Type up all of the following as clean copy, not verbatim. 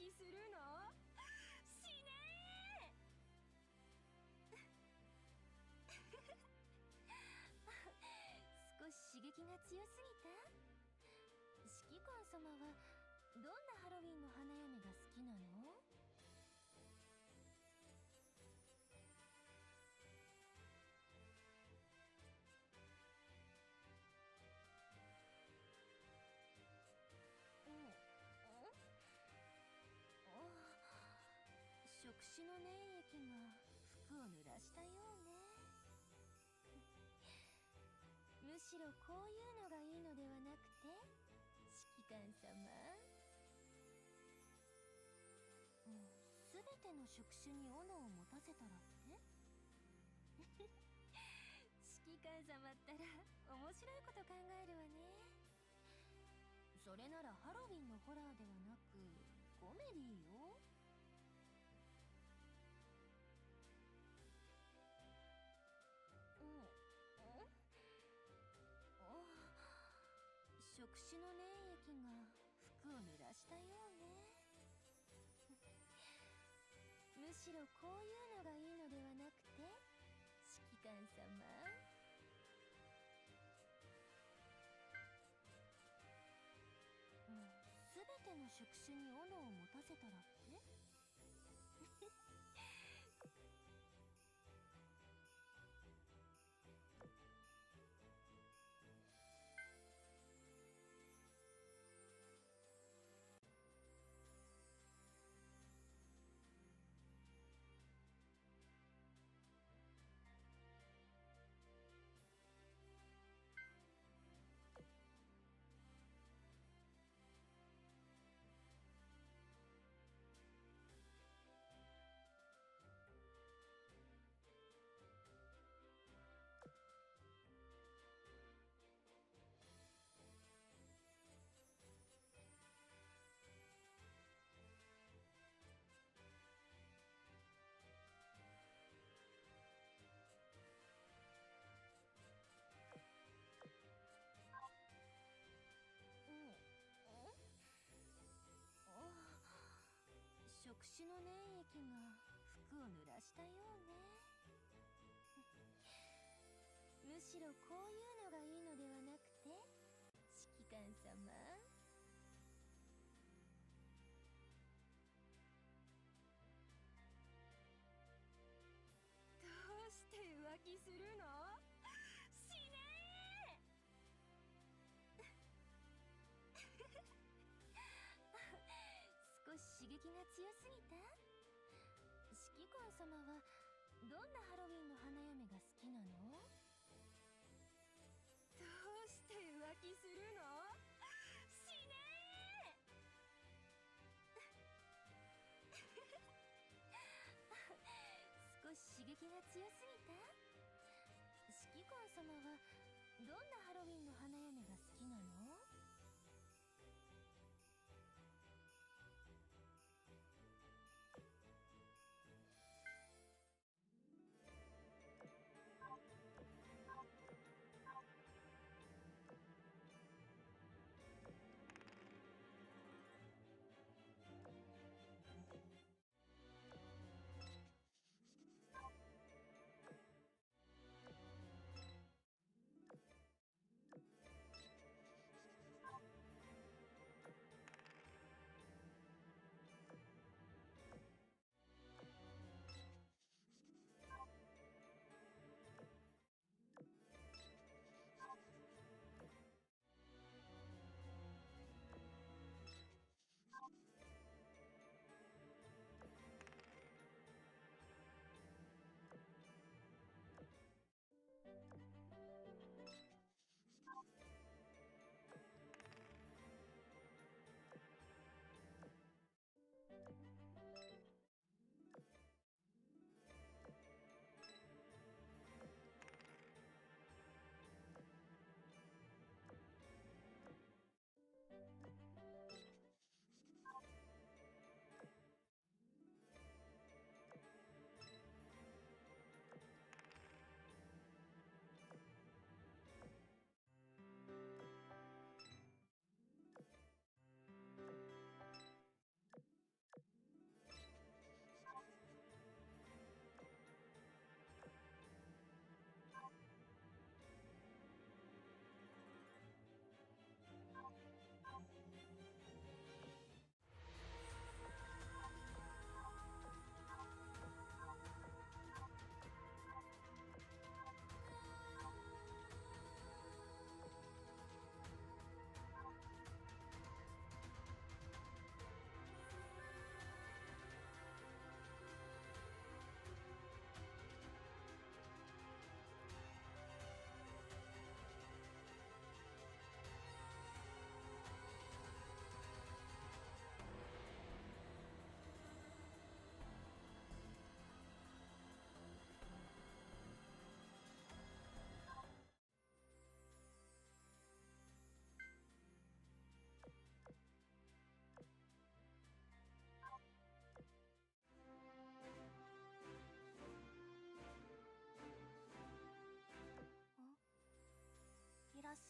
気するの？しねえ。少し刺激が強すぎた？指揮官様はどんなハロウィンの花嫁が好きなの？触手の粘液が服を濡らしたようね。むしろこういうのがいいのではなくて、指揮官様。全ての触手に斧を持たせたらって指揮官様ったら面白いこと考えるわね。それならハロウィンのホラーではなくコメディよ。触手の粘液が服を濡らしたようね。むしろこういうのがいいのではなくて、指揮官様。全ての触手に斧を持たせたらって触手の粘液が服を濡らしたようね。むしろこういうのがいいのではなくて、指揮官様。どうして浮気するの？しねえ。少し刺激が強すぎた？指揮官様はどんなハロウィンの花嫁が好きなの？どうして浮気するの？しねえ。少し刺激が強すぎた？指揮官様はどんなハロウィンの花嫁が好きなの？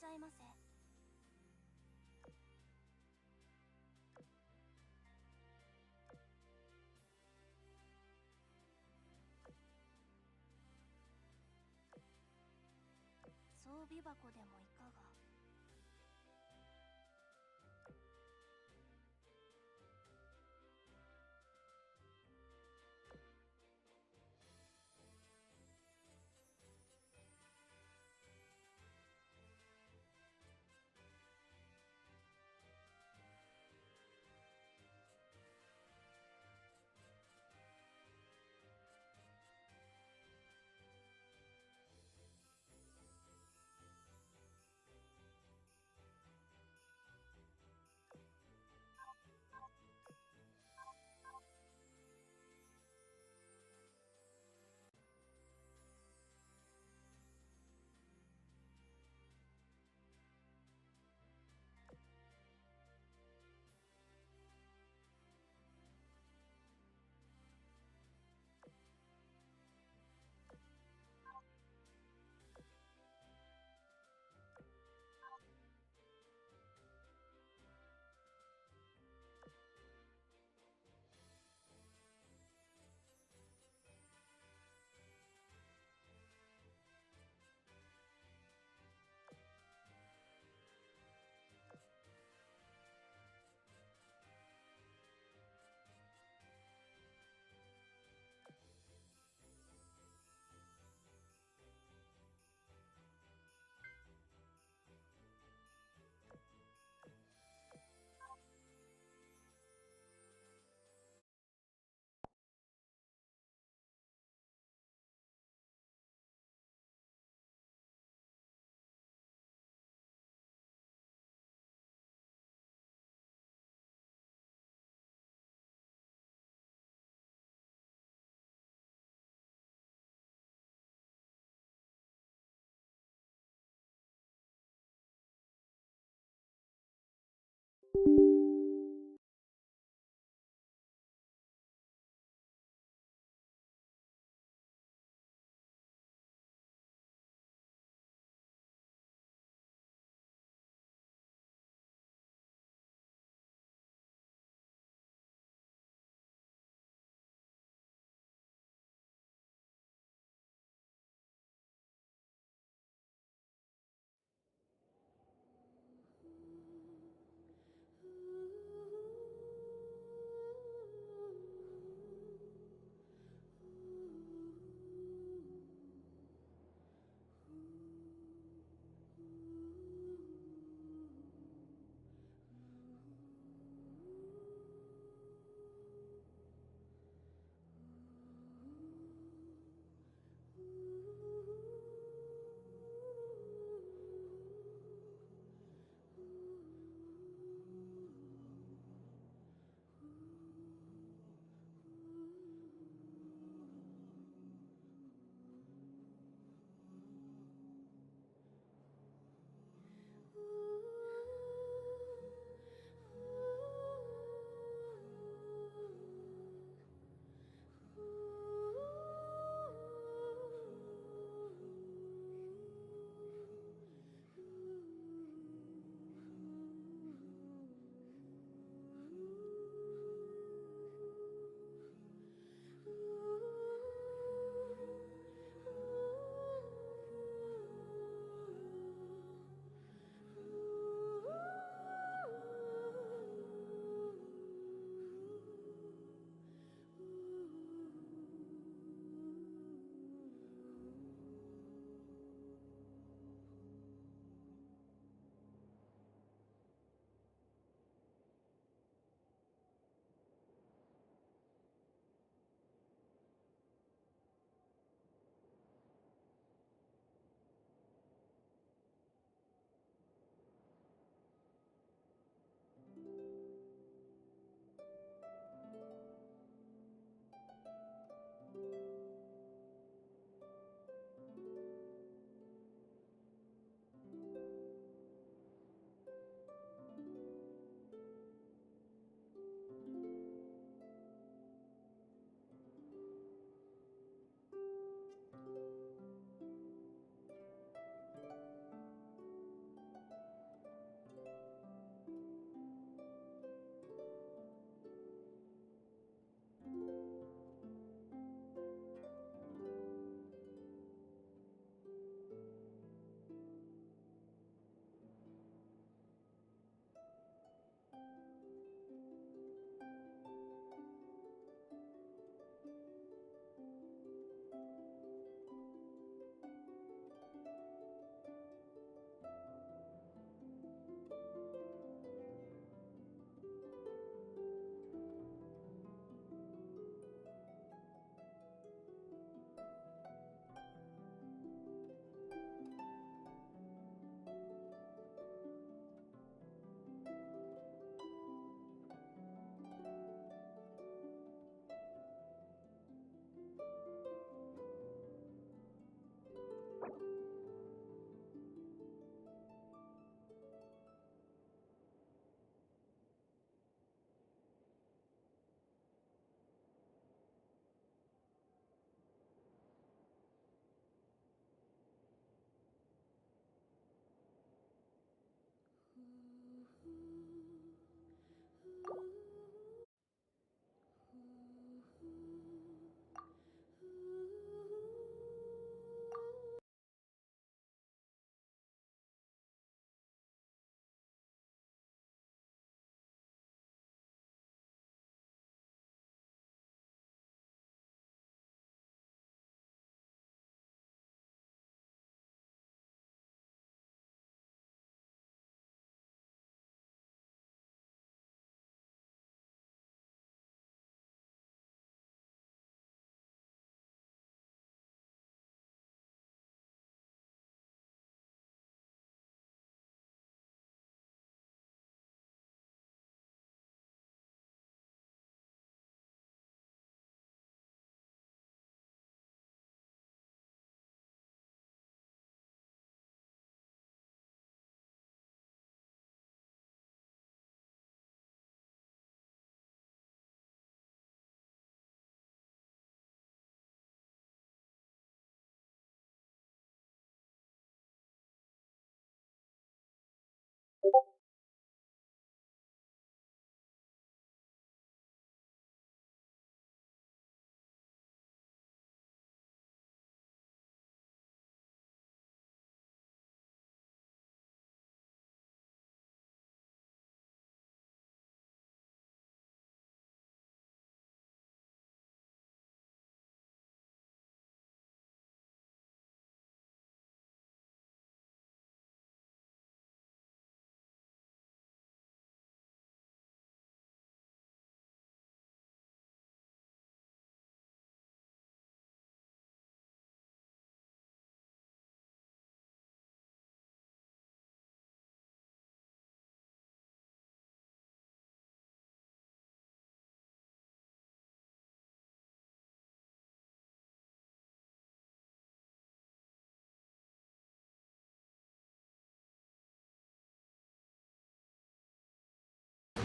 しゃいませ。装備箱でもいかが。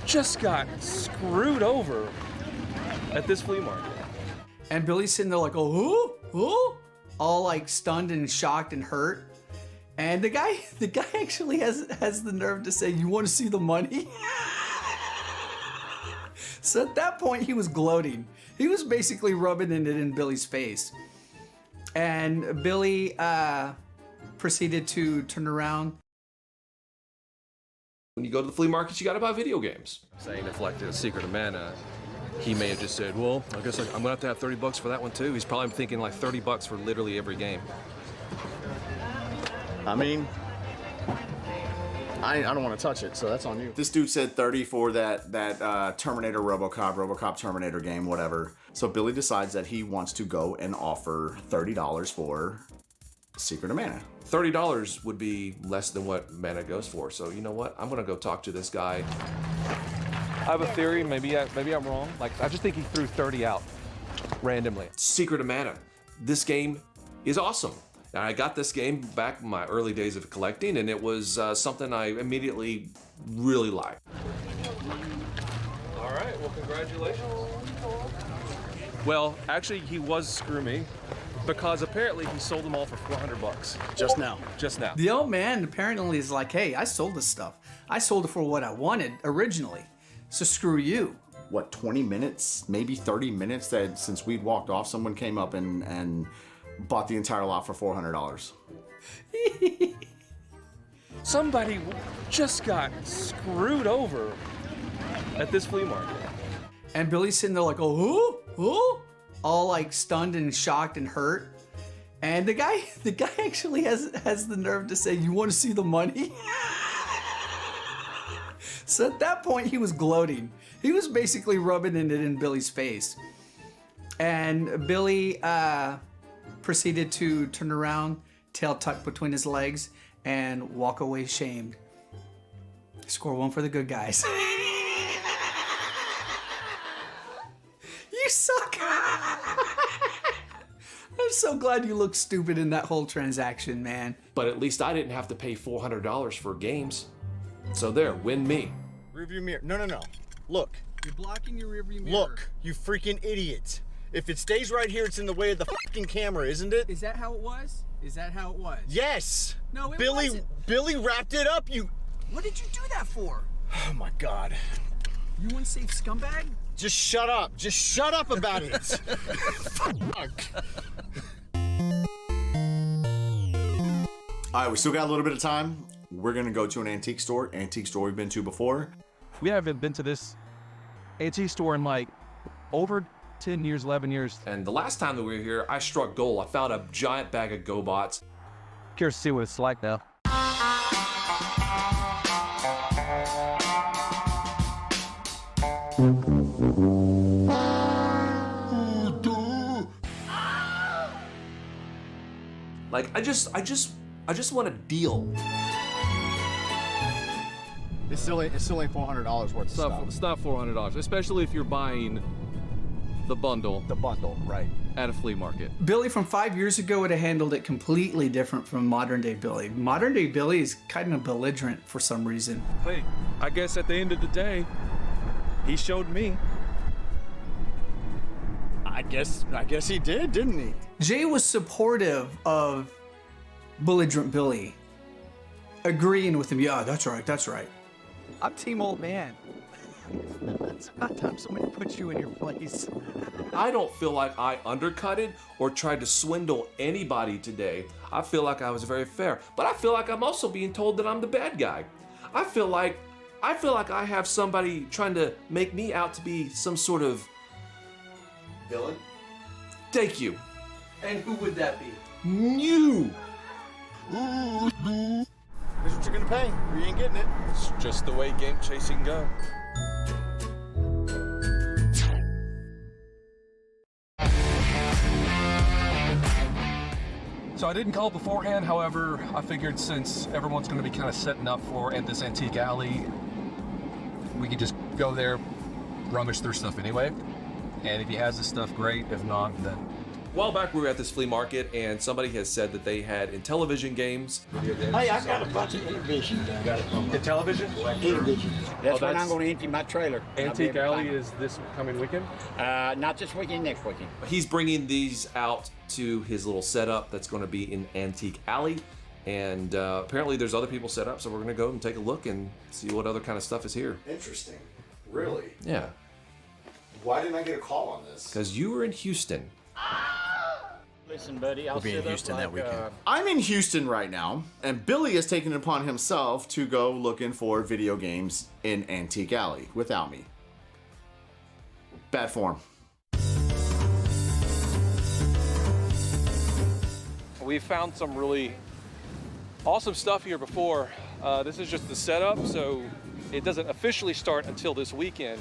just got screwed over at this flea market. And Billy's sitting there like, oh, all like stunned and shocked and hurt. And the guy actually has the nerve to say, "You want to see the money?" So at that point, he was gloating. He was basically rubbing it in Billy's face. And Billy proceeded to turn around. When you go to the flea markets, you gotta buy video games. Saying if like the Secret of Mana, he may have just said, well, I guess I'm gonna have $30 for that one too. He's probably thinking like $30 for literally every game. I mean, I don't want to touch it, so that's on you. This dude said 30 for that Terminator RoboCop Terminator game, whatever. So Billy decides that he wants to go and offer $30 for Secret of Mana. $30 would be less than what Mana goes for. So you know what? I'm gonna go talk to this guy. I have a theory. Maybe I'm wrong. Like I just think he threw 30 out randomly. Secret of Mana. This game is awesome. And I got this game back in my early days of collecting, and it was something I immediately really liked. All right, well, congratulations. Well, actually, he was screw me, because apparently he sold them all for $400. Just now. Just now. The old man apparently is like, hey, I sold this stuff. I sold it for what I wanted originally. So screw you. What, 20 minutes, maybe 30 minutes that since we'd walked off, someone came up and bought the entire lot for $400. Somebody just got screwed over at this flea market. And Billy's sitting there like, oh, all like stunned and shocked and hurt. And the guy actually has the nerve to say, "You want to see the money?" So at that point, he was gloating. He was basically rubbing it in Billy's face. And Billy proceeded to turn around, tail tucked between his legs, and walk away shamed. Score one for the good guys. You suck. I'm so glad you looked stupid in that whole transaction, man. But at least I didn't have to pay $400 for games. So there, win me. Rearview mirror. No. Look. You're blocking your rearview mirror. Look, you freaking idiot. If it stays right here, it's in the way of the fucking camera, isn't it? Is that how it was? Is that how it was? Yes. No, it Billy, wasn't. Billy wrapped it up, you... What did you do that for? Oh my God. You unsafe scumbag? Just shut up. Just shut up about it. Fuck. All right, we still got a little bit of time. We're gonna go to an antique store we've been to before. We haven't been to this antique store in like over 10 years, 11 years. And the last time that we were here, I struck gold. I found a giant bag of GoBots. Curious to see what it's like now. Like, I just want a deal. It still ain't $400 worth of stuff. It's not $400, especially if you're buying the bundle The bundle, right. at a flea market. Billy from 5 years ago would have handled it completely different from modern day Billy. Modern day Billy is kind of belligerent for some reason. Hey, I guess at the end of the day, he showed me. I guess he did, didn't he? Jay was supportive of belligerent Billy, agreeing with him. Yeah, that's right. I'm team old man. It's about time somebody puts you in your place. I don't feel like I undercutted or tried to swindle anybody today. I feel like I was very fair, but I feel like I'm also being told that I'm the bad guy. I feel like I have somebody trying to make me out to be some sort of Villain? Thank you. And who would that be? You. Here's what you're gonna pay, or you ain't getting it. It's just the way game chasing go. So I didn't call beforehand, however, I figured since everyone's going to be kind of setting up for at this antique alley, we could just go there, rummage through stuff anyway. And if he has the stuff, great. If not, then A while back we were at this flea market and somebody has said that they had Intellivision games. Hey, I got a bunch of Intellivision. The television? Intellivision. That's when that's- I'm going to empty my trailer. Antique Alley is this coming weekend? Not this weekend, next weekend. He's bringing these out to his little setup that's going to be in Antique Alley. And apparently there's other people set up, so we're going to go and take a look and see what other kind of stuff is here. Interesting. Really? Yeah, Why didn't I get a call on this? because you were in Houston. Listen, buddy, I'll We'll be in set up Houston that like, weekend. I'm in Houston right now, and Billy has taken it upon himself to go looking for video games in Antique Alley without me. Bad form. We found some really awesome stuff here before. This is just the setup, so it doesn't officially start until this weekend,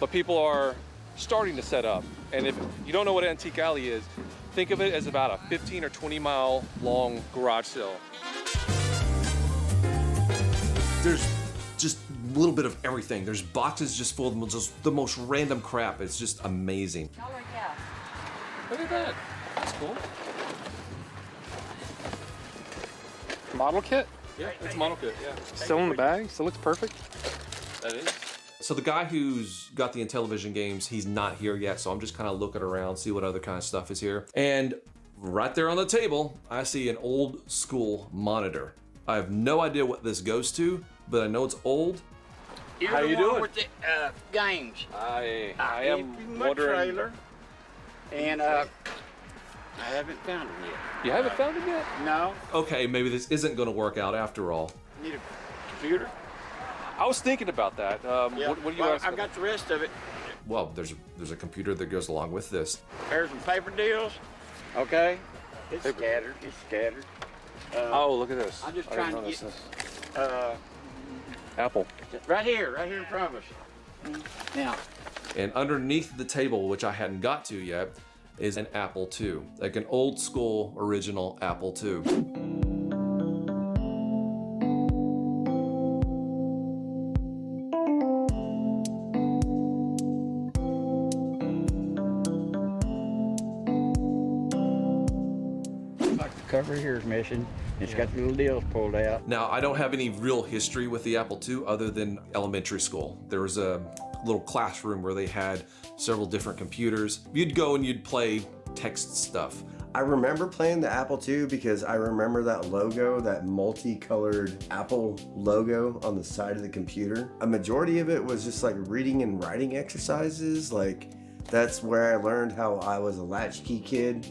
but people are starting to set up. And if you don't know what Antique Alley is, think of it as about a 15 or 20 mile long garage sale. There's just a little bit of everything. There's boxes just full of just the most random crap. It's just amazing. Look at that. That's cool. Model kit? Yeah, it's model kit, yeah. Still in the bag, still looks perfect. That is. So the guy who's got the Intellivision games, he's not here yet, so I'm just kind of looking around, see what other kind of stuff is here. And right there on the table, I see an old school monitor. I have no idea what this goes to, but I know it's old. You're How the you one doing? With the games. I I am emptied my wondering. trailer, and I haven't found it yet. You haven't found it yet? No, Okay, maybe this isn't going to work out after all. need a computer. I was thinking about that. What do you well, ask? I've got the rest of it. Well, there's a computer that goes along with this. There's some paper deals. Okay, it's scattered. It's scattered. Oh, look at this. I'm just I didn't trying to notice get- this. Apple. right here in front of us. Now, And underneath the table, which I hadn't got to yet, is an Apple II, like an old school original Apple II. like the cover here is missing. It's got the little deals pulled out. Now, I don't have any real history with the Apple II other than elementary school. There was a little classroom where they had several different computers. You'd go and you'd play text stuff. I remember playing the Apple II because I remember that logo, that multicolored Apple logo on the side of the computer. A majority of it was just like reading and writing exercises. Like that's where I learned how I was a latchkey kid.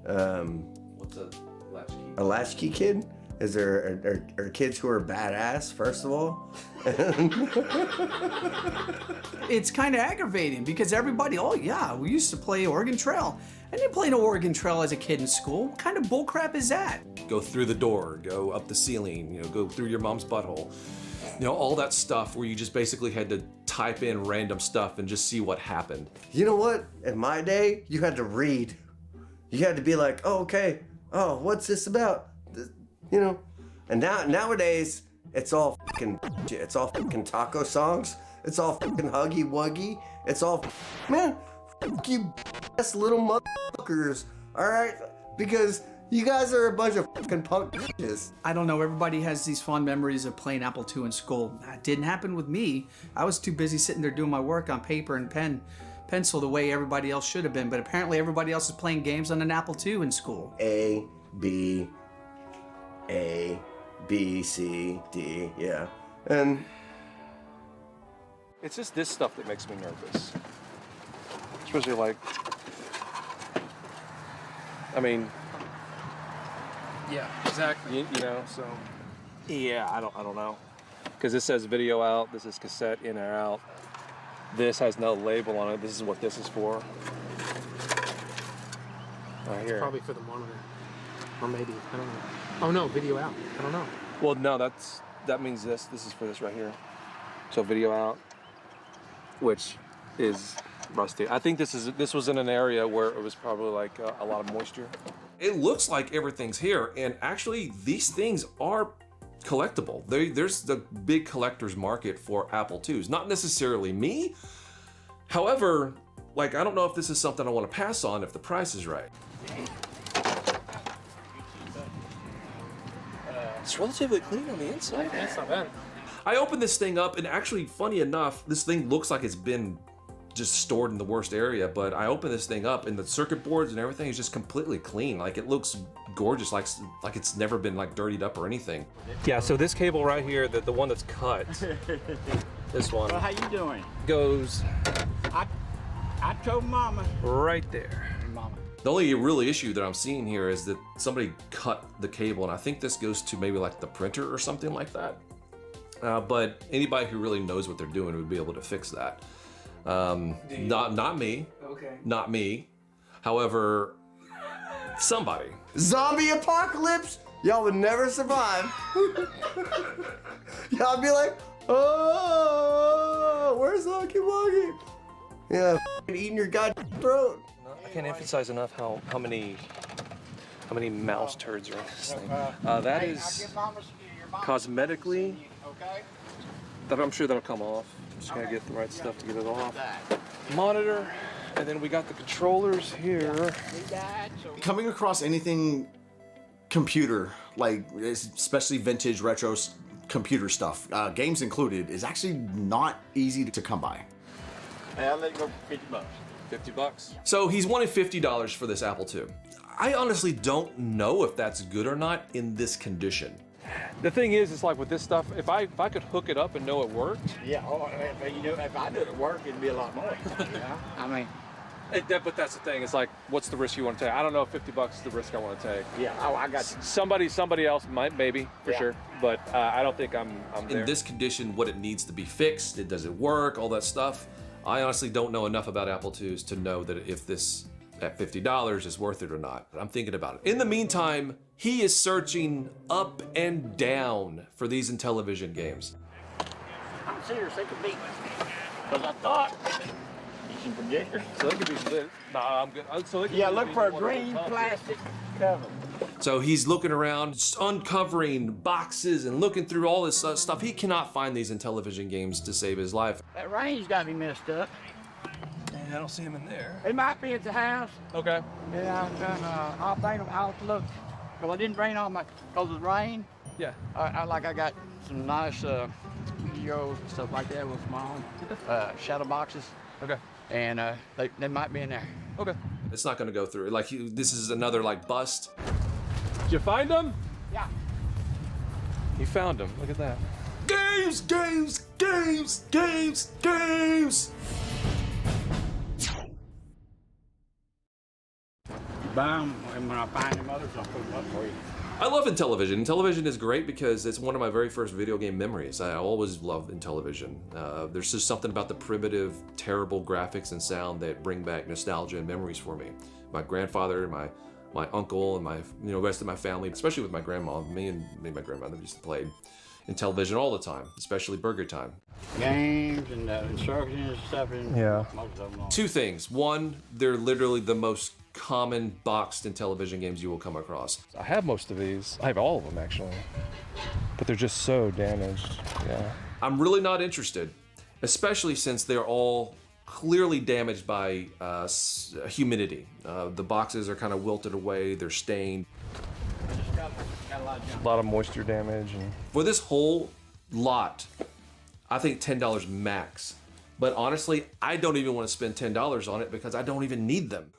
What's a latchkey? A latchkey kid? Is there are kids who are badass, first of all? It's kind of aggravating because everybody, oh yeah, we used to play Oregon Trail. I didn't play no Oregon Trail as a kid in school. What kind of bullcrap is that? Go through the door, go up the ceiling, go through your mom's butthole. All that stuff where you just basically had to type in random stuff and just see what happened. You know what? In my day, you had to read. You had to be like, oh, okay, oh, what's this about? And nowadays, it's all fucking shit. It's all fucking taco songs. It's all fucking huggy wuggy. It's all, man, fuck you ass little motherfuckers, all right? Because you guys are a bunch of fucking punk bitches. I don't know, everybody has these fond memories of playing Apple II in school. That didn't happen with me. I was too busy sitting there doing my work on paper and pencil the way everybody else should have been, but apparently everybody else is playing games on an Apple II in school. A, B, C, D, yeah. And It's just this stuff that makes me nervous. Especially like, I mean, Yeah, exactly. so yeah, I don't know. Because this says video out, this is cassette in or out. This has no label on it. This is what this is for. Right here. Probably for the monitor. Or maybe, I don't know. Oh no, video out. I don't know. Well, no, that means this. This is for this right here. So video out, which is rusty. I think this was in an area where it was probably like a lot of moisture. It looks like everything's here, and actually these things are collectible. There's the big collector's market for Apple IIs. Not necessarily me. However, like, I don't know if this is something I want to pass on if the price is right. It's relatively clean on the inside. That's not bad. I opened this thing up, and actually, funny enough, this thing looks like it's been just stored in the worst area, but I opened this thing up, and the circuit boards and everything is just completely clean. Like, it looks gorgeous, like it's never been like dirtied up or anything. Yeah, so this cable right here, the one that's cut, this one, Well, how you doing? goes I told Mama. right there. Mama. The only real issue that I'm seeing here is that somebody cut the cable, and I think this goes to maybe like the printer or something like that. But anybody who really knows what they're doing would be able to fix that. Not me. Okay. Not me. However, somebody. Zombie apocalypse, y'all would never survive. Y'all would be like, oh, where's Lucky Wuggy? Yeah, eating your goddamn throat. I can't emphasize enough how many mouse turds are in this thing. That is cosmetically, that I'm sure that'll come off. Just gotta get the right stuff to get it off. Monitor, and then we got the controllers here. Coming across anything computer, like especially vintage retro computer stuff, games included, is actually not easy to come by. Hey, I'll let you go for 50 bucks. 50 bucks. So he's wanted $50 for this Apple II. I honestly don't know if that's good or not in this condition. The thing is, it's like with this stuff, if I could hook it up and know it worked. Yeah, if I did it work, it'd be a lot more. Yeah, I mean, But that's the thing. It's like, what's the risk you want to take? I don't know if 50 bucks is the risk I want to take. yeah, I got you. Somebody else might, maybe, for sure. But I don't think I'm there. In this condition, what it needs to be fixed, does it work, all that stuff. I honestly don't know enough about Apple IIs to know that if this at $50 is worth it or not. I'm thinking about it. In the meantime, he is searching up and down for these Intellivision games. I'm serious, they could be. Because I thought, you can projector. So they could be lit. Nah, I'm good. So they could Yeah, be look for a one green on top. plastic cover. So he's looking around, just uncovering boxes and looking through all this stuff. He cannot find these Intellivision games to save his life. That range got me messed up. I don't see him in there. It might be at the house. Okay. Yeah, I'll have to look. Well, I didn't bring all my, because of the rain. Yeah. I got some nice videos and stuff like that with my own shadow boxes. Okay. And they might be in there. Okay. It's not going to go through. Like, this is another, like, bust. Did you find him? Yeah. You found him. Look at that. Games, games, games, games, games! Buy them, and when I find them others, I'll put them up for you. I love Intellivision. Intellivision is great because it's one of my very first video game memories. I always loved Intellivision. There's just something about the primitive, terrible graphics and sound that bring back nostalgia and memories for me. My grandfather, my uncle, and my rest of my family, especially with my grandma. Me and my grandmother used to play Intellivision all the time, especially Burger Time. Games and instructions and stuff. And Yeah. most of them. Two things. One, they're literally the most common boxed Intellivision games you will come across. I have most of these. I have all of them, actually. But they're just so damaged. Yeah. I'm really not interested, especially since they're all clearly damaged by humidity. The boxes are kind of wilted away, they're stained. Got a lot of junk. A lot of moisture damage. And For this whole lot, I think $10 max. But honestly, I don't even want to spend $10 on it because I don't even need them.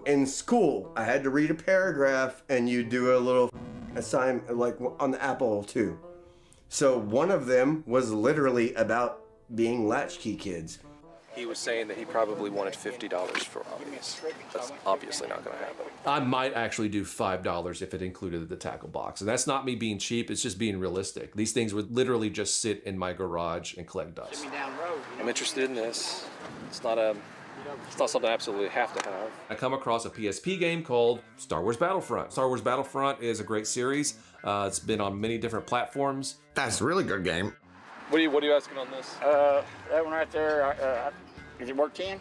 In school, I had to read a paragraph and you do a little assignment like on the Apple II. So one of them was literally about being latchkey kids. he was saying that he probably wanted $50 for all these. That's obviously not going to happen. I might actually do $5 if it included the tackle box. And that's not me being cheap, it's just being realistic. These things would literally just sit in my garage and collect dust. Down the road. I'm interested in this. It's not something I absolutely have to have. I come across a PSP game called Star Wars Battlefront. Star Wars Battlefront is a great series. It's been on many different platforms. That's a really good game. What are you asking on this? That one right there, is it worth 10?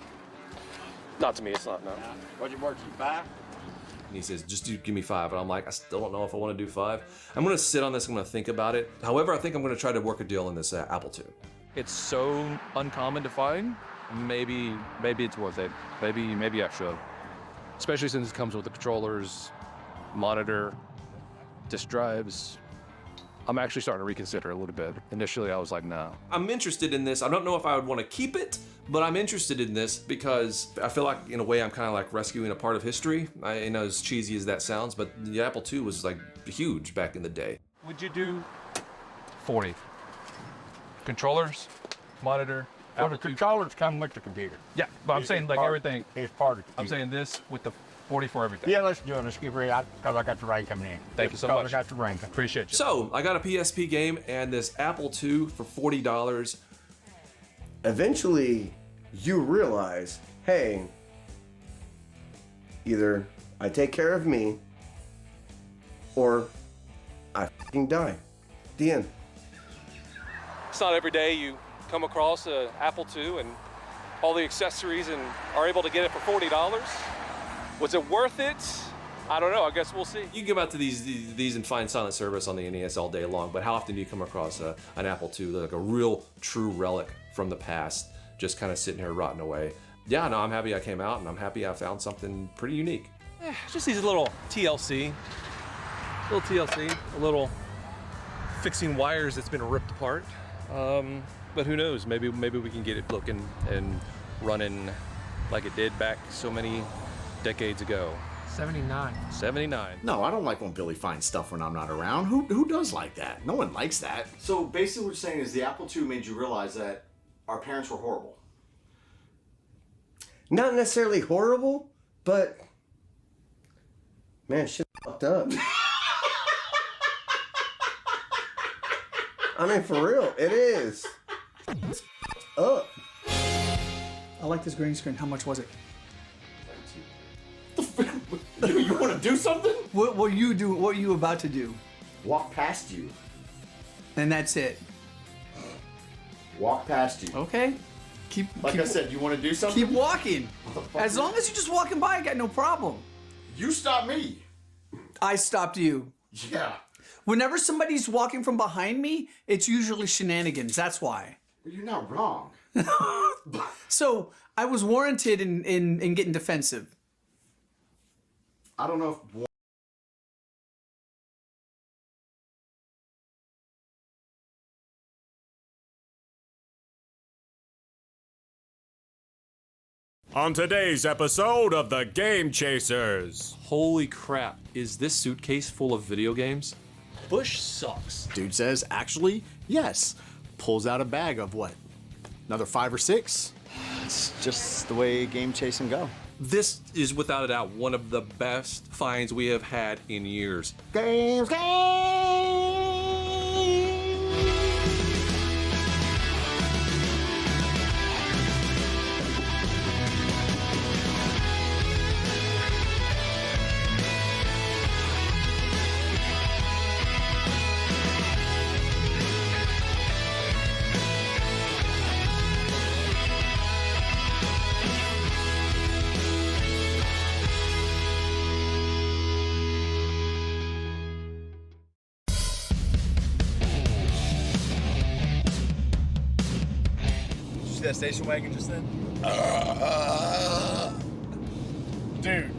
Not to me, it's not, no. What's it worth, 5? And he says, just give me 5. And I'm like, I still don't know if I want to do 5. I'm going to sit on this, I'm going to think about it. However, I think I'm going to try to work a deal on this Apple II. It's so uncommon to find maybe it's worth it. Maybe I should. Especially since it comes with the controllers, monitor, disk drives. I'm actually starting to reconsider a little bit. Initially, I was like, no. I'm interested in this. I don't know if I would want to keep it, but I'm interested in this because I feel like, in a way, I'm kind of like rescuing a part of history. I know, as cheesy as that sounds, but the Apple II was like huge back in the day. Would you do 40? Controllers, monitor. Well, the controllers come with the computer. Yeah, but I'm saying like everything. It's part of the I'm computer. saying this with the 40 for everything. Yeah, let's do it. Let's get ready because I got the rain coming in. Thank you so Because much. I got the rain. Appreciate you. So I got a PSP game and this Apple II for $40. Eventually, you realize, hey, either I take care of me or I fucking die. The end. It's not every day you come across an Apple II and all the accessories and are able to get it for $40. Was it worth it? I don't know. I guess we'll see. You can go out to these and find silent service on the NES all day long, but how often do you come across an Apple II, like a real, true relic from the past, just kind of sitting here rotting away? Yeah, no, I'm happy I came out, and I'm happy I found something pretty unique. Just these little TLC. A little fixing wires that's been ripped apart. But who knows? Maybe we can get it looking and running like it did back so many decades ago. 79. 79. No, I don't like when Billy finds stuff when I'm not around. Who does like that? No one likes that. So basically what you're saying is the Apple II made you realize that our parents were horrible. Not necessarily horrible, but man, shit fucked up. I mean, for real, it is. It's up. I like this green screen. How much was it? You want to do something? What were you do? What are you about to do? Walk past you. And that's it. Walk past you. Okay. Like I said, you want to do something? Keep walking. As long as you're just walking by, I got no problem. You stop me. I stopped you. Yeah. Whenever somebody's walking from behind me, it's usually shenanigans. That's why. But you're not wrong. So I was warranted in getting defensive. I don't know if... On today's episode of The Game Chasers. Holy crap, is this suitcase full of video games? Bush sucks. Dude says, actually, yes. Pulls out a bag of what? Another 5 or 6? It's just the way game chasing go. This is without a doubt one of the best finds we have had in years. Games. See that station wagon just then? Dude.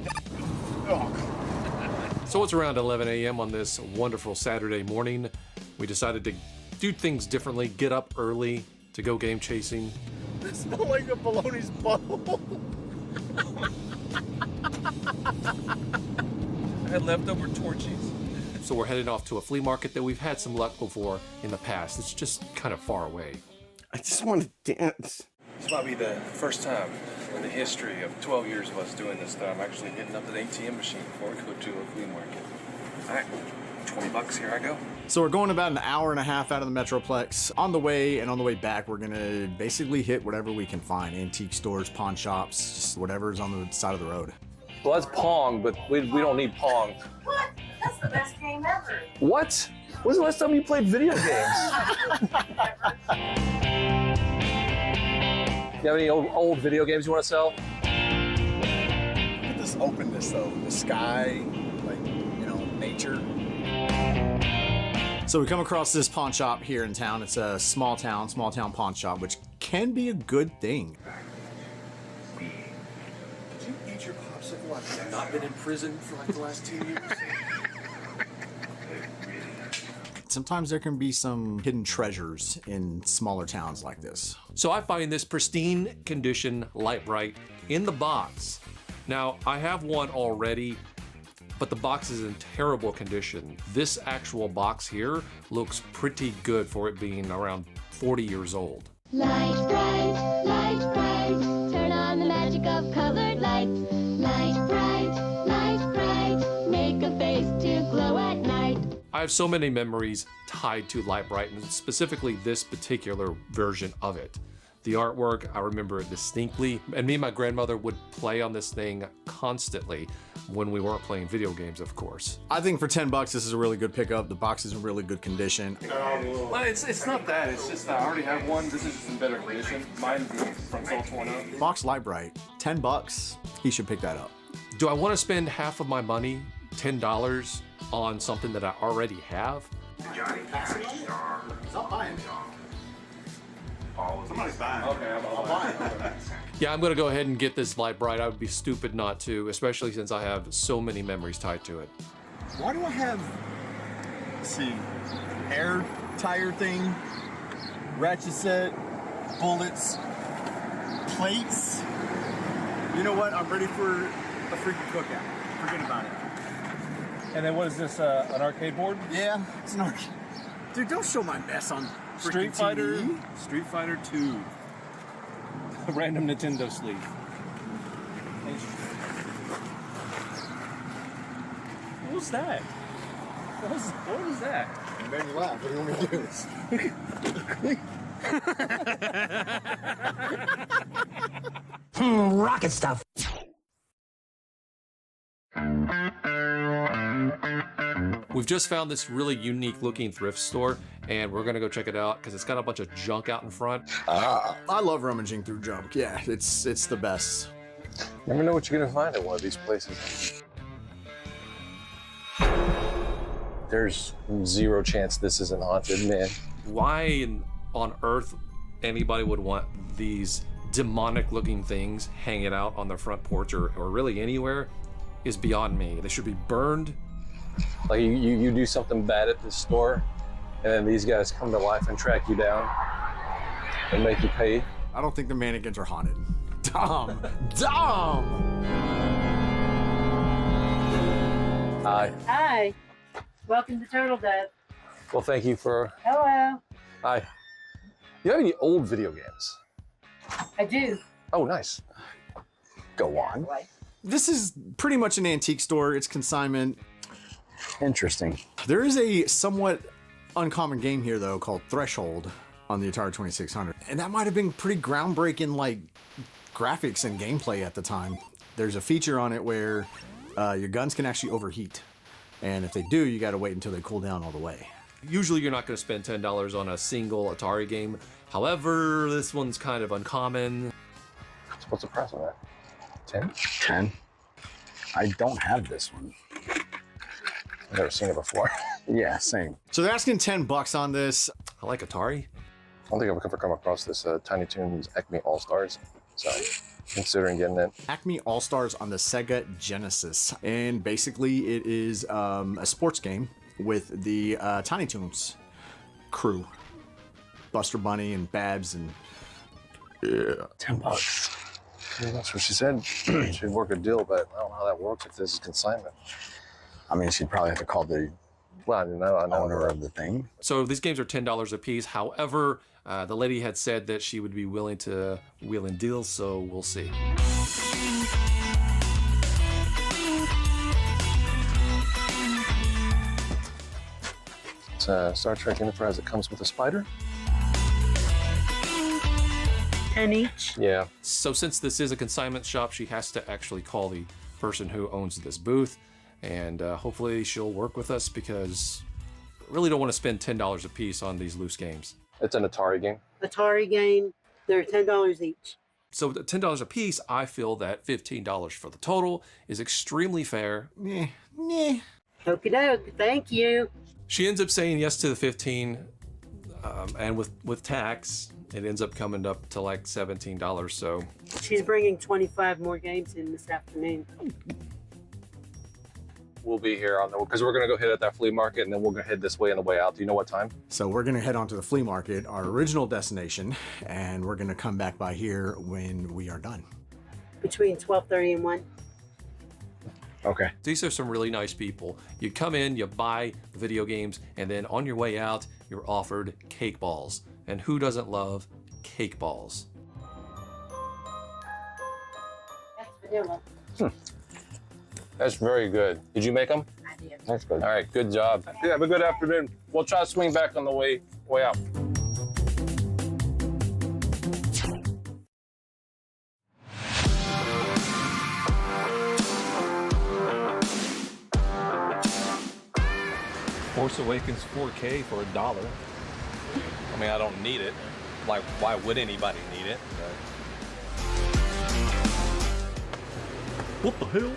Oh. So it's around 11 a.m. on this wonderful Saturday morning. We decided to do things differently, get up early to go game chasing. It smells like a bologna's butthole. I had leftover torchies. So we're headed off to a flea market that we've had some luck before in the past. It's just kind of far away. I just want to dance. This might be the first time in the history of 12 years of us doing this that I'm actually getting up to the ATM machine before we go to a flea market. All right, $20, here I go. So we're going about an hour and a half out of the Metroplex. On the way and on the way back, we're gonna basically hit whatever we can find. Antique stores, pawn shops, just whatever's on the side of the road. Well, that's Pong, but we don't need Pong. What? That's the best game ever. What? When's the last time you played video games? You have any old video games you want to sell? Look at this openness though. The sky, like, you know, nature. So we come across this pawn shop here in town. It's a small town pawn shop, which can be a good thing. eat your popsicle after you've not been in prison for like the last 2 years? Sometimes there can be some hidden treasures in smaller towns like this. So I find this pristine condition Light Bright in the box. Now, I have one already, but the box is in terrible condition. This actual box here looks pretty good for it being around 40 years old. Light bright, turn on the magic of colored lights. Light bright, make a face to glow at night. I have so many memories tied to Light Bright, and specifically this particular version of it. The artwork, I remember it distinctly, and me and my grandmother would play on this thing constantly when we weren't playing video games, of course. I think for 10 bucks, this is a really good pickup. The box is in really good condition. Well, it's not that. It's just that I already have one. This is in better condition. Mine's from all torn up. Box Light Bright, 10 bucks. He should pick that up. Do I want to spend half of my money, $10, on something that I already have? Stop buying it. Somebody's buying. Okay, I'll buy it. Yeah, I'm gonna go ahead and get this Light Bright. I would be stupid not to, especially since I have so many memories tied to it. Why do I have, let's see, air tire thing, ratchet set, bullets, plates? You know what? I'm ready for a freaking cookout. Forget about it. And then what is this, an arcade board? Yeah, it's an arcade. Dude, don't show my mess on Street Fighter 2. A random Nintendo sleeve. What was that? What was that? It made me laugh. What do you want me to do? Rocket stuff. We've just found this really unique looking thrift store, and we're gonna go check it out because it's got a bunch of junk out in front. I love rummaging through junk. Yeah, it's the best. Never know what you're gonna find at one of these places. There's zero chance this isn't haunted, man. Why on earth anybody would want these demonic looking things hanging out on their front porch or really anywhere is beyond me. They should be burned. Like you do something bad at this store, and then these guys come to life and track you down and make you pay. I don't think the mannequins are haunted. Dumb. Hi. Hi. Welcome to Turtle Death. Well, thank you for. Hello. Hi. You have any old video games? I do. Oh, nice. Go on. This is pretty much an antique store. It's consignment. Interesting. There is a somewhat uncommon game here, though, called Threshold on the Atari 2600. And that might have been pretty groundbreaking, like, graphics and gameplay at the time. There's a feature on it where your guns can actually overheat. And if they do, you gotta wait until they cool down all the way. Usually you're not gonna spend $10 on a single Atari game. However, this one's kind of uncommon. So what's the price on that? 10? 10. I don't have this one. I've never seen it before. Yeah, same. So they're asking 10 bucks on this. I like Atari. I don't think I've ever come across this Tiny Toons Acme All-Stars, so considering getting it. Acme All-Stars on the Sega Genesis. And basically it is a sports game with the Tiny Toons crew. Buster Bunny and Babs and... Yeah. 10 bucks. Yeah, that's what she said. She'd work a deal, but I don't know how that works if this is consignment. I mean, she'd probably have to call the owner of the thing. So these games are $10 a piece. However, the lady had said that she would be willing to wheel and deal, so we'll see. It's Star Trek Enterprise that comes with a spider. 10 each. Yeah. So since this is a consignment shop, she has to actually call the person who owns this booth, and hopefully she'll work with us because I really don't want to spend $10 a piece on these loose games. It's an Atari game. Atari game. They're $10 each. So at $10 a piece, I feel that $15 for the total is extremely fair. Nah. Okie doke. Thank you. She ends up saying yes to the 15, and with tax, it ends up coming up to like $17. So She's bringing 25 more games in this afternoon. We'll be here on the, because we're gonna go hit at that flea market and then we're gonna head this way on the way out. Do you know what time? So we're gonna head on to the flea market, our original destination, and we're gonna come back by here when we are done. Between 12:30 and 1. Okay. these are some really nice people. You come in, you buy video games, and then on your way out, you're offered cake balls. And who doesn't love cake balls? That's vanilla. That's very good. Did you make them? I did. That's good. All right, good job. Yeah, have a good afternoon. We'll try to swing back on the way out. Force Awakens 4K for $1. I mean, I don't need it. Like, why would anybody need it? What the hell?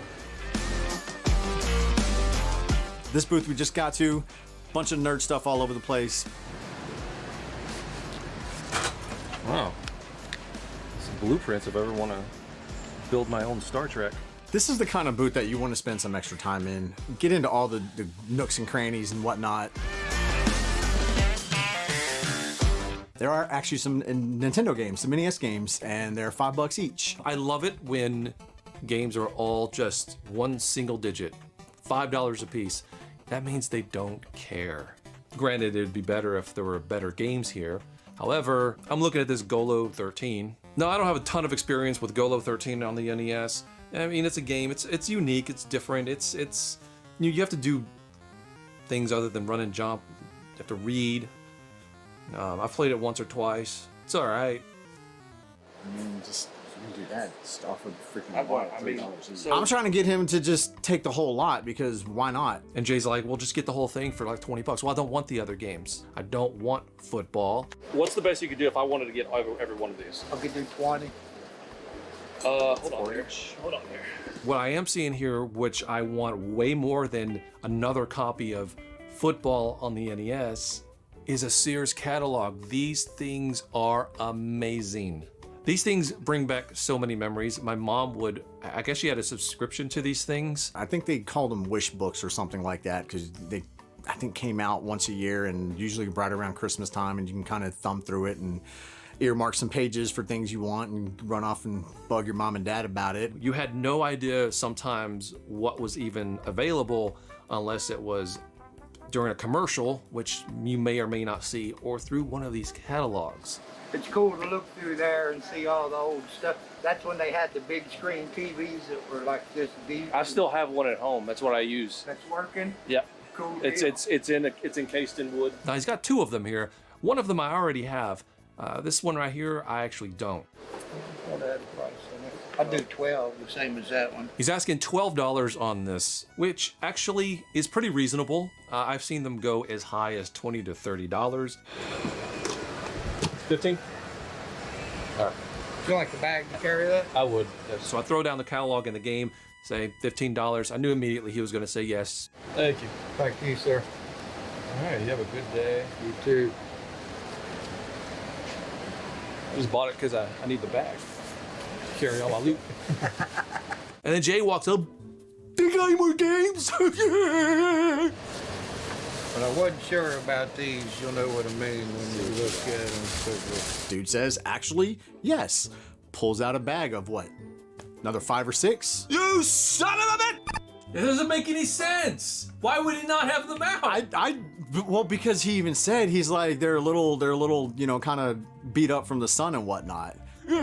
This booth we just got to, bunch of nerd stuff all over the place. Wow. Some blueprints if I ever want to build my own Star Trek. This is the kind of booth that you want to spend some extra time in. Get into all the nooks and crannies and whatnot. There are actually some Nintendo games, some NES games, and they're $5 each. I love it when games are all just one single digit, $5 a piece. That means they don't care. Granted, it'd be better if there were better games here. However, I'm looking at this Golo 13. No, I don't have a ton of experience with Golo 13 on the NES. I mean, it's a game. It's unique. It's different. It's you have to do things other than run and jump. You have to read. I've played it once or twice. It's all right. I mean, just if you can do that, just offer freaking $3 each. I'm trying to get him to just take the whole lot because why not? And Jay's like, well, just get the whole thing for like $20. Well, I don't want the other games. I don't want football. What's the best you could do if I wanted to get every one of these? I could do 20. Hold on here. Hold on here. What I am seeing here, which I want way more than another copy of football on the NES, is a Sears catalog. These things are amazing. These things bring back so many memories. My mom would, I guess she had a subscription to these things. I think they called them wish books or something like that because they, I think, came out once a year and usually right around Christmas time, and you can kind of thumb through it and earmark some pages for things you want and run off and bug your mom and dad about it. You had no idea sometimes what was even available unless it was during a commercial, which you may or may not see, or through one of these catalogs. It's cool to look through there and see all the old stuff. That's when they had the big screen TVs that were like this deep. I still have one at home. That's what I use. That's working? Yeah. Cool. It's encased in wood. Now he's got two of them here. One of them I already have. This one right here, I actually don't. I'd do 12, the same as that one. He's asking $12 on this, which actually is pretty reasonable. I've seen them go as high as $20 to $30. 15? All right. You like the bag to carry that? I would. Yes. So I throw down the catalog in the game, say $15. I knew immediately he was going to say yes. Thank you. Thank you, sir. All right, you have a good day. You too. I just bought it because I need the bag. Carry all my loot. And then Jay walks up. They got any more games? Yeah. But I wasn't sure about these. You'll know what I mean when you look at them. Dude says, actually, yes. Pulls out a bag of what? Another 5 or 6? You son of a bitch! It doesn't make any sense. Why would he not have them out? Well, because he even said, he's like, they're a little, you know, kind of beat up from the sun and whatnot. See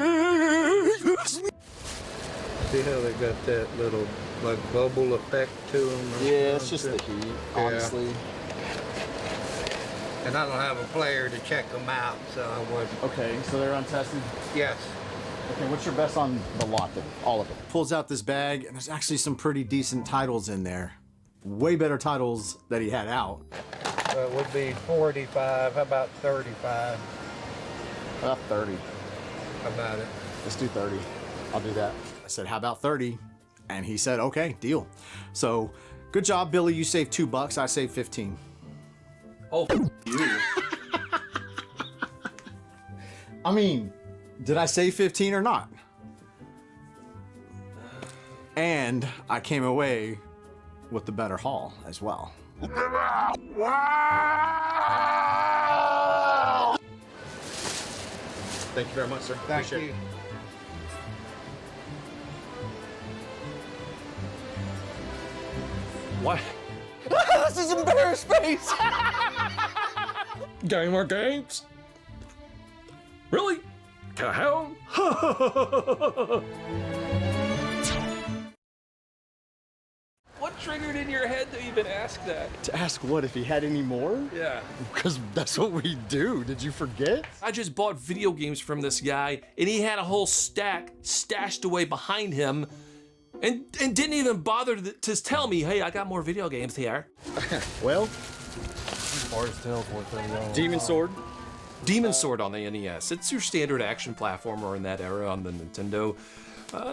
how they got that little, like, bubble effect to them? Yeah, it's just the heat, honestly. And I don't have a player to check them out, so I wasn't. Okay, so they're untested? Yes. Okay, what's your best on the lot then? All of them. Pulls out this bag, and there's actually some pretty decent titles in there. Way better titles that he had out. It would be 45. How about 35? How about 30? How about it? Let's do 30. I'll do that. I said, how about 30? And he said, okay, deal. So, good job, Billy. You saved $2. I saved 15. Oh, you. I mean, did I say 15 or not? And I came away with the better haul as well. Thank you very much, sir. Thank Appreciate you. it. What? This is embarrassed face. Gamer games? Really? Can I have 'em? What triggered in your head to even ask that? To ask what, if he had any more? Yeah. Because that's what we do. Did you forget? I just bought video games from this guy, and he had a whole stack stashed away behind him, and didn't even bother to tell me, hey, I got more video games here. Well, Demon Sword. Demon Sword on the NES. It's your standard action platformer in that era on the Nintendo.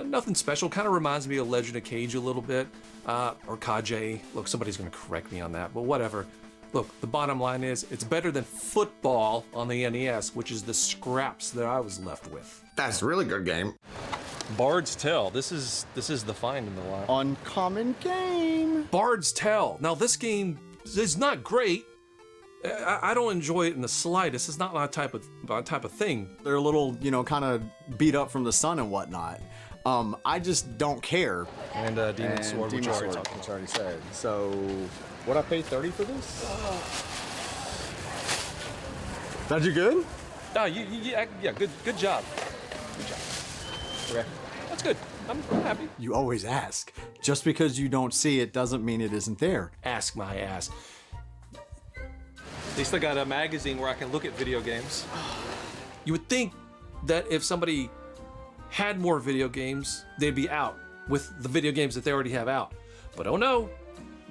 Nothing special. Kind of reminds me of Legend of Cage a little bit, or Kage. Look, somebody's gonna correct me on that, but whatever. Look, the bottom line is, it's better than football on the NES, which is the scraps that I was left with. That's a really good game. Bard's Tale. This is the find in the line. uncommon game. Bard's Tale. Now, this game is not great. I don't enjoy it in the slightest. It's not my type of thing. They're a little, you know, kind of beat up from the sun and whatnot. I just don't care. And Demon Sword, which I already said. So, what I pay 30 for this? That you good? Oh, yeah, good job. Good job. Okay. That's good. I'm happy. You always ask. Just because you don't see it doesn't mean it isn't there. Ask my ass. At least I got a magazine where I can look at video games. You would think that if somebody had more video games, they'd be out with the video games that they already have out. But oh no.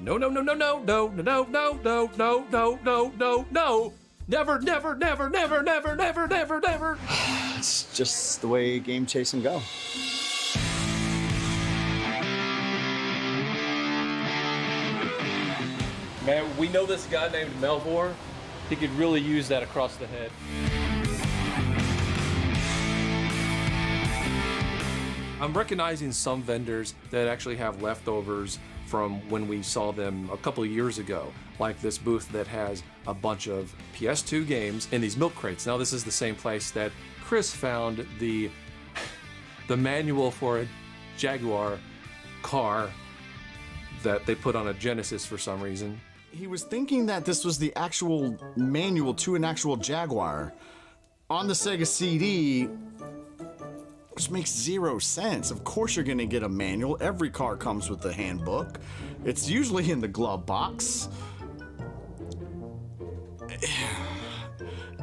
No, no, no, no, no, no, no, no, no, no, no, no, no, no, no. Never, never, never, never, never, never, never, never. It's just the way game chasing go. Man, we know this guy named Melvor. He could really use that across the head. I'm recognizing some vendors that actually have leftovers from when we saw them a couple of years ago, like this booth that has a bunch of PS2 games in these milk crates. Now, this is the same place that Chris found the manual for a Jaguar car that they put on a Genesis for some reason. He was thinking that this was the actual manual to an actual Jaguar on the Sega CD, which makes 0 sense. Of course you're gonna get a manual. Every car comes with the handbook. It's usually in the glove box.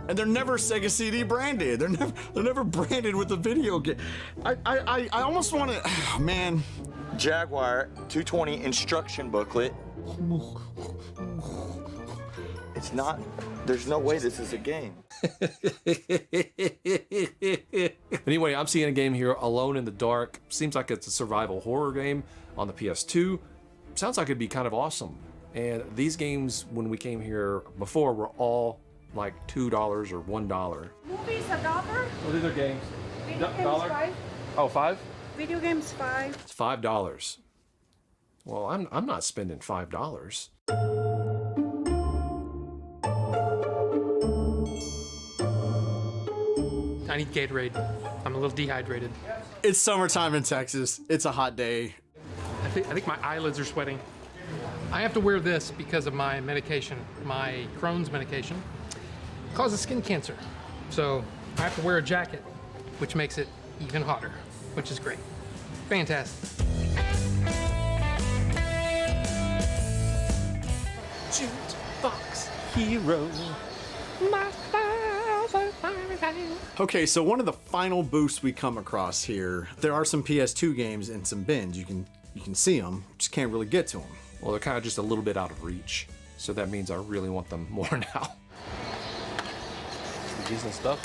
And they're never Sega CD branded. They're never branded with the video game. I almost want to, oh, man. Jaguar 220 instruction booklet. It's not, there's no way this is a game. Anyway, I'm seeing a game here, Alone in the Dark. Seems like it's a survival horror game on the PS2. Sounds like it'd be kind of awesome. And these games, when we came here before, were all like $2 or $1. Movies $1. Oh, these are games. Video games Dollar? $5. Oh, $5? Video games $5. It's $5. Well, I'm not spending $5. I need Gatorade. I'm a little dehydrated. It's summertime in Texas. It's a hot day. I think my eyelids are sweating. I have to wear this because of my medication. My Crohn's medication causes skin cancer. So I have to wear a jacket, which makes it even hotter, which is great. Fantastic. Jukebox hero. Okay, so one of the final booths we come across here, there are some PS2 games and some bins. You can see them, just can't really get to them. Well, they're kind of just a little bit out of reach. So that means I really want them more now. Decent stuff.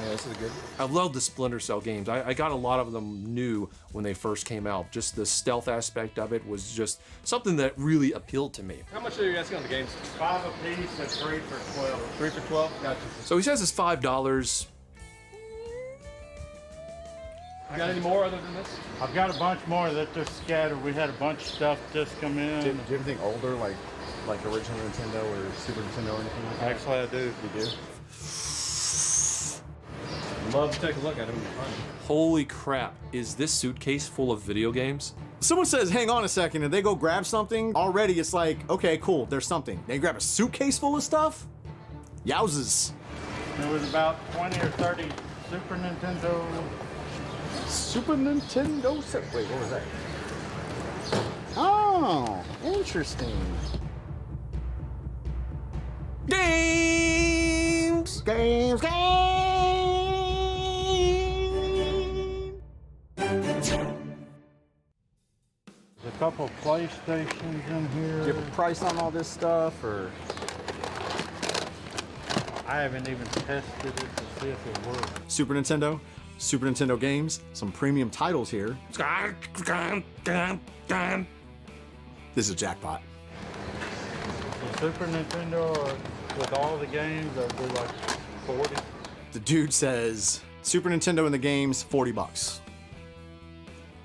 Yeah, this is good. I love the Splinter Cell games. I got a lot of them new when they first came out. Just the stealth aspect of it was just something that really appealed to me. How much are you asking on the games? 5 a piece and 3 for 12. 3 for 12? Gotcha. So he says it's $5. You got any more other than this? I've got a bunch more that just scattered. We had a bunch of stuff just come in. Do you have anything older, like original Nintendo or Super Nintendo or anything like that? Actually, I do. You do? Love to take a look at it. Holy crap, is this suitcase full of video games? Someone says, hang on a second, and they go grab something. Already it's like, okay, cool, there's something. They grab a suitcase full of stuff? Yowzes. There was about 20 or 30 Super Nintendo. Wait, what was that? Oh, interesting. Games! Games! There's a couple PlayStations in here. Do you have a price on all this stuff, or? I haven't even tested it to see if it works. Super Nintendo games, some premium titles here. This is a jackpot. The Super Nintendo, with all the games, I'd be like 40. The dude says, Super Nintendo and the games, $40.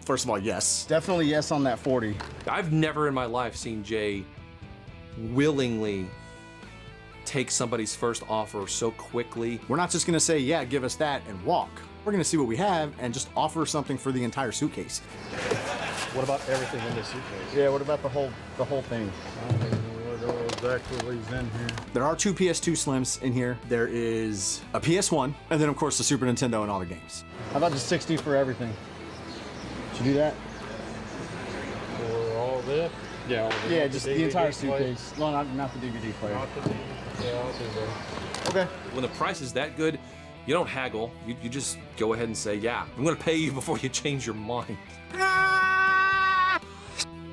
First of all, yes. Definitely yes on that 40. I've never in my life seen Jay willingly take somebody's first offer so quickly. We're not just gonna say, yeah, give us that and walk. We're gonna see what we have and just offer something for the entire suitcase. What about everything in this suitcase? Yeah, what about the whole thing? I don't know what all exactly is in here. There are 2 PS2 Slims in here. There is a PS1, and then of course the Super Nintendo and all the games. How about just 60 for everything? Should you do that? For all this? Yeah, Yeah, just the DVD entire player? suitcase. No, not the DVD player. Not the DVD. Yeah, I'll do that. Okay. When the price is that good, you don't haggle. You just go ahead and say, yeah, I'm gonna pay you before you change your mind. You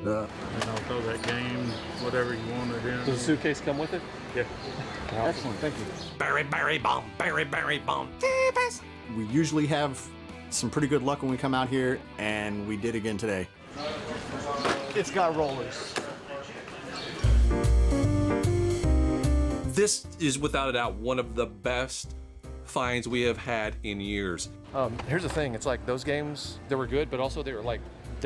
know, throw that game, whatever you want it in. Does the suitcase come with it? Yeah. Excellent, thank you. Berry bomb, berry bomb. We usually have some pretty good luck when we come out here, and we did again today. It's got rollers. This is without a doubt one of the best finds we have had in years. Here's the thing, it's like those games, they were good, but also they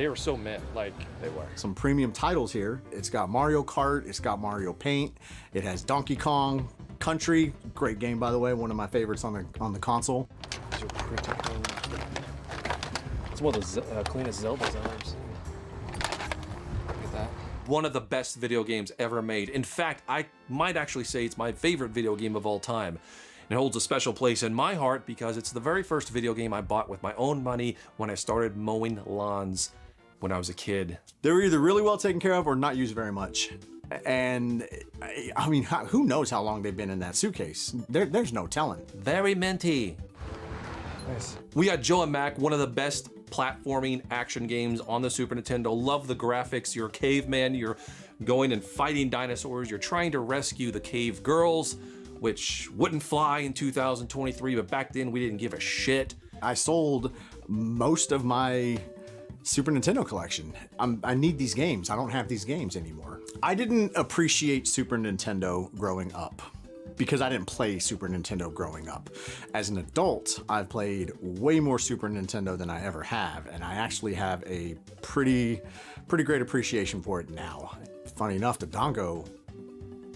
were so meh, like they were. Some premium titles here. It's got Mario Kart, it's got Mario Paint, it has Donkey Kong Country, great game by the way, one of my favorites on the console. These are pretty clean. It's one of the cleanest Zeldas I've ever seen. Look at that. One of the best video games ever made. In fact, I might actually say it's my favorite video game of all time. It holds a special place in my heart because it's the very first video game I bought with my own money when I started mowing lawns when I was a kid. They were either really well taken care of or not used very much. And I mean, who knows how long they've been in that suitcase? There's no telling. Very minty. Nice. We got Joe and Mac, one of the best platforming action games on the Super Nintendo. Love the graphics. You're a caveman. You're going and fighting dinosaurs. You're trying to rescue the cave girls, which wouldn't fly in 2023, but back then we didn't give a shit. I sold most of my Super Nintendo collection. I need these games. I don't have these games anymore. I didn't appreciate Super Nintendo growing up because I didn't play Super Nintendo growing up. As an adult, I've played way more Super Nintendo than I ever have, and I actually have a pretty great appreciation for it now. Funny enough, the Dongo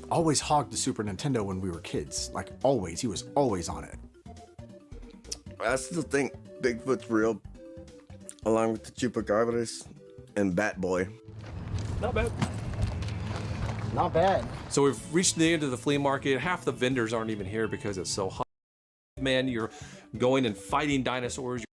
always hogged the Super Nintendo when we were kids. Like always, he was always on it. I still think Bigfoot's real, along with the Chupacabras and Bat Boy. Not bad. Not bad. So we've reached the end of the flea market. Half the vendors aren't even here because it's so hot. Man, you're going and fighting dinosaurs.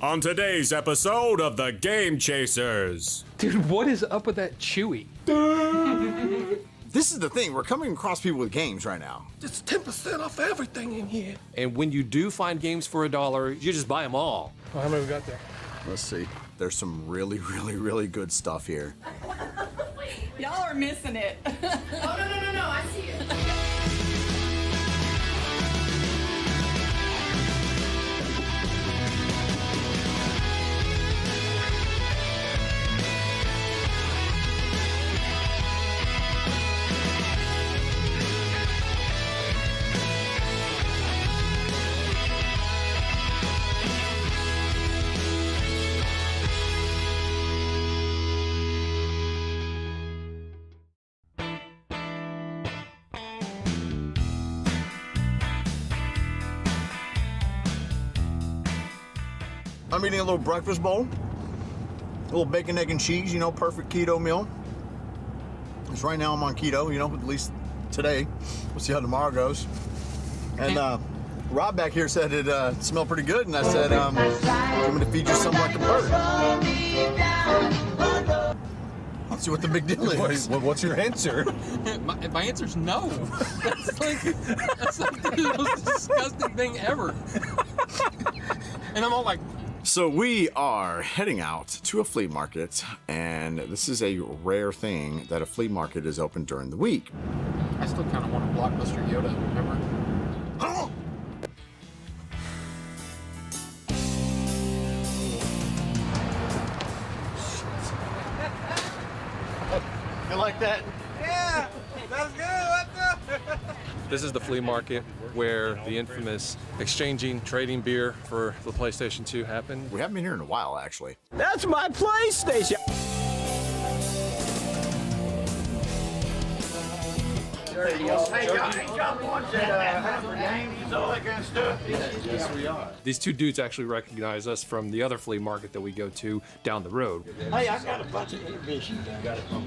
On today's episode of the Game Chasers. Dude, what is up with that Chewy? This is the thing. We're coming across people with games right now. It's 10% off everything in here. And when you do find games for $1, you just buy them all. Well, how many we got there? Let's see. There's some really, really, really good stuff here. Y'all are missing it. Oh, no, I see it. I'm eating a little breakfast bowl, a little bacon, egg, and cheese, you know, perfect keto meal. Because right now I'm on keto, you know, at least today. We'll see how tomorrow goes. And Rob back here said it smelled pretty good, and I said, I'm going to feed you something like a bird. Let's see what the big deal is. What's your answer? My answer's no. That's like the most disgusting thing ever. And I'm all like, So we are heading out to a flea market, and this is a rare thing that a flea market is open during the week. I still kind of want a Blockbuster Yoda, remember? You like that? Yeah, that's good. What's up? This is the flea market where the infamous exchanging, trading beer for the PlayStation 2 happened. We haven't been here in a while, actually. That's my PlayStation. Hey, y'all the ones that have for games, all that kind of stuff. Yes, we are. These two dudes actually recognize us from the other flea market that we go to down the road. Hey, I got a bunch of Intervision.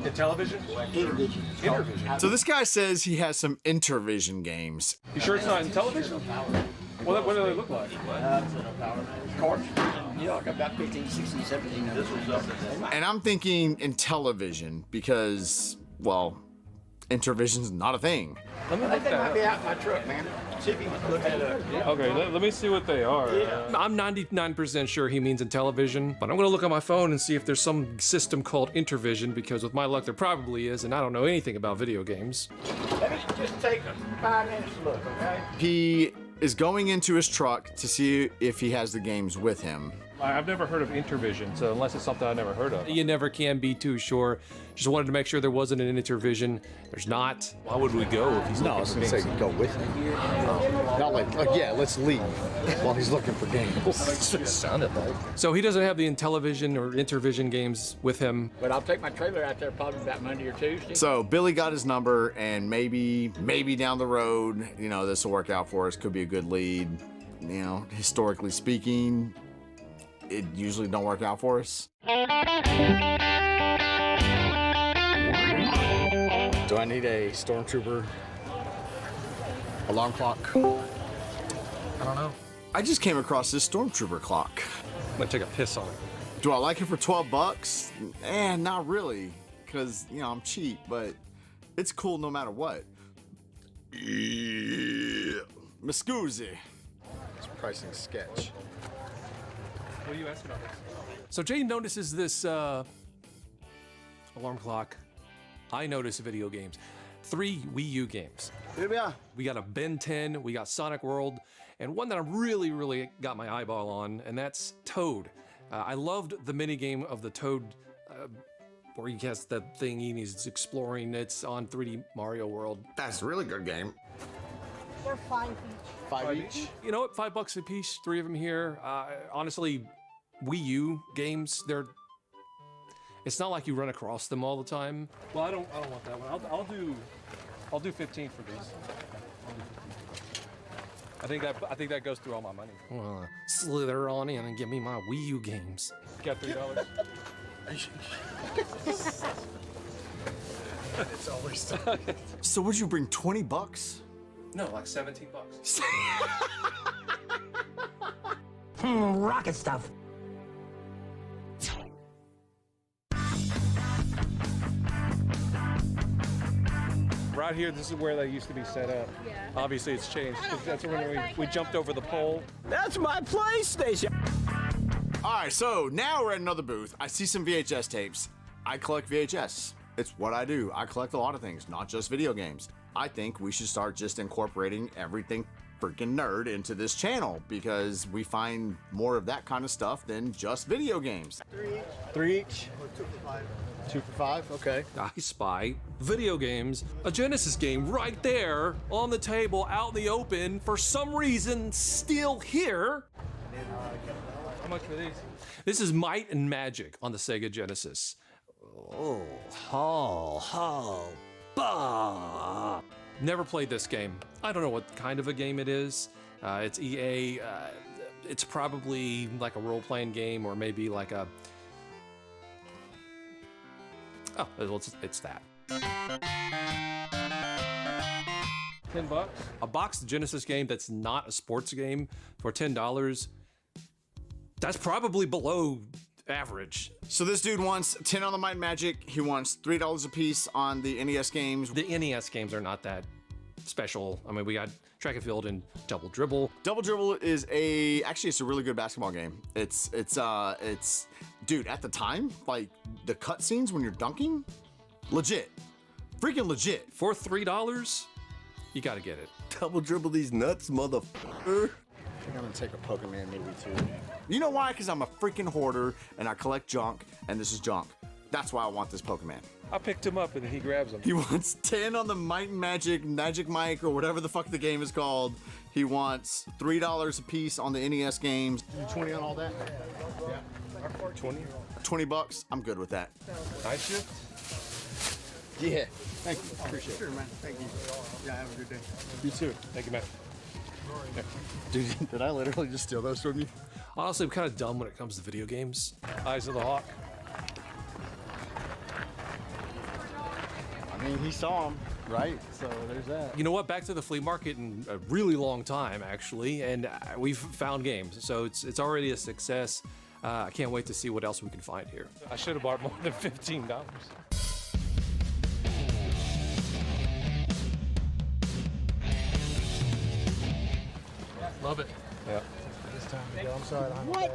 The television? Intervision. So this guy says he has some Intervision games. You sure it's not in television? What do they look like? Cartridge. Yeah, I got about 15, 16, 17 of them. And I'm thinking in television because, well, Intervision's not a thing. Let me I think they might be out in my truck, man. See if you can look that up. Okay, let me see what they are. I'm 99% sure he means in television, but I'm gonna look on my phone and see if there's some system called Intervision, because with my luck there probably is, and I don't know anything about video games. Let me just take 5 minutes to look, okay? He is going into his truck to see if he has the games with him. I've never heard of Intervision, so unless it's something I never heard of. You never can be too sure. Just wanted to make sure there wasn't an Intervision. There's not. Why would we go if he's No, I was going to say go with him. Not like, yeah, let's leave while he's looking for games. That's what it sounded like. So he doesn't have the Intellivision or Intervision games with him. But I'll take my trailer out there probably about Monday or Tuesday. So Billy got his number, and maybe down the road, you know, this will work out for us. Could be a good lead. You know, historically speaking, it usually don't work out for us. Do I need a stormtrooper alarm clock? I don't know. I just came across this stormtrooper clock. I'm gonna take a piss on it. Do I like it for 12 bucks? Not really, because, you know, I'm cheap, but it's cool no matter what. Yeah. Miscusi. It's pricing sketch. What are you asking about this? So Jay notices this alarm clock. I notice video games. 3 Wii U games. Yeah. We got a Ben 10, we got Sonic World, and one that I really got my eyeball on, and that's Toad. I loved the minigame of the Toad, where he has that thing and he's exploring. It's on 3D Mario World. That's a really good game. They're 5 each. 5 each? You know what? $5 a piece, 3 of them here. Honestly, Wii U games, it's not like you run across them all the time. Well, I don't want that one. I'll do 15 for these. I think that goes through all my money. Well, slither on in and give me my Wii U games. Got $3. It's always so. So would you bring 20 bucks? No, like $17. Rocket stuff. right here, this is where they used to be set up. Yeah. Obviously, it's changed. 'Cause that's when we jumped over the pole. That's my PlayStation. All right, so now we're at another booth. I see some VHS tapes. I collect VHS. It's what I do. I collect a lot of things, not just video games. I think we should start just incorporating everything freaking nerd into this channel because we find more of that kind of stuff than just video games. 3 each. 2 for 5. 2 for 5. Okay. I spy video games, a Genesis game right there on the table, out in the open, for some reason still here. How much for these? This is Might and Magic on the Sega Genesis. Bah. Never played this game. I don't know what kind of a game it is. It's EA. It's probably like a role-playing game or maybe like a... Oh, it's that. $10? A boxed Genesis game that's not a sports game for $10. That's probably below average. So this dude wants 10 on the Might and Magic. He wants $3 a piece on the NES games. The NES games are not that special. I mean, we got Track and Field and Double Dribble. Double Dribble is actually it's a really good basketball game. It's dude, at the time, like the cutscenes when you're dunking, legit. Freaking legit. For $3, you gotta get it. Double dribble these nuts, motherfucker. I think I'm gonna take a Pokemon maybe too. You know why? Because I'm a freaking hoarder and I collect junk, and this is junk. That's why I want this Pokemon. I picked him up and he grabs them. He wants 10 on the Might and Magic Mike, or whatever the fuck the game is called. He wants $3 a piece on the NES games. 20 on all that? Yeah. 20? 20 bucks. I'm good with that. Night shift? Yeah. Thank you. Appreciate it. Sure, man. Thank you. Yeah, have a good day. You too. Thank you, man. Dude, did I literally just steal those from you? Honestly, I'm kind of dumb when it comes to video games. Eyes of the Hawk. I mean, he saw him, right? So there's that. You know what? Back to the flea market in a really long time, actually, and we've found games, so it's already a success. I can't wait to see what else we can find here. I should have bought more than $15. Love it. Yeah. It's time to go. I'm sorry. I don't have a bag,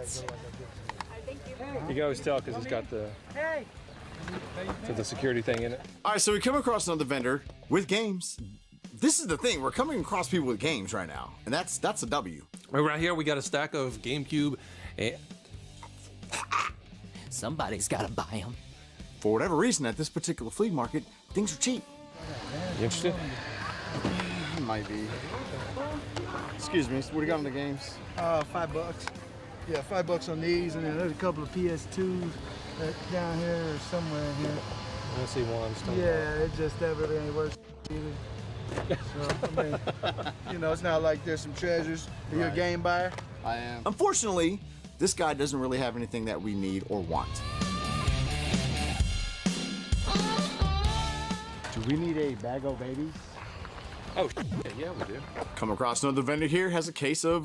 but You can always tell because it's got the security thing in it. All right, so we come across another vendor with games. This is the thing. We're coming across people with games right now, and that's a W. Right here, we got a stack of GameCube. And somebody's got to buy them. For whatever reason, at this particular flea market, things are cheap. You interested? Might be. Excuse me, what do you got on the games? $5. Yeah, $5 on these, and then there's a couple of PS2s down here or somewhere in here. I see one. Yeah, it just that really ain't worth either. So, I mean, you know, it's not like there's some treasures. Are you a game buyer? I am. Unfortunately, this guy doesn't really have anything that we need or want. Do we need a bag of babies? Oh, yeah, we do. Come across another vendor here, has a case of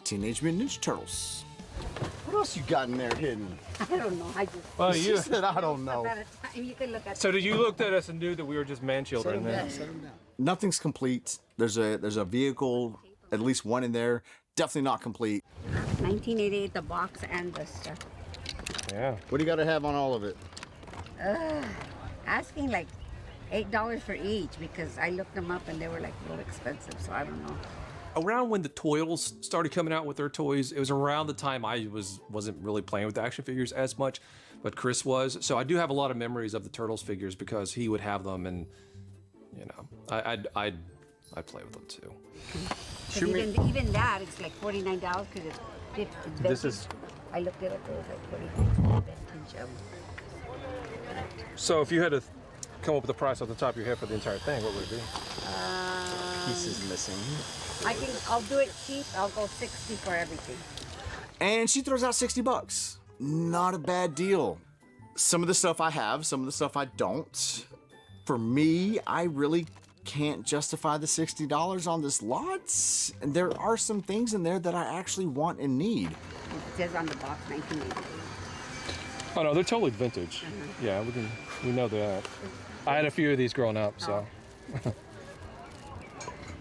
Teenage Mutant Ninja Turtles. What else you got in there hidden? I don't know. I just. Well, She said, I don't know. About a time you can look at. So did you look at us and knew that we were just man children? Then? Nothing's complete. There's a vehicle, at least one in there. Definitely not complete. 1988, the box and the stuff. Yeah. What do you got to have on all of it? Asking like $8 for each because I looked them up and they were like a little expensive, so I don't know. Around when the Toils started coming out with their toys, it was around the time I wasn't really playing with action figures as much, but Chris was. So I do have a lot of memories of the Turtles figures because he would have them, and you know, I'd play with them too. Even that, it's like $49 because it's This is. I looked it up. It was like $49 vintage. So if you had to come up with a price off the top of your head for the entire thing, what would it be? Pieces missing. I'll do it cheap. I'll go 60 for everything. And she throws out 60 bucks. Not a bad deal. Some of the stuff I have, some of the stuff I don't. For me, I really can't justify the $60 on this lot. And there are some things in there that I actually want and need. It says on the box 1988. Oh no, they're totally vintage. Yeah, we know that. I had a few of these growing up, so.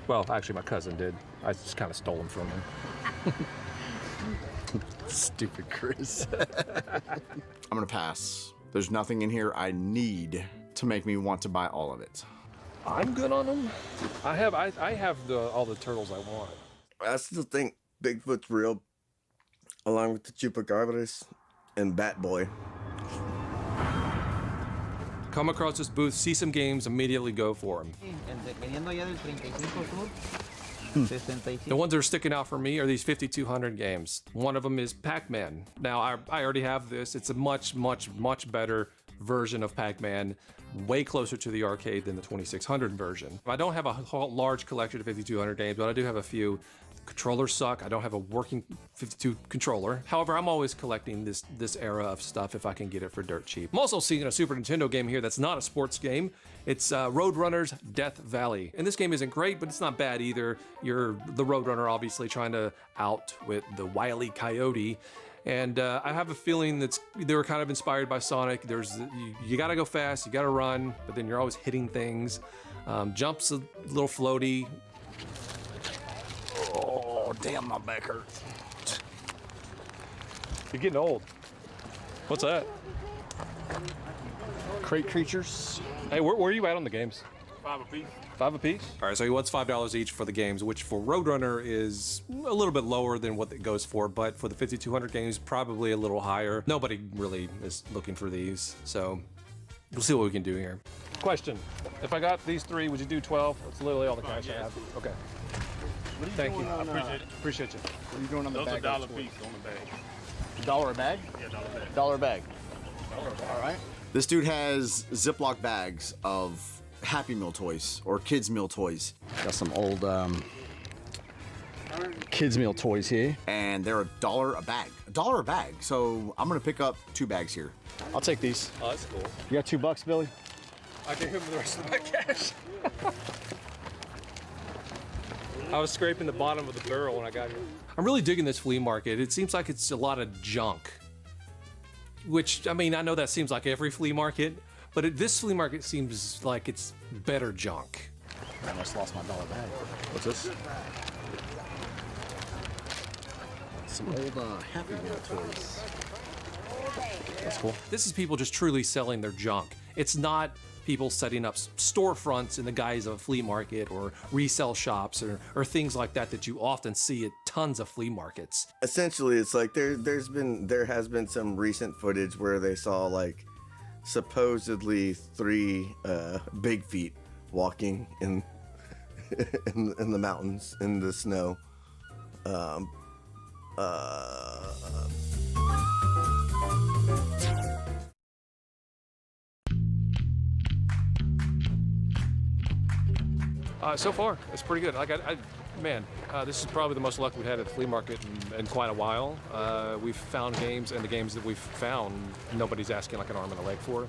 Well, actually, my cousin did. I just kind of stole them from him. Stupid Chris. I'm gonna pass. There's nothing in here I need to make me want to buy all of it. I'm good on them. I have all the turtles I want. I still think Bigfoot's real, along with the Chupacabras and Bat Boy. Come across this booth, see some games, immediately go for them. The ones that are sticking out for me are these 5200 games. One of them is Pac-Man. Now, I already have this. It's a much, much, much better version of Pac-Man, way closer to the arcade than the 2600 version. I don't have a large collection of 5200 games, but I do have a few. Controllers suck. I don't have a working 52 controller. However, I'm always collecting this era of stuff if I can get it for dirt cheap. I'm also seeing a Super Nintendo game here that's not a sports game. It's Roadrunner's Death Valley. And this game isn't great, but it's not bad either. You're the Roadrunner, obviously, trying to outwit the Wile E. Coyote. And I have a feeling they were kind of inspired by Sonic. You gotta go fast, you gotta run, but then you're always hitting things. Jumps a little floaty. Oh, damn, my back hurts. You're getting old. What's that? Crate creatures. Hey, where are you at on the games? 5 apiece. 5 apiece? All right, so he wants $5 each for the games, which for Roadrunner is a little bit lower than what it goes for, but for the 5200 games, probably a little higher. Nobody really is looking for these, so we'll see what we can do here. Question, if I got these 3, would you do 12? That's literally all the cash I have. Okay. Thank you. I appreciate you. What are you doing on the Those bag? are $1 a piece on the bag. $1 a bag? Yeah, $1 a bag. $1 a bag. All right. This dude has Ziploc bags of Happy Meal toys or kids meal toys. Got some old kids meal toys here, and they're $1 a bag. $1 a bag. So I'm gonna pick up 2 bags here. I'll take these. Oh, that's cool. You got $2, Billy? I gave him the rest of my cash. I was scraping the bottom of the barrel when I got here. I'm really digging this flea market. It seems like it's a lot of junk. Which, I mean, I know that seems like every flea market, but this flea market seems like it's better junk. I almost lost my $1 bag. What's this? Some old Happy Meal toys. That's cool. This is people just truly selling their junk. It's not people setting up storefronts in the guise of a flea market or resale shops or things like that you often see at tons of flea markets. Essentially, it's like there has been some recent footage where they saw like supposedly 3 big feet walking in the mountains in the snow. So far, it's pretty good. Like, man, this is probably the most luck we've had at the flea market in quite a while. We've found games, and the games that we've found, nobody's asking like an arm and a leg for.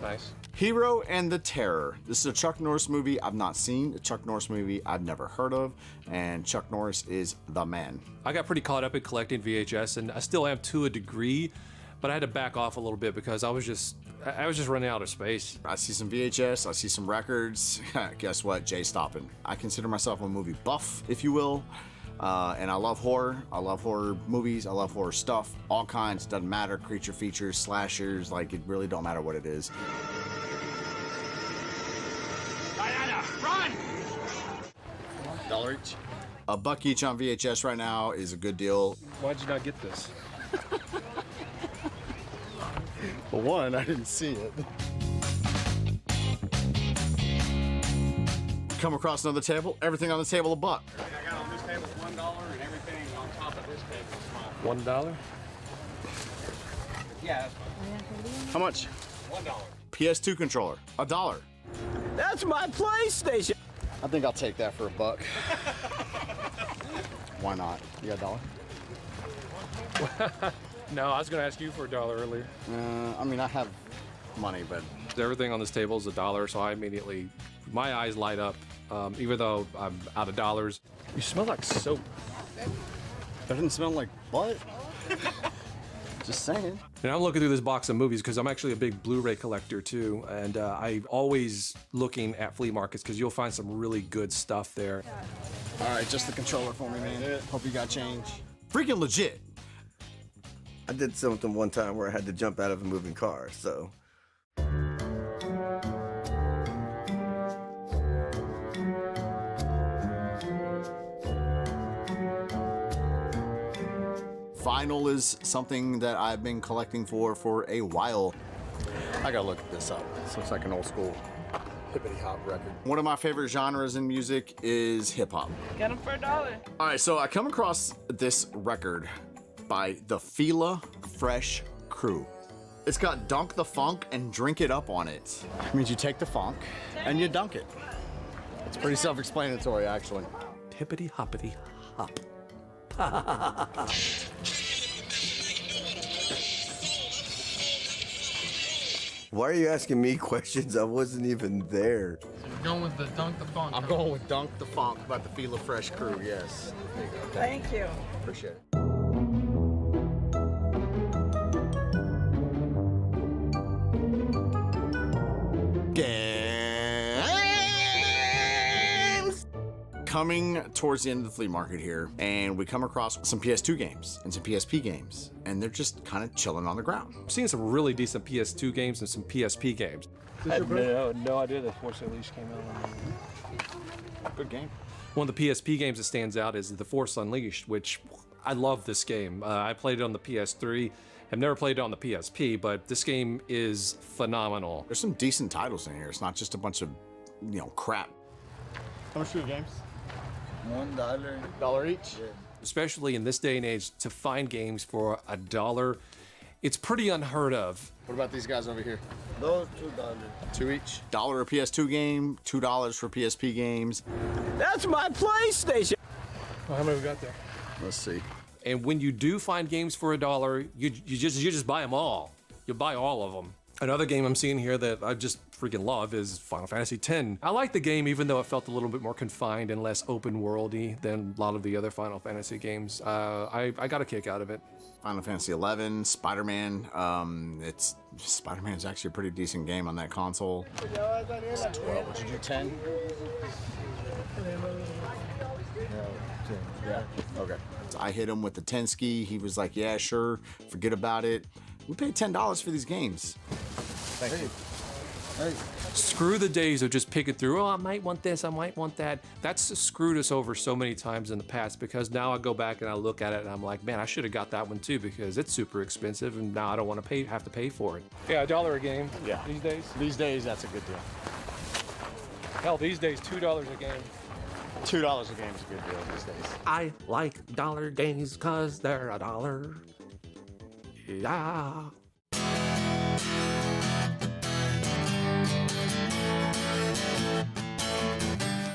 Nice. Hero and the Terror. This is a Chuck Norris movie I've not seen, a Chuck Norris movie I've never heard of, and Chuck Norris is the man. I got pretty caught up in collecting VHS, and I still am to a degree, but I had to back off a little bit because I was just running out of space. I see some VHS, I see some records. Guess what? Jay Stoppin. I consider myself a movie buff, if you will. And I love horror. I love horror movies. I love horror stuff. All kinds. Doesn't matter. Creature features, slashers. Like, it really don't matter what it is. Diana, run! $1 each. $1 each on VHS right now is a good deal. Why'd you not get this? For one, I didn't see it. Come across another table. Everything on the table $1. Everything I got on this table is $1, and everything on top of this table is mine. $1? Yeah, that's fine. How much? $1. PS2 controller. $1. That's my PlayStation. I think I'll take that for $1. Why not? You got $1? No, I was going to ask you for $1 earlier. I mean, I have money, but everything on this table is $1, so I immediately, my eyes light up, even though I'm out of dollars. You smell like soap. That doesn't smell like butt. Just saying. And I'm looking through this box of movies because I'm actually a big Blu-ray collector too, and I'm always looking at flea markets because you'll find some really good stuff there. All right, just the controller for me, man. Hope you got change. Freaking legit. I did something one time where I had to jump out of a moving car, so. Vinyl is something that I've been collecting for a while. I gotta look this up. This looks like an old school hippity hop record. One of my favorite genres in music is hip hop. Get them for $1. All right, so I come across this record by the Fila Fresh Crew. It's got Dunk the Funk and Drink It Up on it. It means you take the funk and you dunk it. It's pretty self-explanatory, actually. Hippity hoppity hop. Why are you asking me questions? I wasn't even there. You're going with the Dunk the Funk. I'm going with Dunk the Funk by the Fila Fresh Crew, yes. There you go. Thank you. Appreciate it. Games! Coming towards the end of the flea market here, and we come across some PS2 games and some PSP games, and they're just kind of chilling on the ground. I'm seeing some really decent PS2 games and some PSP games. I had no idea that Force Unleashed came out. Good game. One of the PSP games that stands out is The Force Unleashed, which I love this game. I played it on the PS3. I've never played it on the PSP, but this game is phenomenal. There's some decent titles in here. It's not just a bunch of, crap. How much are your games? $1. $1 each? Yeah. Especially in this day and age, to find games for $1, it's pretty unheard of. What about these guys over here? Those $2. Two each? $1 a PS2 game, $2 for PSP games. That's my PlayStation. Well, how many we got there? Let's see. And when you do find games for $1, you just buy them all. You buy all of them. Another game I'm seeing here that I just freaking love is Final Fantasy X. I like the game even though it felt a little bit more confined and less open worldy than a lot of the other Final Fantasy games. I got a kick out of it. Final Fantasy XI, Spider-Man. Spider-Man's actually a pretty decent game on that console. 12. Would you do 10? Yeah. Okay. So I hit him with the 10 ski. He was like, "Yeah, sure. Forget about it." We paid $10 for these games. Thank you. Hey. Screw the days of just picking through, oh, I might want this, I might want that. That's screwed us over so many times in the past because now I go back and I look at it and I'm like, man, I should have got that one too because it's super expensive and now I don't want to have to pay for it. Yeah, $1 a game. Yeah. These days. These days, that's a good deal. Hell, these days, $2 a game. $2 a game is a good deal these days. I like dollar games because they're $1. Yeah.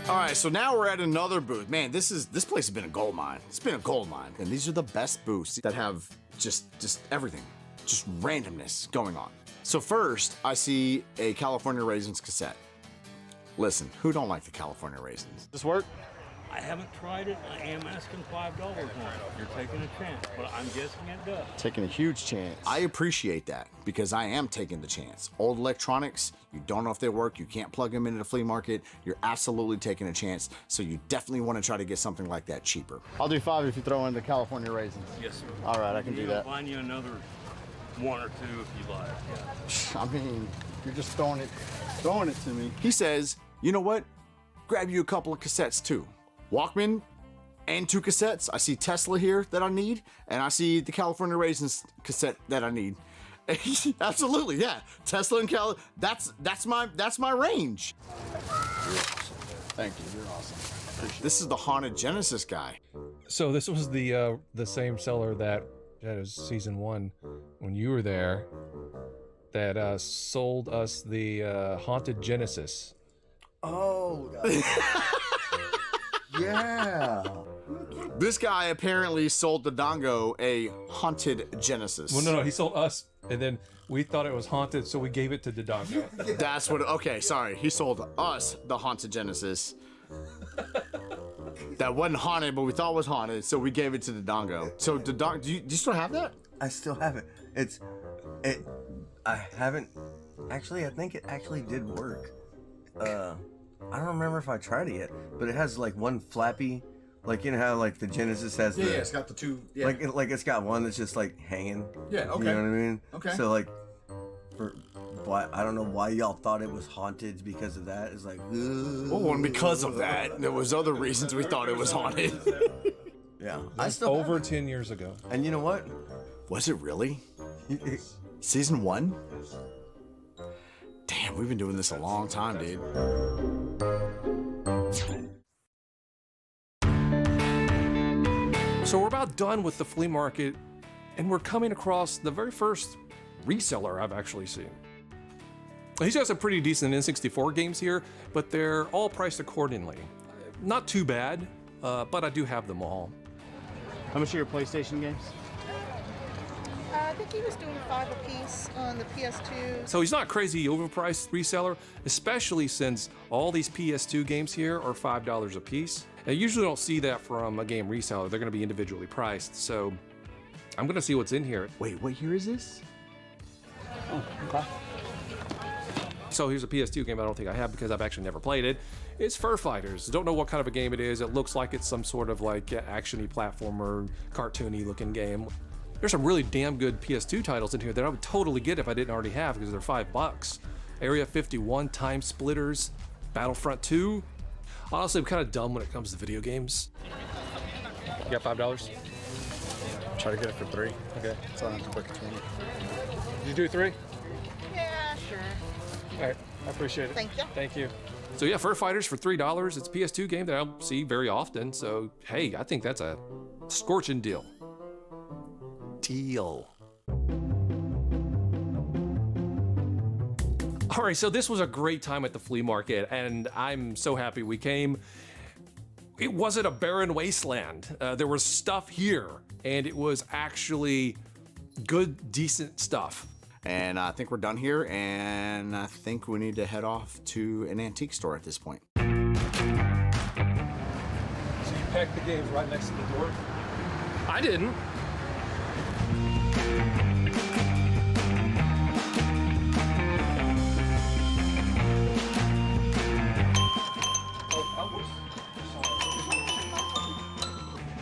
All right, so now we're at another booth. Man, this place has been a gold mine. It's been a gold mine. And these are the best booths that have just everything, just randomness going on. So first, I see a California Raisins cassette. Listen, who don't like the California Raisins? Does this work? I haven't tried it. I am asking $5 for it. You're taking a chance, but I'm guessing it does. Taking a huge chance. I appreciate that because I am taking the chance. Old electronics, you don't know if they work, you can't plug them into the flea market, you're absolutely taking a chance, so you definitely want to try to get something like that cheaper. I'll do 5 if you throw in the California Raisins. Yes, sir. All right, I can do that. I'll find you another 1 or 2 if you like. Yeah. I mean, you're just throwing it to me. He says, you know what? Grab you a couple of cassettes too. Walkman and 2 cassettes. I see Tesla here that I need, and I see the California Raisins cassette that I need. Absolutely, yeah. Tesla and that's my range. You're awesome. Thank you. You're awesome. This is the Haunted Genesis guy. So this was the same seller that was season 1 when you were there that sold us the Haunted Genesis. Oh. Yeah. This guy apparently sold the Dongo a Haunted Genesis. Well, no, he sold us, and then we thought it was haunted, so we gave it to Dodongo. That's what. Okay, sorry. He sold us the Haunted Genesis. That wasn't haunted, but we thought was haunted, so we gave it to Dodongo. So, do you still have that? I still have it. I haven't actually. I think it actually did work. I don't remember if I tried it yet, but it has like one flappy, like you know how like the Genesis has Yeah, the, yeah, it's got the two. Yeah. like it's got one that's just like hanging. Yeah, okay. You know what I mean? Okay. So like, I don't know why y'all thought it was haunted because of that. It's like, well, and because of that, there was other reasons we thought it was haunted. Yeah, I still over 10 years ago. And you know what? Was it really? Season 1? Damn, we've been doing this a long time, dude. So we're about done with the flea market, and we're coming across the very first reseller I've actually seen. He's got some pretty decent N64 games here, but they're all priced accordingly. Not too bad, but I do have them all. How much are your PlayStation games? I think he was doing 5 apiece on the PS2. So he's not crazy overpriced reseller, especially since all these PS2 games here are $5 a piece. I usually don't see that from a game reseller. They're going to be individually priced. So I'm going to see what's in here. Wait, what year is this? Oh, okay. So here's a PS2 game I don't think I have because I've actually never played it. It's Fur Fighters. Don't know what kind of a game it is. It looks like it's some sort of like action-y platformer, cartoony looking game. There's some really damn good PS2 titles in here that I would totally get if I didn't already have because they're $5. Area 51, Time Splitters, Battlefront 2. Honestly, I'm kind of dumb when it comes to video games. You got $5? Try to get it for 3. Okay. So I don't have to book a 20. Did you do 3? Yeah, sure. All right, I appreciate it. Thank you. Thank you. So yeah, Fur Fighters for $3. It's a PS2 game that I'll see very often. So hey, I think that's a scorching deal. All right, so this was a great time at the flea market, and I'm so happy we came. It wasn't a barren wasteland. There was stuff here, and it was actually good, decent stuff. And I think we're done here, and I think we need to head off to an antique store at this point. So you packed the games right next to the door? I didn't.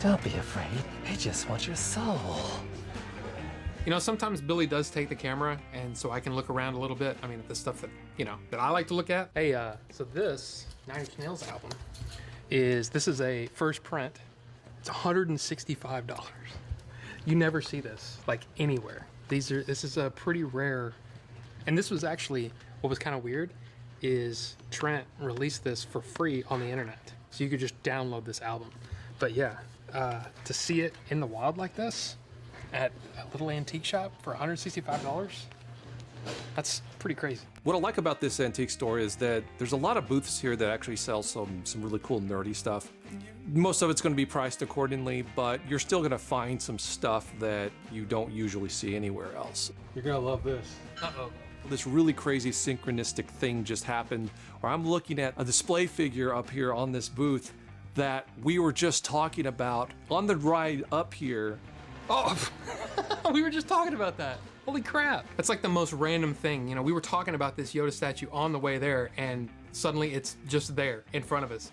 Don't be afraid. He just wants your soul. You know, sometimes Billy does take the camera, and so I can look around a little bit. I mean, the stuff that, you know, that I like to look at. Hey, so this Nine Inch Nails album this is a first print. It's $165. You never see this, like, anywhere. This is a pretty rare, and this was actually, what was kind of weird is Trent released this for free on the internet. So you could just download this album. But yeah, to see it in the wild like this, at a little antique shop for $165, that's pretty crazy. What I like about this antique store is that there's a lot of booths here that actually sell some really cool nerdy stuff. Most of it's going to be priced accordingly, but you're still going to find some stuff that you don't usually see anywhere else. You're going to love this. Uh-oh. This really crazy synchronistic thing just happened where I'm looking at a display figure up here on this booth that we were just talking about on the ride up here. Oh, we were just talking about that. Holy crap. That's like the most random thing. You know, we were talking about this Yoda statue on the way there, and suddenly it's just there in front of us.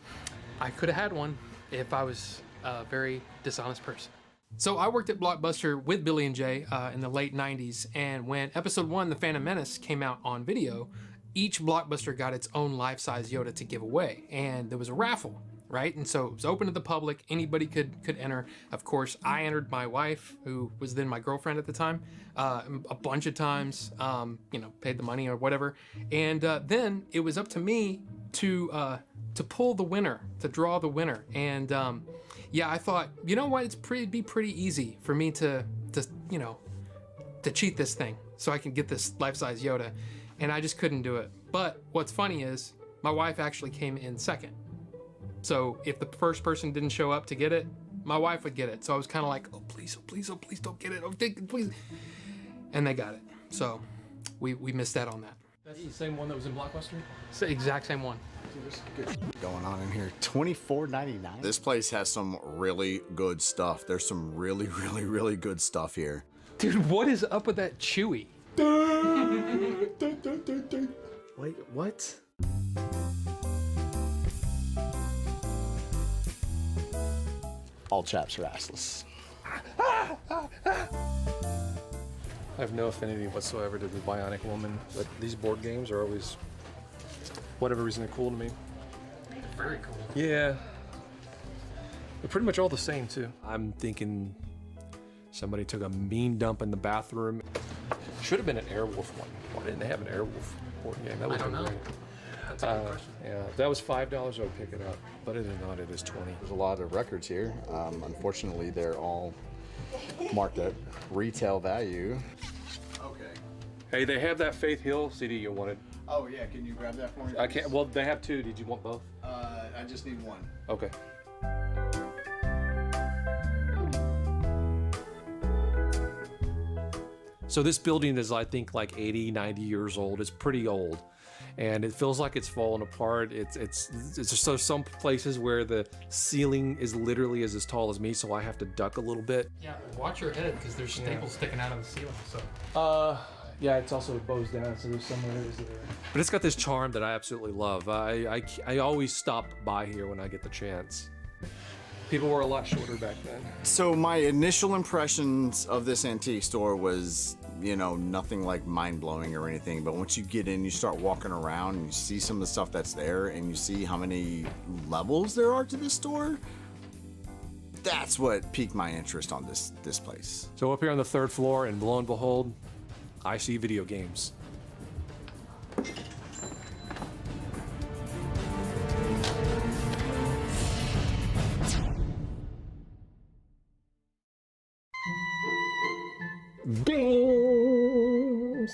I could have had one if I was a very dishonest person. So I worked at Blockbuster with Billy and Jay in the late 90s, and when episode 1, The Phantom Menace, came out on video, each Blockbuster got its own life-size Yoda to give away, and there was a raffle. Right? And so it was open to the public. Anybody could enter. Of course, I entered my wife, who was then my girlfriend at the time, a bunch of times, you know, paid the money or whatever. And then it was up to me to pull the winner, to draw the winner. And yeah, I thought, you know what? It'd be pretty easy for me to you know, to cheat this thing so I can get this life-size Yoda. And I just couldn't do it. But what's funny is my wife actually came in second. So if the first person didn't show up to get it, my wife would get it. So I was kind of like, oh please, oh please, oh please don't get it, oh please. And they got it. So we missed that on that. That's the same one that was in Blockbuster? It's the exact same one. There's good going on in here. $24.99. This place has some really good stuff. There's some really good stuff here. Dude, what is up with that Chewy? Wait, what? All chaps are assless. I have no affinity whatsoever to the Bionic Woman, but these board games are always, whatever reason, they're cool to me. Very cool. Yeah. They're pretty much all the same, too. I'm thinking somebody took a mean dump in the bathroom. Should have been an Airwolf one. Why didn't they have an Airwolf board game? That would have been great. That's a good question. Yeah, if that was $5, I would pick it up. But it is not, it is 20. There's a lot of records here. Unfortunately, they're all marked at retail value. Okay. Hey, they have that Faith Hill CD you wanted. Oh yeah, can you grab that for me? I can't, well, they have two. Did you want both? I just need one. Okay. So this building is, I think, like 80, 90 years old. It's pretty old. And it feels like it's falling apart. It's just so some places where the ceiling is literally as tall as me, so I have to duck a little bit. Yeah, watch your head because there's staples sticking out of the ceiling. So. Yeah, it's also bows down, so there's some areas there. But it's got this charm that I absolutely love. I always stop by here when I get the chance. People were a lot shorter back then. So my initial impressions of this antique store was, you know, nothing like mind-blowing or anything, but once you get in, you start walking around and you see some of the stuff that's there and you see how many levels there are to this store, that's what piqued my interest on this place. So up here on the 3rd floor, and lo and behold, I see video games. Games!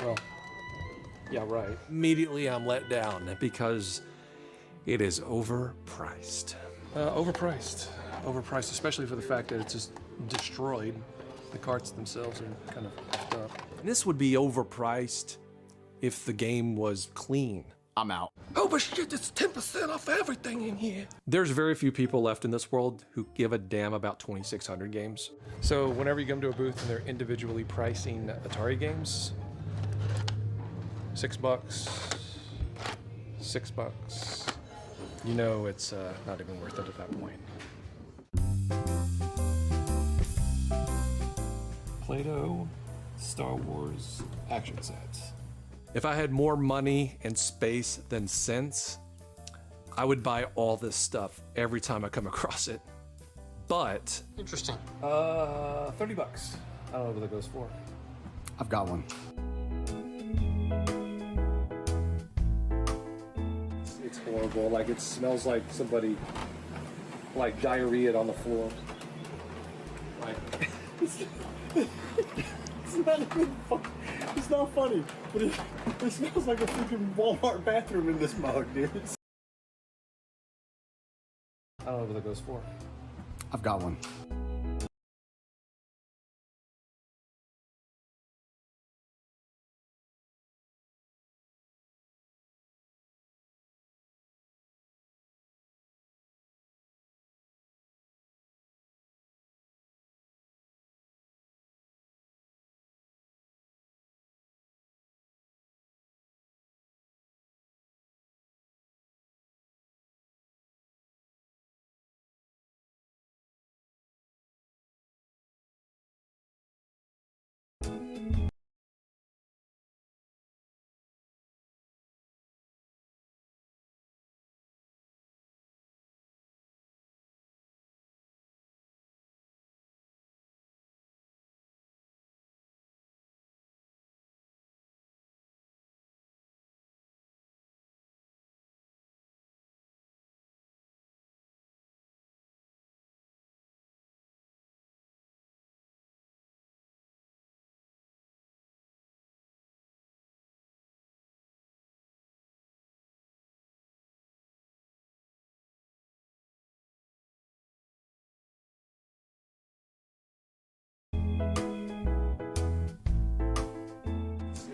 Well, yeah, right. Immediately I'm let down because it is overpriced. Overpriced, especially for the fact that it's just destroyed. The carts themselves are kind of effed up. And this would be overpriced if the game was clean. I'm out. Oh, but shit, it's 10% off everything in here. There's very few people left in this world who give a damn about 2600 games. So whenever you come to a booth and they're individually pricing Atari games, $6, $6, you know it's not even worth it at that point. Play-Doh Star Wars action sets. If I had more money and space than sense, I would buy all this stuff every time I come across it. But interesting. $30. I don't know what that goes for. I've got one. It's horrible. Like it smells like somebody like diarrhea on the floor. Like It's not even it's not funny, but it smells like a freaking Walmart bathroom in this mug, dude. I don't know what that goes for. I've got one.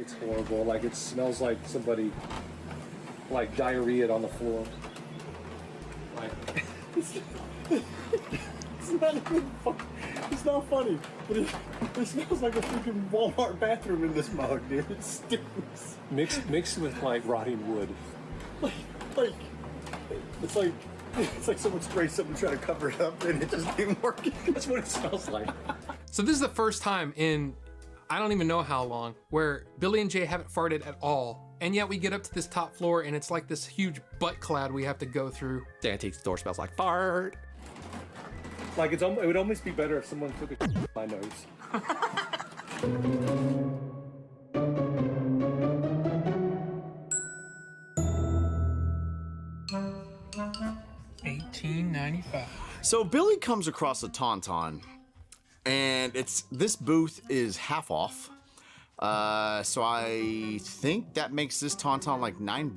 It's horrible. Like it smells like somebody like diarrhea on the floor. Like It's not even it's not funny, but it smells like a freaking Walmart bathroom in this mug, dude. It stinks. Mixed with like rotting wood. It's like someone sprayed something trying to cover it up and it just ain't working. That's what it smells like. So this is the first time in, I don't even know how long, where Billy and Jay haven't farted at all. And yet we get up to this top floor and it's like this huge butt cloud we have to go through. The antique store smells like fart. Like it would almost be better if someone took a my nose. $18.95. So Billy comes across a Tauntaun, and this booth is half off. So I think that makes this Tauntaun like $9.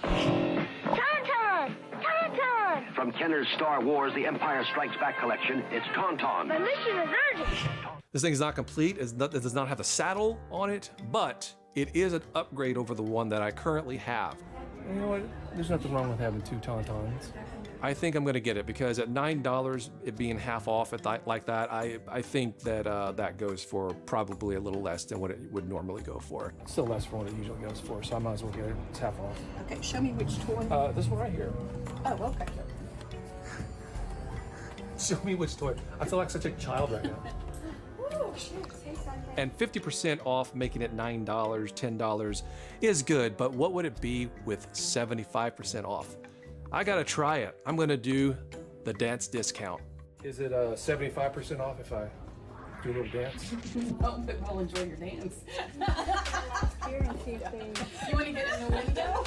Tauntaun! Tauntaun! From Kenner's Star Wars, The Empire Strikes Back collection, it's Tauntaun. My mission is urgent. This thing is not complete. It does not have a saddle on it, but it is an upgrade over the one that I currently have. You know what? There's nothing wrong with having 2 Tauntauns. I think I'm gonna get it because at $9, it being half off like that, I think that that goes for probably a little less than what it would normally go for. Still less for what it usually goes for, so I might as well get it. It's half off. Okay, show me which toy. This one right here. Oh, okay. Show me which toy. I feel like such a child right now. Ooh, shit, say something. And 50% off, making it $9, $10 is good, but what would it be with 75% off? I gotta try it. I'm gonna do the dance discount. Is it 75% off if I do a little dance? Oh, but we'll enjoy your dance. You want to get in the window?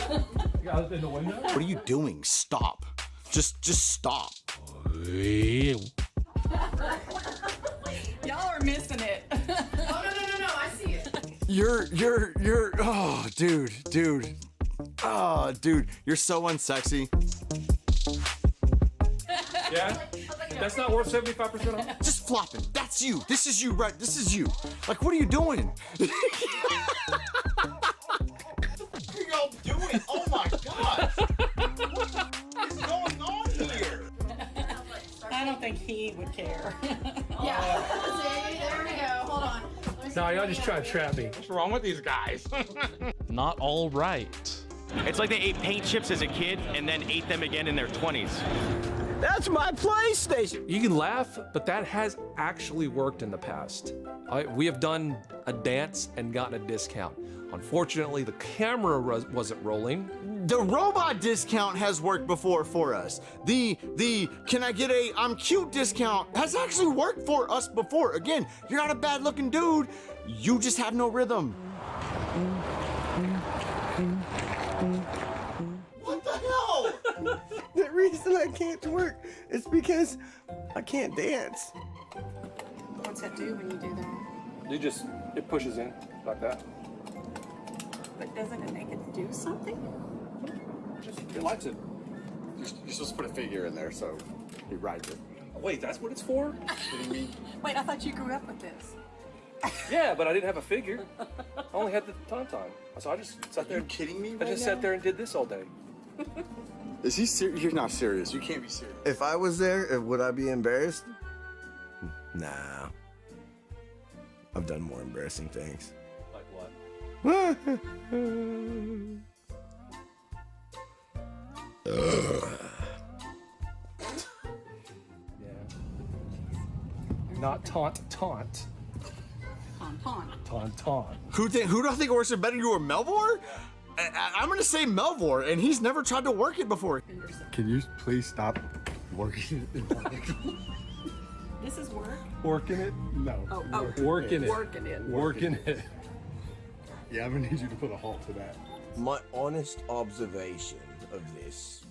You got it in the window? What are you doing? Stop. Just stop. Y'all are missing it. Oh, no, I see it. You're, oh, dude. Oh, dude, you're so unsexy. Yeah? That's not worth 75% off? Just flopping. That's you. This is you, right? This is you. Like, what are you doing? What are y'all doing? Oh my God. What is going on here? I don't think he would care. Yeah. See, there we go. Hold on. No, y'all just trying to trap me. What's wrong with these guys? Not all right. It's like they ate paint chips as a kid and then ate them again in their 20s. That's my PlayStation. You can laugh, but that has actually worked in the past. We have done a dance and gotten a discount. Unfortunately, the camera wasn't rolling. The robot discount has worked before for us. The can I get a I'm cute discount has actually worked for us before. Again, you're not a bad looking dude. You just have no rhythm. What the hell? The reason I can't twerk is because I can't dance. What's that do when you do that? It pushes in like that. But doesn't it make it do something? It likes it. You're supposed to put a figure in there so he rides it. Wait, that's what it's for? Wait, I thought you grew up with this. Yeah, but I didn't have a figure. I only had the Tauntaun. So I just sat there. Are you kidding me I right just now? sat there and did this all day. Is he serious? You're not serious. You can't be serious. If I was there, would I be embarrassed? Nah. I've done more embarrassing things. Like what? Not taunt. Taunt. Tauntaun. Who do I think works better, you or Melvor? I'm gonna say Melvor, and he's never tried to work it before. Can you please stop working it in public? This is work? Working it? No. Oh, Working it. Working it. Working it. Yeah, I'm gonna need you to put a halt to that. My honest observation of this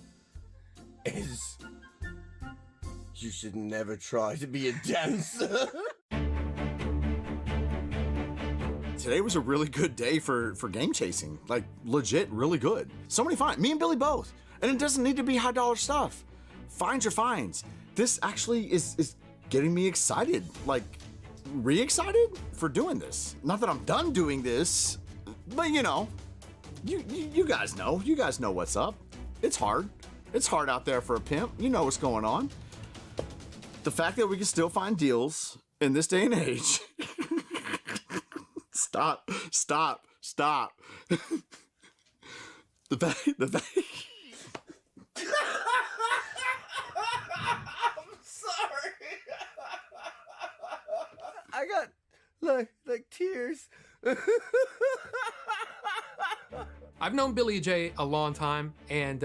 is you should never try to be a dancer. Today was a really good day for game chasing. Like, legit, really good. So many finds. Me and Billy both. And it doesn't need to be high dollar stuff. Finds are finds. This actually is getting me excited. Like, re-excited for doing this. Not that I'm done doing this, but you know, you guys know. You guys know what's up. It's hard. It's hard out there for a pimp. You know what's going on. the fact that we can still find deals in this day and age. Stop. The fact. I'm sorry. I got like tears. I've known Billy J a long time, and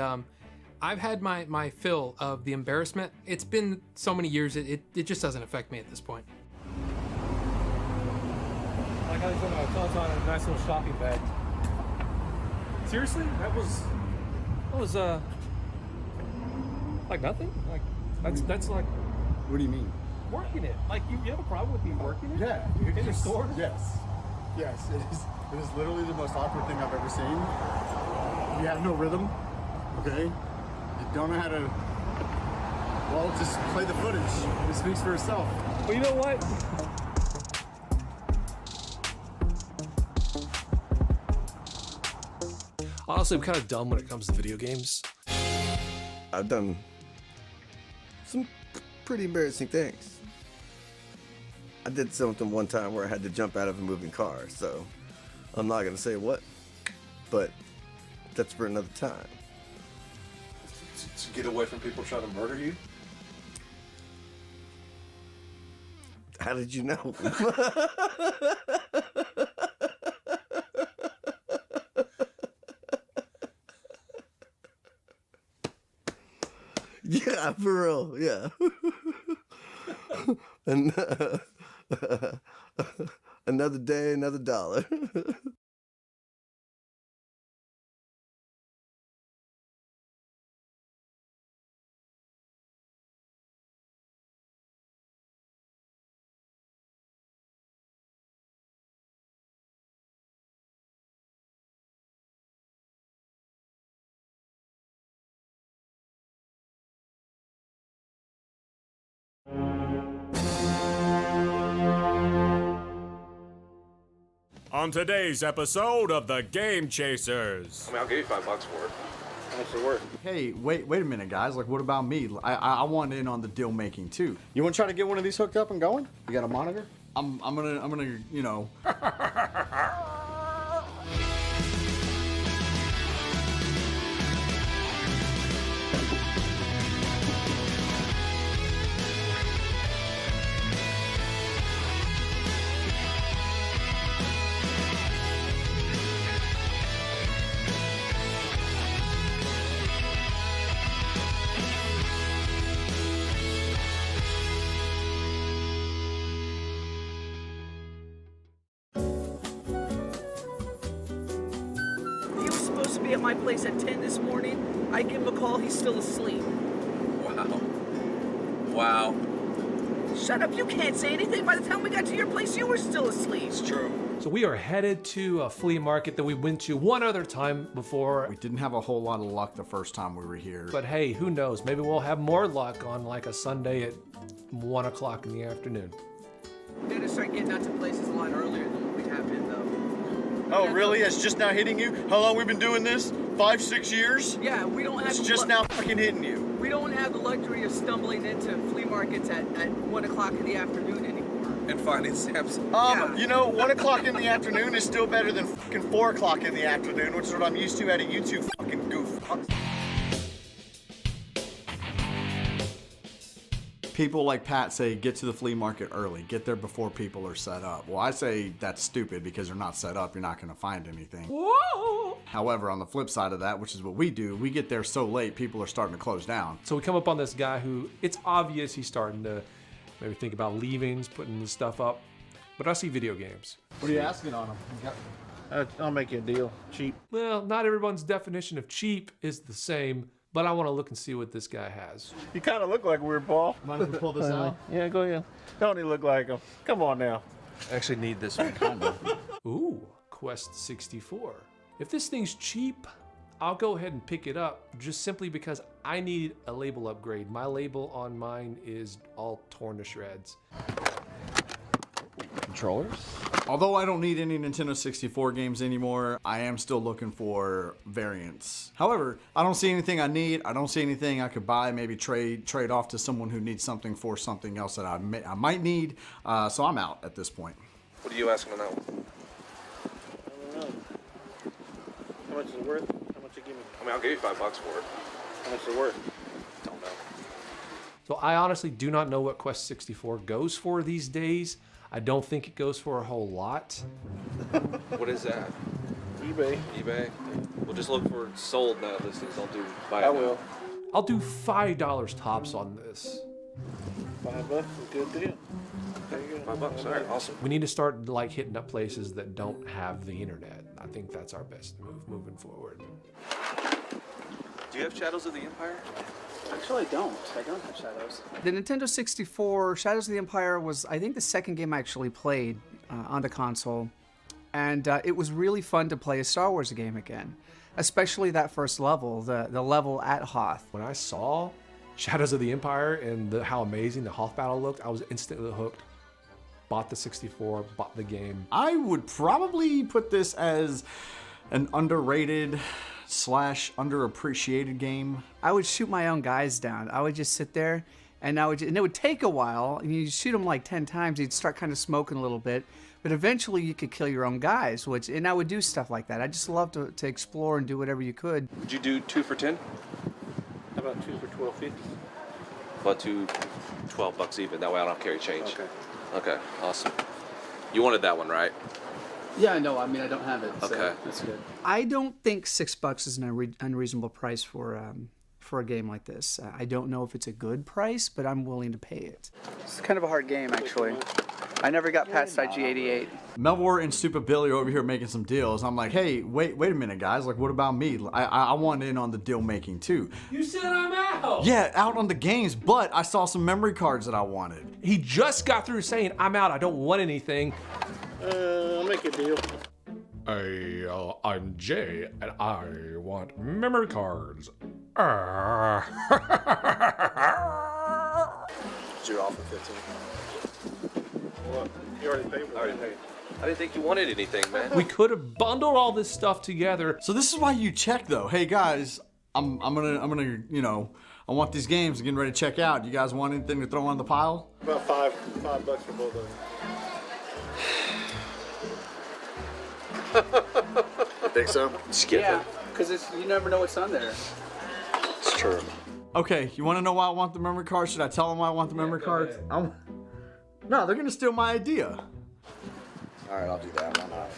I've had my fill of the embarrassment. It's been so many years, it just doesn't affect me at this point. Like how they put my clothes on in a nice little shopping bag. Seriously? That was like nothing? Like that's like What do you mean? working it. Like you have a problem with me working it? Yeah. In the store? Yes. Yes, it is literally the most awkward thing I've ever seen. You have no rhythm, okay? You don't know how to, well, just play the footage. It speaks for itself. Well, you know what? Honestly, I'm kind of dumb when it comes to video games. I've done some pretty embarrassing things. I did something one time where I had to jump out of a moving car, so I'm not gonna say what, but that's for another time. To get away from people trying to murder you? How did you know? Yeah, for real, yeah. And another day, another dollar. On today's episode of The Game Chasers. I mean, I'll give you $5 for it. How much it worth? Hey, wait a minute, guys. Like, what about me? I want in on the deal making too. You want to try to get one of these hooked up and going? You got a monitor? I'm gonna, you know. He was supposed to be at my place at 10 this morning. I give him a call, he's still asleep. Wow. Shut up, you can't say anything. By the time we got to your place, you were still asleep. It's true. So we are headed to a flea market that we went to one other time before. We didn't have a whole lot of luck the first time we were here. But hey, who knows? Maybe we'll have more luck on like a Sunday at 1 o'clock in the afternoon. We gotta start getting out to places a lot earlier than what we have been, though. Oh, really? It's just now hitting you? How long we been doing this? 5, 6 years? Yeah, we don't have. It's just now fucking hitting you. We don't have the luxury of stumbling into flea markets at 1 o'clock in the afternoon anymore. And finding Samson. You know, 1 o'clock in the afternoon is still better than fucking 4 o'clock in the afternoon, which is what I'm used to out of you two fucking goof. People like Pat say, get to the flea market early. Get there before people are set up. Well, I say that's stupid because they're not set up. You're not going to find anything. Whoa! However, on the flip side of that, which is what we do, we get there so late, people are starting to close down. So we come up on this guy who, it's obvious he's starting to maybe think about leaving, putting his stuff up. But I see video games. What are you asking on him? I'll make you a deal. Cheap. Well, not everyone's definition of cheap is the same, but I want to look and see what this guy has. You kind of look like Weird Paul. Mind if we pull this out? Yeah, go ahead. Don't he look like him? Come on now. I actually need this one, kind of. Ooh, Quest 64. If this thing's cheap, I'll go ahead and pick it up just simply because I need a label upgrade. My label on mine is all torn to shreds. controllers. Although I don't need any Nintendo 64 games anymore, I am still looking for variants. However, I don't see anything I need. I don't see anything I could buy, maybe trade off to someone who needs something for something else that I might need. So I'm out at this point. What are you asking on that one? I don't know. How much is it worth? How much you give me? I mean, I'll give you $5 for it. How much is it worth? Don't know. So I honestly do not know what Quest 64 goes for these days. I don't think it goes for a whole lot. What is that? eBay. eBay? We'll just look for sold now listings. I'll do buy it I now. will. I'll do $5 tops on this. $5 is a good deal. There you go. $5. All right, awesome. We need to start like hitting up places that don't have the internet. I think that's our best move moving forward. Do you have Shadows of the Empire? Actually, I don't have Shadows. The Nintendo 64 Shadows of the Empire was, I think, the second game I actually played on the console. And it was really fun to play a Star Wars game again. Especially that first level, the level at Hoth. When I saw Shadows of the Empire and how amazing the Hoth battle looked, I was instantly hooked. Bought the 64, bought the game. I would probably put this as an underrated / underappreciated game. I would shoot my own guys down. I would just sit there and it would take a while. And you shoot them like 10 times, you'd start kind of smoking a little bit. But eventually you could kill your own guys, and I would do stuff like that. I just love to explore and do whatever you could. Would you do 2 for 10? How about 2 for $12.50? About $12 even. That way I don't carry change. Okay. Okay, awesome. You wanted that one, right? Yeah, no, I mean, I don't have it. Okay. So that's good. I don't think $6 is an unreasonable price for a game like this. I don't know if it's a good price, but I'm willing to pay it. It's kind of a hard game, actually. I never got past IG-88. Melvor and Stupid Billy are over here making some deals. I'm like, hey, wait a minute, guys. Like, what about me? I want in on the deal making too. You said I'm out! Yeah, out on the games, but I saw some memory cards that I wanted. He just got through saying, I'm out, I don't want anything. I'll make a deal. I'm Jay, and I want memory cards. You're off at 15. What? You already paid for it. I didn't think you wanted anything, man. We could have bundled all this stuff together. So this is why you check though. Hey guys, I'm gonna, you know, I want these games getting ready to check out. You guys want anything to throw on the pile? About $5 for both of them. I think so. Yeah, because you never know what's on there. It's true. Okay, you want to know why I want the memory cards? Should I tell them why I want the memory cards? No, they're gonna steal my idea. All right, I'll do that. Why not?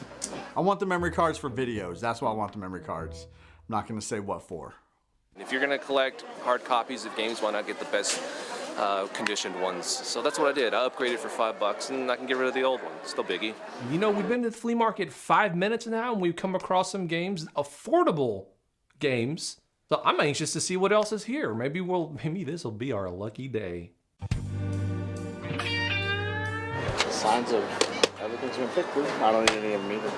I want the memory cards for videos. That's why I want the memory cards. I'm not gonna say what for. If you're gonna collect hard copies of games, why not get the best conditioned ones? So that's what I did. I upgraded for $5 and I can get rid of the old one. Still biggie. You know, we've been to the flea market 5 minutes now and we've come across some games, affordable games. So I'm anxious to see what else is here. Maybe this will be our lucky day. Signs of everything's been picked through. I don't need any of them either.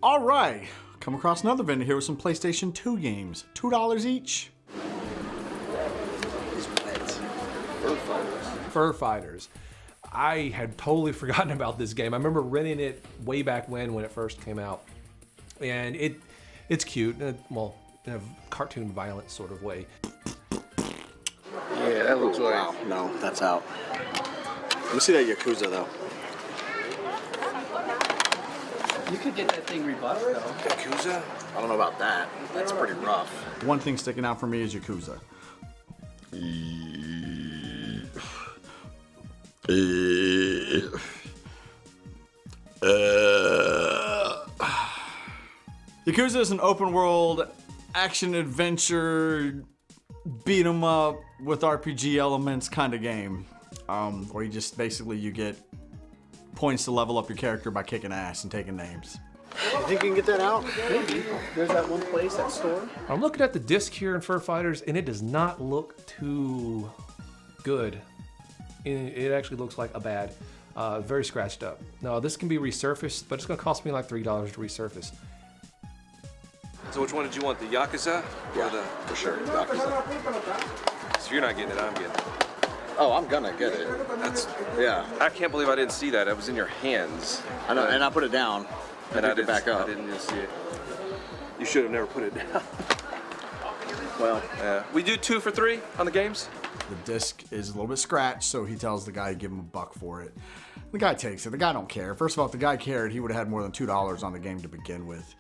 All right, come across another vendor here with some PlayStation 2 games. $2 each. Fur Fighters. I had totally forgotten about this game. I remember renting it way back when it first came out. And it's cute. Well, in a cartoon violent sort of way. Yeah, that looks like... Wow, no, that's out. Let me see that Yakuza, though. You could get that thing rebuffed, though. Yakuza? I don't know about that. That's pretty rough. One thing sticking out for me is Yakuza. Yakuza is an open world action adventure beat 'em up with RPG elements kind of game, where you just basically you get points to level up your character by kicking ass and taking names. You think you can get that out? Maybe. There's that one place, that store. I'm looking at the disc here in Fur Fighters and it does not look too good. It actually looks like a bad, very scratched up. Now this can be resurfaced, but it's gonna cost me like $3 to resurface. So which one did you want, the Yakuza or the? For sure, Yakuza. So you're not getting it, I'm getting it. Oh, I'm gonna get it. That's, Yeah. I can't believe I didn't see that. It was in your hands. I know, and I put it down. And I picked it back up. I didn't just see it. You should have never put it down. Well, yeah. We do 2 for 3 on the games. The disc is a little bit scratched, so he tells the guy to give him $1 for it. The guy takes it. The guy don't care. First of all, if the guy cared, he would have had more than $2 on the game to begin with.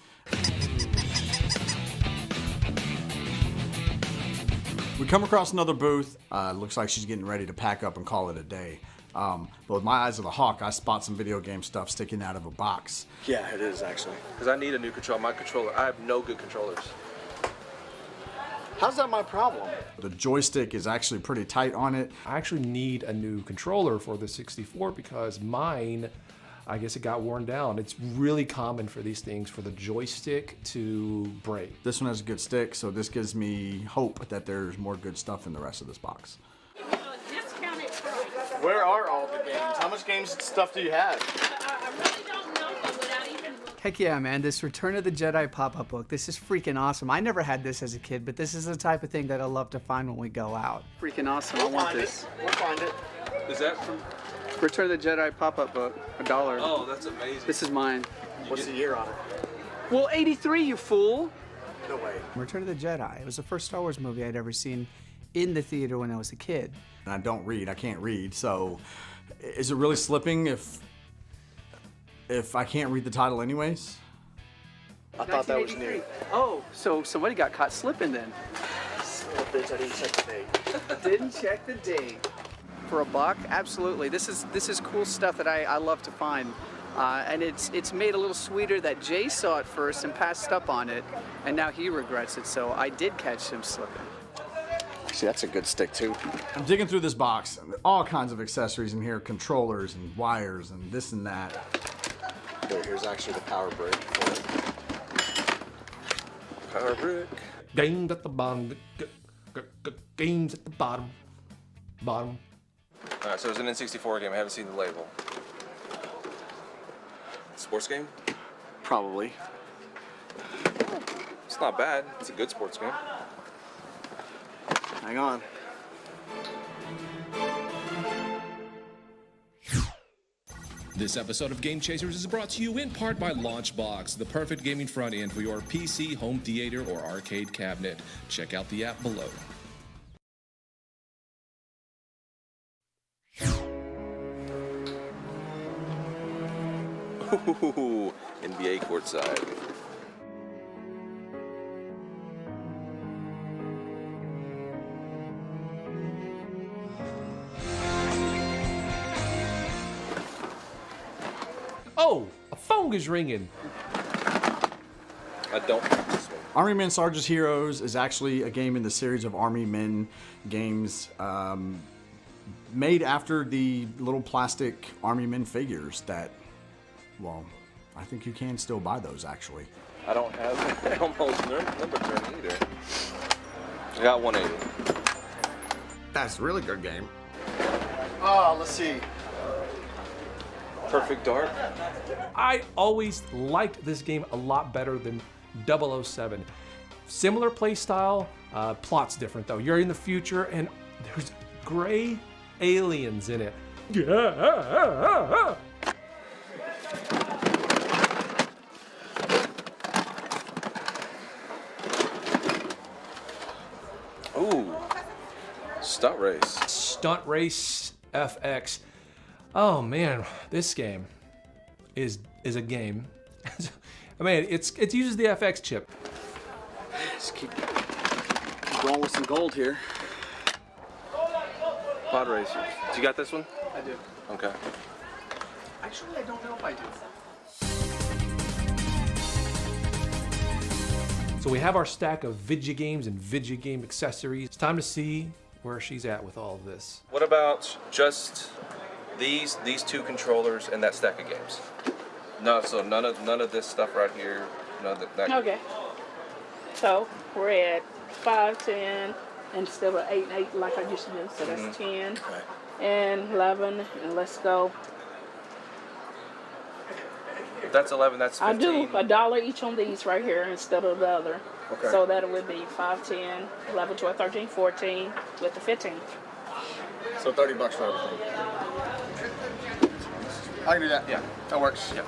We come across another booth. Looks like she's getting ready to pack up and call it a day. But with my eyes of the hawk, I spot some video game stuff sticking out of a box. Yeah, it is actually. Because I need a new controller. My controller, I have no good controllers. How's that my problem? The joystick is actually pretty tight on it. I actually need a new controller for the 64 because mine, I guess it got worn down. It's really common for these things for the joystick to break. This one has a good stick, so this gives me hope that there's more good stuff in the rest of this box. Where are all the games? How much games and stuff do you have? Heck yeah, man. This Return of the Jedi pop-up book. This is freaking awesome. I never had this as a kid, but this is the type of thing that I love to find when we go out. Freaking awesome. I want this. We'll find it. Is that from? Return of the Jedi pop-up book. $1. Oh, that's amazing. This is mine. What's the year on it? Well, 83, you fool. No way. Return of the Jedi. It was the first Star Wars movie I'd ever seen in the theater when I was a kid. And I don't read. I can't read. So is it really slipping if I can't read the title anyways? I thought that was new. Oh, so somebody got caught slipping then. Oh, bitch, I didn't check the date. Didn't check the date. For $1, absolutely. This is cool stuff that I love to find. And it's made a little sweeter that Jay saw it first and passed up on it, and now he regrets it, so I did catch him slipping. See, that's a good stick too. I'm digging through this box, and all kinds of accessories in here, controllers and wires and this and that. Here's actually the power brick for it. Power brick. Games at the bottom. Games at the bottom. Bottom. All right, so it's an N64 game. I haven't seen the label. Sports game? Probably. It's not bad. It's a good sports game. Hang on. This episode of Game Chasers is brought to you in part by Launchbox, the perfect gaming front end for your PC, home theater, or arcade cabinet. Check out the app below. Ooh, NBA courtside. Oh, a phone is ringing. I don't like this one. Army Men Sarge's Heroes is actually a game in the series of Army Men games made after the little plastic Army Men figures that, well, I think you can still buy those actually. I don't have Elmo's number turn either. I got 180. That's a really good game. Oh, let's see. Perfect Dark. I always liked this game a lot better than 007. Similar play style, plot's different though. You're in the future and there's gray aliens in it. Yeah. Ooh, Stunt Race. Stunt Race FX. Oh man, this game is a game. I mean, it uses the FX chip. Let's keep going with some gold here. Pod Racers. You got this one? I do. Okay. Actually, I don't know if I do. So we have our stack of video games and video game accessories. It's time to see where she's at with all of this. What about just these two controllers and that stack of games? No, so none of this stuff right here. None of that. Okay. So we're at 5, 10, instead of 8 and 8 like I used to do. So that's 10 Okay. and 11, and let's go That's 11. That's 15. I do $1 each on these right here instead of the other. Okay. So that would be 5, 10, 11, 12, 13, 14 with the 15. So $30 for everything. I can do that. Yeah, that works. Yeah.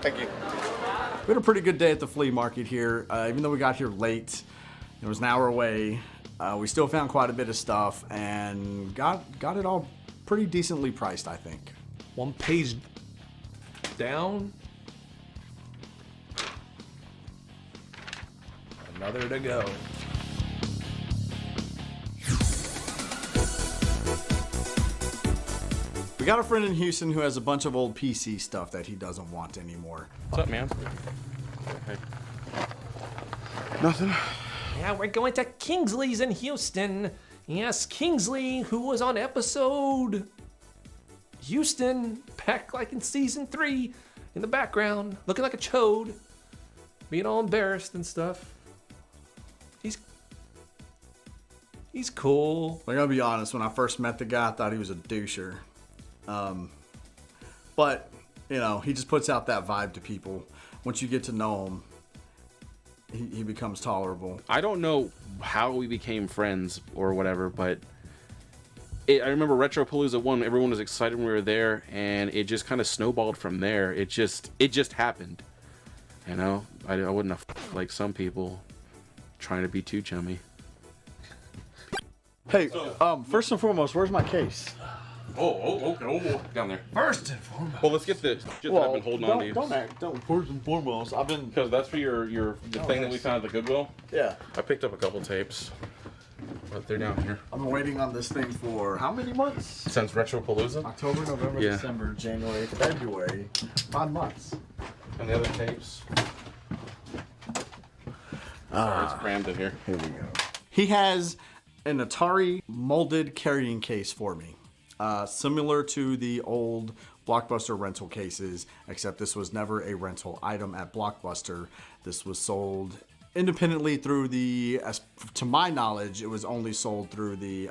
Thank you. We had a pretty good day at the flea market here. Even though we got here late, it was an hour away. We still found quite a bit of stuff and got it all pretty decently priced, I think. One page down. Another to go. We got a friend in Houston who has a bunch of old PC stuff that he doesn't want anymore. What's up, man? Hey. Nothing. Yeah, we're going to Kingsley's in Houston. Yes, Kingsley, who was on episode Houston, back like in season 3, in the background, looking like a chode, being all embarrassed and stuff. He's cool. I gotta be honest, when I first met the guy, I thought he was a doucher. But, you know, he just puts out that vibe to people. Once you get to know him, he becomes tolerable. I don't know how we became friends or whatever, but I remember Retropalooza 1, everyone was excited when we were there, and it just kind of snowballed from there. It just happened. You know, I wouldn't have like some people trying to be too chummy. Hey, first and foremost, where's my case? Oh, down there. First and foremost. Well, let's get the shit that I've been holding on to. Don't. First and foremost, I've been. Because that's for the thing that we found at the Goodwill. Yeah. I picked up a couple tapes, but they're down here. I've been waiting on this thing for how many months? Since Retropalooza. October, November, Yeah. December, January, February. 5 months. And the other tapes. Sorry, it's crammed in here. Here we go. He has an Atari molded carrying case for me. Similar to the old Blockbuster rental cases, except this was never a rental item at Blockbuster. This was sold independently through to my knowledge, it was only sold through the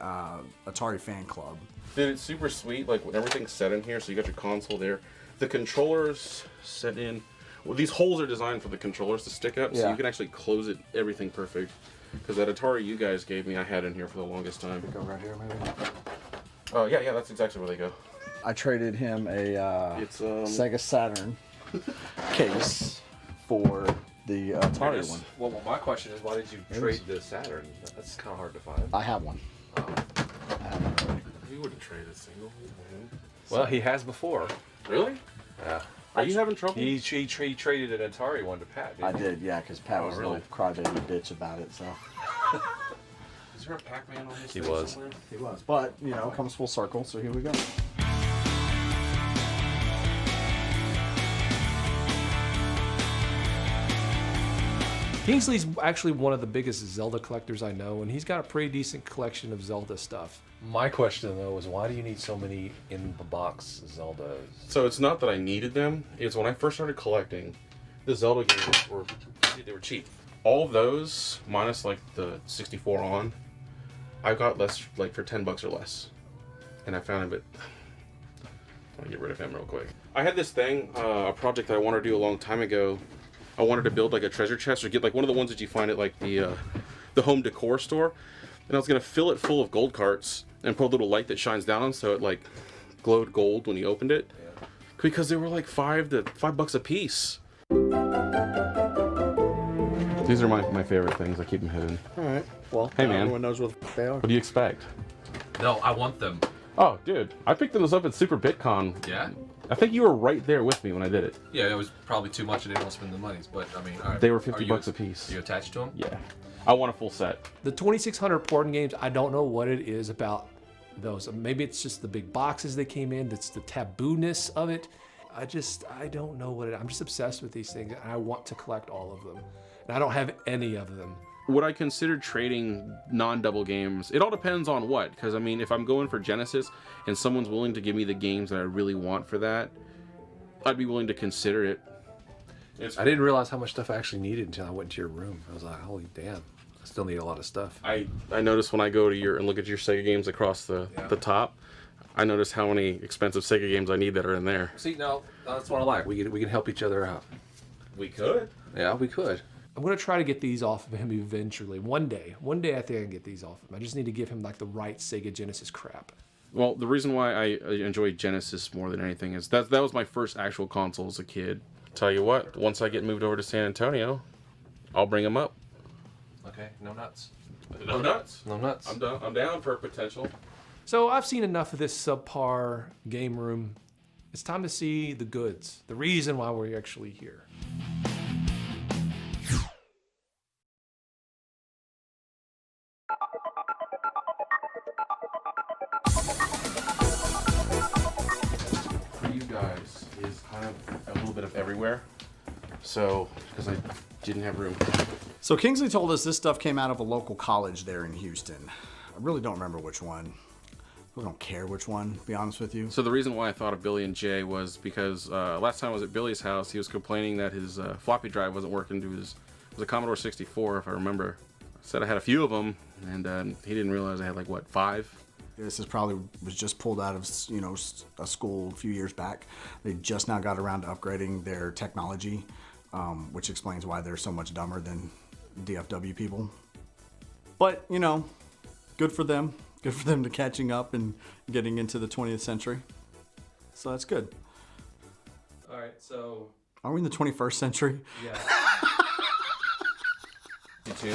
Atari fan club. Dude, it's super sweet. Like when everything's set in here, so you got your console there. The controllers set in. Well, these holes are designed for the controllers to stick up, so you can actually close it. Everything perfect. Because that Atari you guys gave me, I had in here for the longest time. Go right here, maybe. Oh yeah, that's exactly where they go. I traded him a Sega Saturn case for the Atari one. Well, my question is, why did you trade the Saturn? That's kind of hard to find. I have one. You wouldn't trade a single. Well, he has before. Really? Yeah. Are you having trouble? He traded an Atari one to Pat. I did, yeah, because Pat was really? a little crybaby bitch about it. So Is there a Pac-Man on this He thing was. somewhere? he was, but you know, it comes full circle. So here we go. Kingsley's actually one of the biggest Zelda collectors I know, and he's got a pretty decent collection of Zelda stuff. My question, though, is why do you need so many in-the-box Zeldas? So it's not that I needed them. It's when I first started collecting, the Zelda games were cheap. All of those, minus like the 64 on, I got less, like for $10 or less. And I found him, but I'll get rid of him real quick. I had this thing, a project that I wanted to do a long time ago. I wanted to build like a treasure chest or get like one of the ones that you find at like the home decor store. And I was gonna fill it full of gold carts and put a little light that shines down so it like glowed gold when you opened it. Yeah. Because they were like $5 a piece. These are my favorite things. I keep them hidden. All right. Well, hey man, everyone knows what they are. What do you expect? No, I want them. Oh, dude, I picked those up at Super BitCon. Yeah? I think you were right there with me when I did it. Yeah, it was probably too much. I didn't want to spend the money, but I mean, all right. They were $50 a piece. Are you attached to them? Yeah. I want a full set. The 2600 Porton games, I don't know what it is about those. Maybe it's just the big boxes they came in. That's the taboo-ness of it. I don't know what it is. I'm just obsessed with these things, and I want to collect all of them. And I don't have any of them. Would I consider trading non-double games? It all depends on what, because I mean, if I'm going for Genesis and someone's willing to give me the games that I really want for that, I'd be willing to consider it. I didn't realize how much stuff I actually needed until I went to your room. I was like, holy damn, I still need a lot of stuff. I noticed when I go to and look at your Sega games across the top, I noticed how many expensive Sega games I need that are in there. See, no, that's what I like. We can help each other out. We could. Yeah, we could. I'm gonna try to get these off of him eventually. One day, I think I can get these off of him. I just need to give him like the right Sega Genesis crap. Well, the reason why I enjoy Genesis more than anything is that was my first actual console as a kid. Tell you what, once I get moved over to San Antonio, I'll bring them up. Okay, no nuts. No nuts. No nuts. I'm down for potential. So I've seen enough of this subpar game room. It's time to see the goods. The reason why we're actually here. For you guys is kind of a little bit of everywhere. So, because I didn't have room. So Kingsley told us this stuff came out of a local college there in Houston. I really don't remember which one. I don't care which one, to be honest with you. So the reason why I thought of Billy and Jay was because last time I was at Billy's house, he was complaining that his floppy drive wasn't working to his, it was a Commodore 64, if I remember. I said I had a few of them, and he didn't realize I had like, what, 5? This is probably was just pulled out of, you know, a school a few years back. They just now got around to upgrading their technology, which explains why they're so much dumber than DFW people. But, you know, good for them. Good for them to catching up and getting into the 20th century. So that's good. All right, so... Are we in the 21st century? Yeah. You too.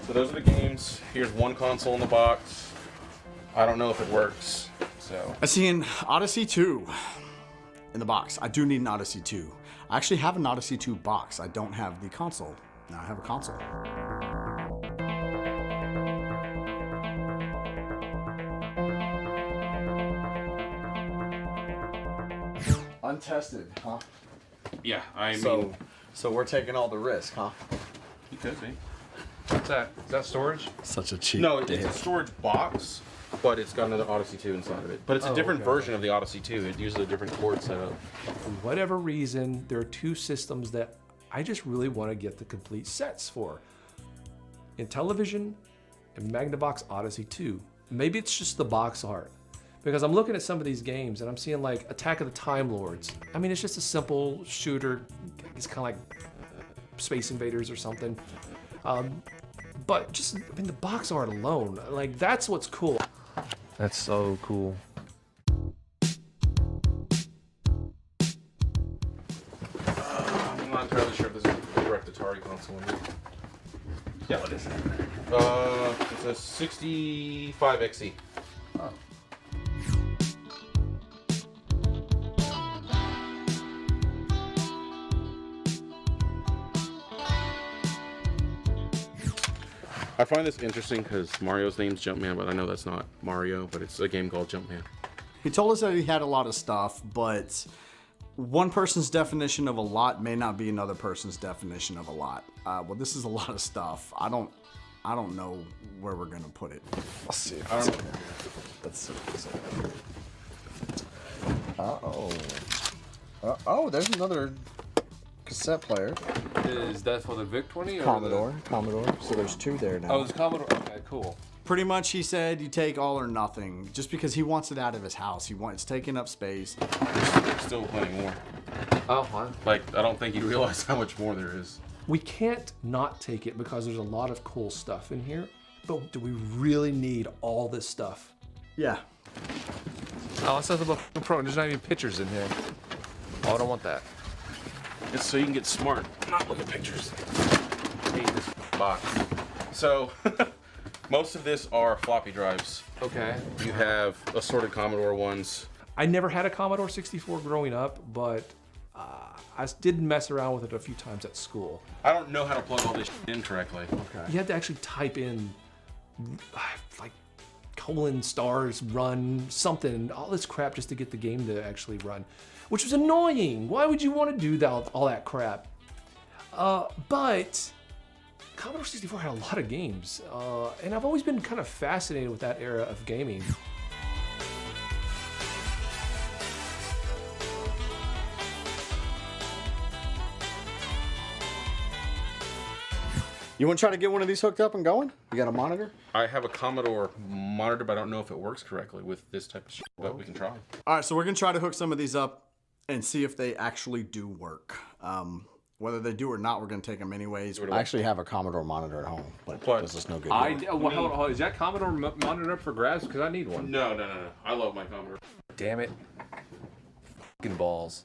So those are the games. Here's one console in the box. I don't know if it works, so... I see an Odyssey 2 in the box. I do need an Odyssey 2. I actually have an Odyssey 2 box. I don't have the console. Now I have a console. Untested, huh? Yeah, I mean... So we're taking all the risk, huh? You could be. What's that? Is that storage? Such a cheap No, it's a storage box, but it's got another Odyssey 2 inside of it. But it's a different version of the Odyssey 2. It uses a different cord setup. For whatever reason, there are two systems that I just really want to get the complete sets for. Intellivision and Magnavox Odyssey 2. Maybe it's just the box art. Because I'm looking at some of these games and I'm seeing like Attack of the Time Lords. I mean, it's just a simple shooter. It's kind of like Space Invaders or something. But just, I mean, the box art alone, like that's what's cool. That's so cool. I'm not entirely sure if this is the correct Atari console. Yeah, what is it? It's a 65 XE. Oh. I find this interesting because Mario's name's Jumpman, but I know that's not Mario, but it's a game called Jumpman. He told us that he had a lot of stuff, but one person's definition of a lot may not be another person's definition of a lot. Well, this is a lot of stuff. I don't know where we're gonna put it. Let's see. Let's see. Oh, there's another cassette player. Is that for the VIC-20 or Commodore. So there's 2 there now. Oh, it's Commodore. Okay, cool. Pretty much, he said you take all or nothing, just because he wants it out of his house. It's taking up space. There's still plenty more. Oh, wow. Like, I don't think you realize how much more there is. We can't not take it because there's a lot of cool stuff in here. But do we really need all this stuff? Yeah. Oh, it's nothing but Pro. There's not even pictures in here. Oh, I don't want that. It's so you can get smart, not look at pictures. I hate this box. So, most of this are floppy drives. Okay. You have assorted Commodore ones. I never had a Commodore 64 growing up, but I did mess around with it a few times at school. I don't know how to plug all this in correctly. Okay. You had to actually type in, like, :stars run something, all this crap just to get the game to actually run, which was annoying. Why would you want to do that, all that crap? But Commodore 64 had a lot of games, and I've always been kind of fascinated with that era of gaming. You want to try to get one of these hooked up and going? You got a monitor? I have a Commodore monitor, but I don't know if it works correctly with this type of shit, but we can try. All right, so we're going to try to hook some of these up and see if they actually do work. Whether they do or not, we're going to take them anyways. I actually have a Commodore monitor at home, but this is no good. Is that Commodore monitor up for grabs? Because I need one. No. I love my Commodore. Damn it. Fucking balls.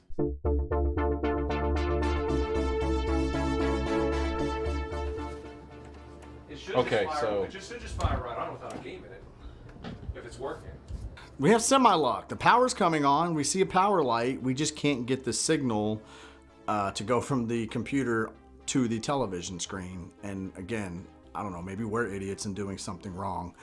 Okay, so it should just fire right on without a game in it. If it's working. We have semi-lock. The power's coming on. We see a power light. We just can't get the signal to go from the computer to the television screen. And again, I don't know, maybe we're idiots and doing something wrong.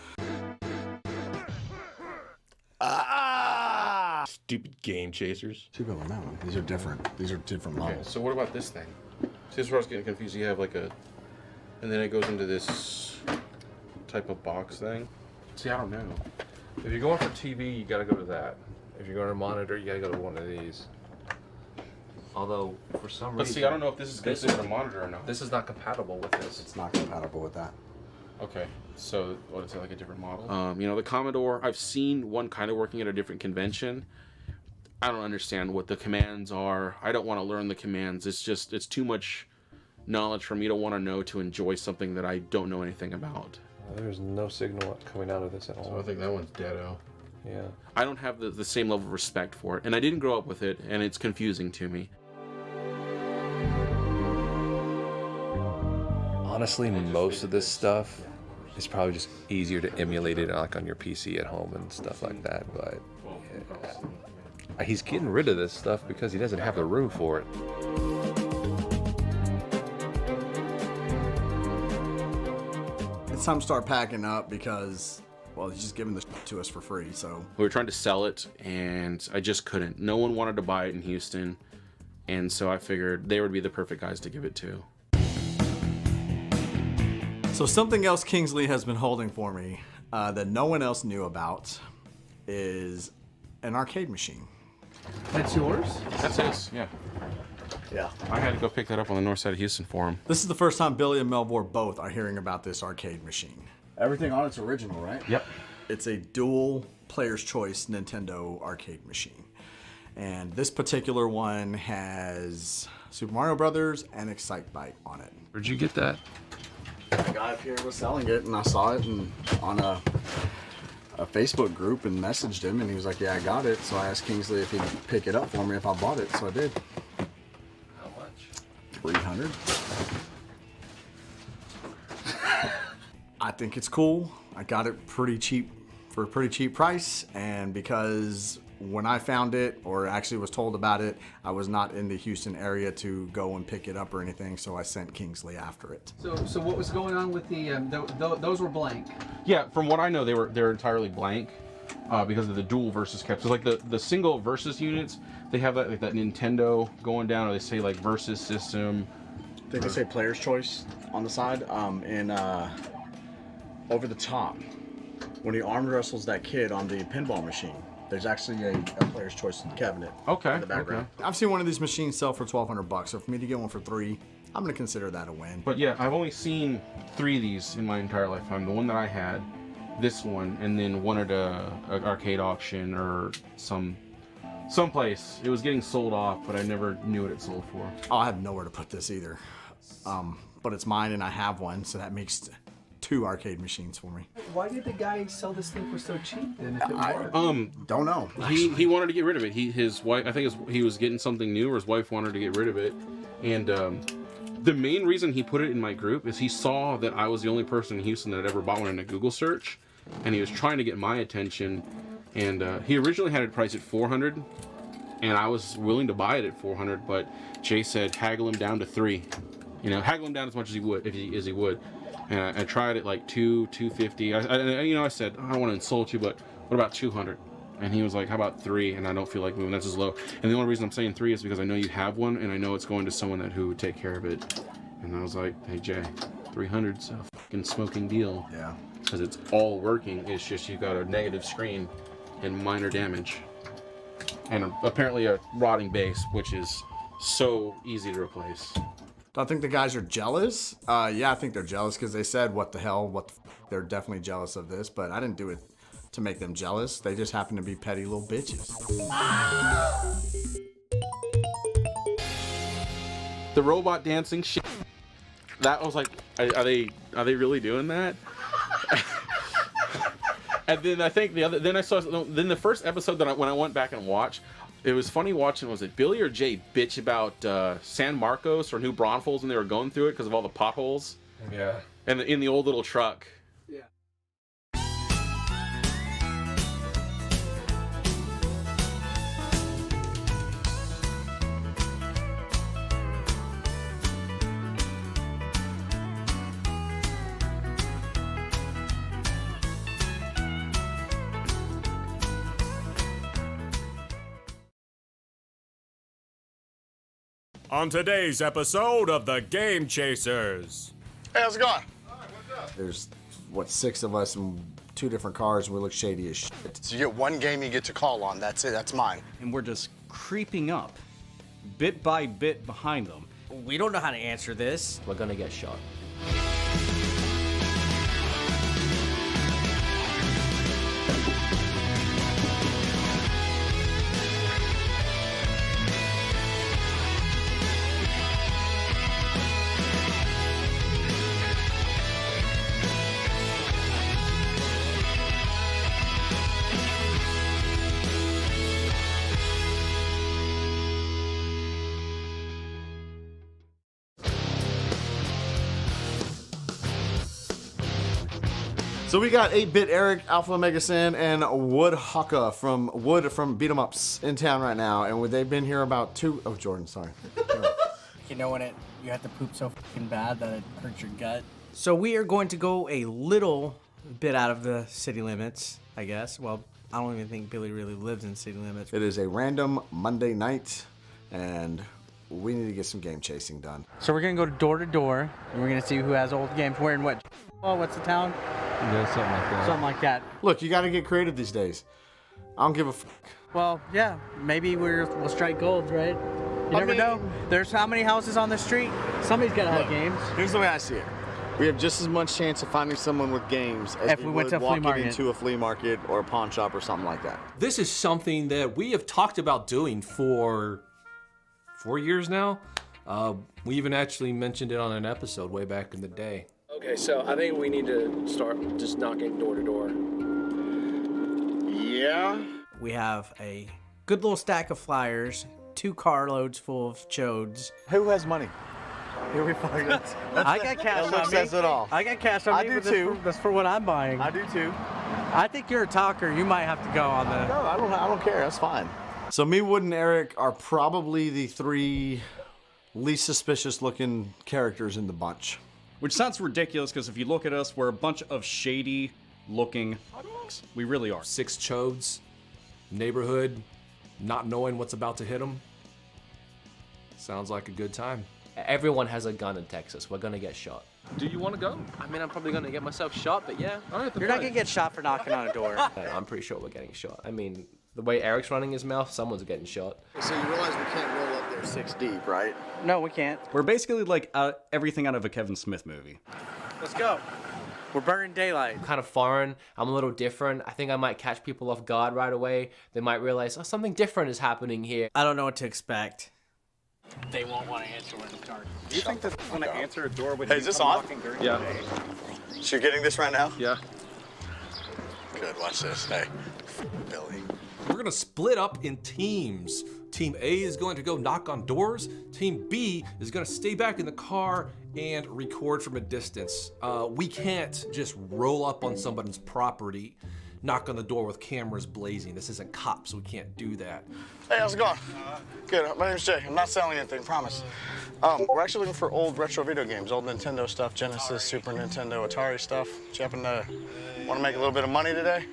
Stupid game chasers. Too bad on that one. These are different. These are different models. Okay, so what about this thing? See, this is where I was getting confused. You have like a, and then it goes into this type of box thing. See, I don't know. If you're going for TV, you gotta go to that. If you're going to monitor, you gotta go to one of these. Although, for some reason... Let's see, I don't know if this is considered a monitor or not. This is not compatible with this. It's not compatible with that. Okay, so what is it, like a different model? You know, the Commodore, I've seen one kind of working at a different convention. I don't understand what the commands are. I don't want to learn the commands. It's just, it's too much knowledge for me to want to know to enjoy something that I don't know anything about. There's no signal coming out of this at all. So I think that one's deado. Yeah. I don't have the same level of respect for it, and I didn't grow up with it, and it's confusing to me. Honestly, most of this stuff is probably just easier to emulate it like on your PC at home and stuff like that, but yeah. He's getting rid of this stuff because he doesn't have the room for it. It's time to start packing up because, well, he's just giving this to us for free, so. We were trying to sell it, and I just couldn't. No one wanted to buy it in Houston, and so I figured they would be the perfect guys to give it to. So something else Kingsley has been holding for me that no one else knew about is an arcade machine. That's yours? That's his, yeah. Yeah. I had to go pick that up on the north side of Houston for him. This is the first time Billy and Melvor both are hearing about this arcade machine. Everything on it's original, right? Yep. It's a dual player's choice Nintendo arcade machine. And this particular one has Super Mario Brothers and Excitebike on it. Where'd you get that? The guy up here was selling it, and I saw it on a Facebook group and messaged him, and he was like, yeah, I got it. So I asked Kingsley if he'd pick it up for me if I bought it, so I did. How much? $300. I think it's cool. I got it pretty cheap for a pretty cheap price, and because when I found it, or actually was told about it, I was not in the Houston area to go and pick it up or anything, so I sent Kingsley after it. So what was going on with the those were blank? Yeah, from what I know, they're entirely blank because of the dual versus cap. So like the single versus units, they have that like that Nintendo going down, or they say like versus system. I think they say player's choice on the side, and over the top, when he arm wrestles that kid on the pinball machine, there's actually a player's choice cabinet in the background. Okay. I've seen one of these machines sell for $1,200, so for me to get one for $3, I'm gonna consider that a win. But yeah, I've only seen 3 of these in my entire lifetime. The one that I had, this one, and then one at an arcade auction or someplace. It was getting sold off, but I never knew what it sold for. Oh, I have nowhere to put this either. But it's mine and I have one, so that makes 2 arcade machines for me. Why did the guy sell this thing for so cheap then? If it worked? Don't know. He wanted to get rid of it. His wife, I think he was getting something new, or his wife wanted to get rid of it. And the main reason he put it in my group is he saw that I was the only person in Houston that had ever bought one in a Google search, and he was trying to get my attention. And he originally had it priced at $400, and I was willing to buy it at $400, but Jay said haggle him down to $3. You know, haggle him down as much as he would, as he would. And I tried it like $250. I said, I don't want to insult you, but what about $200? And he was like, how about $3? And I don't feel like moving. That's as low. And the only reason I'm saying $3 is because I know you have one, and I know it's going to someone who would take care of it. And I was like, hey Jay, $300's a fucking smoking deal. Yeah. Because it's all working. It's just you got a negative screen and minor damage, and apparently a rotting base, which is so easy to replace. Do I think the guys are jealous? Yeah, I think they're jealous because they said, what the hell, they're definitely jealous of this, but I didn't do it to make them jealous. They just happen to be petty little bitches. The robot dancing shit. That was like, are they really doing that? And then I think then the first episode that when I went back and watched, it was funny watching, was it Billy or Jay bitch about San Marcos or New Braunfels when they were going through it because of all the potholes? Yeah. And in the old little truck. Yeah. On today's episode of the Game Chasers. Hey, how's it going? There's, what, 6 of us in 2 different cars, and we look shady as shit. So you get one game you get to call on. That's it. That's mine. And we're just creeping up, bit by bit behind them. We don't know how to answer this. We're gonna get shot. So we got 8-Bit Eric, Alpha Omega Sin, and Wood Haka from Beat 'em Ups in town right now, and they've been here about 2. Oh, Jordan, sorry. You know when you have to poop so fucking bad that it hurts your gut. So we are going to go a little bit out of the city limits, I guess. Well, I don't even think Billy really lives in city limits. It is a random Monday night, and we need to get some game chasing done. So we're gonna go door to door, and we're gonna see who has old games. We're in what? Oh, what's the town? Yeah, something like that. Something like that. Look, you got to get creative these days. I don't give a fuck. Well, yeah, maybe we'll strike gold, right? You never know. There's how many houses on the street? Somebody's got to have games. Here's the way I see it. We have just as much chance of finding someone with games as if we went to a flea market. into a flea market or a pawn shop or something like that. This is something that we have talked about doing for 4 years now. We even actually mentioned it on an episode way back in the day. Okay, so I think we need to start just knocking door to door. Yeah. We have a good little stack of flyers, 2 carloads full of chodes. Who has money? Here we find it. I got cash on me. Says it all. I got cash on me. I do too. That's for what I'm buying. I do too. I think you're a talker. You might have to go on the. No, I don't care. That's fine. So me, Wood, and Eric are probably the 3 least suspicious looking characters in the bunch. Which sounds ridiculous because if you look at us, we're a bunch of shady looking punks. We really are. 6 chodes, neighborhood, not knowing what's about to hit them. Sounds like a good time. Everyone has a gun in Texas. We're gonna get shot. Do you want to go? I mean, I'm probably gonna get myself shot, but yeah. All right, You're not gonna get shot for knocking on a door. I'm pretty sure we're getting shot. I mean, the way Eric's running his mouth, someone's getting shot. So you realize we can't roll up there 6 deep, right? No, we can't. We're basically like everything out of a Kevin Smith movie. Let's go. We're burning daylight. I'm kind of foreign. I'm a little different. I think I might catch people off guard right away. They might realize, oh, something different is happening here. I don't know what to expect. They won't want to answer when it's dark. Do you think that's going to answer a door when is this on? Yeah. So you're getting this right now? Yeah. Good, watch this. Hey, Billy. We're gonna split up in teams. Team A is going to go knock on doors. Team B is gonna stay back in the car and record from a distance. We can't just roll up on somebody's property, knock on the door with cameras blazing. This isn't cops, so we can't do that. Hey, how's it going? Good. My name's Jay. I'm not selling anything, promise. We're actually looking for old retro video games, old Nintendo stuff, Genesis, Super Nintendo, Atari stuff. Do you happen to want to make a little bit of money today?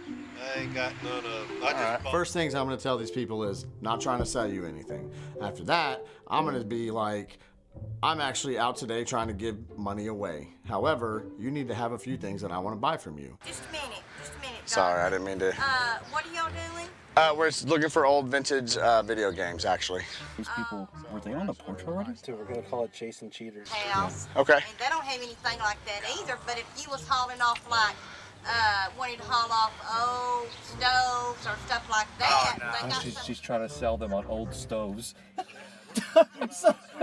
I ain't got none of. All right. First things I'm going to tell these people is not trying to sell you anything. After that, I'm going to be like, I'm actually out today trying to give money away. However, you need to have a few things that I want to buy from you. Just a minute. Sorry, I didn't mean to. What are y'all doing? We're looking for old vintage video games, actually. These people, were they on the porch already? Dude, we're gonna call it Chasing Cheaters. House. Okay. And they don't have anything like that either, but if you was hauling off like, wanting to haul off old stoves or stuff like that. They got She's trying to sell them on old stoves.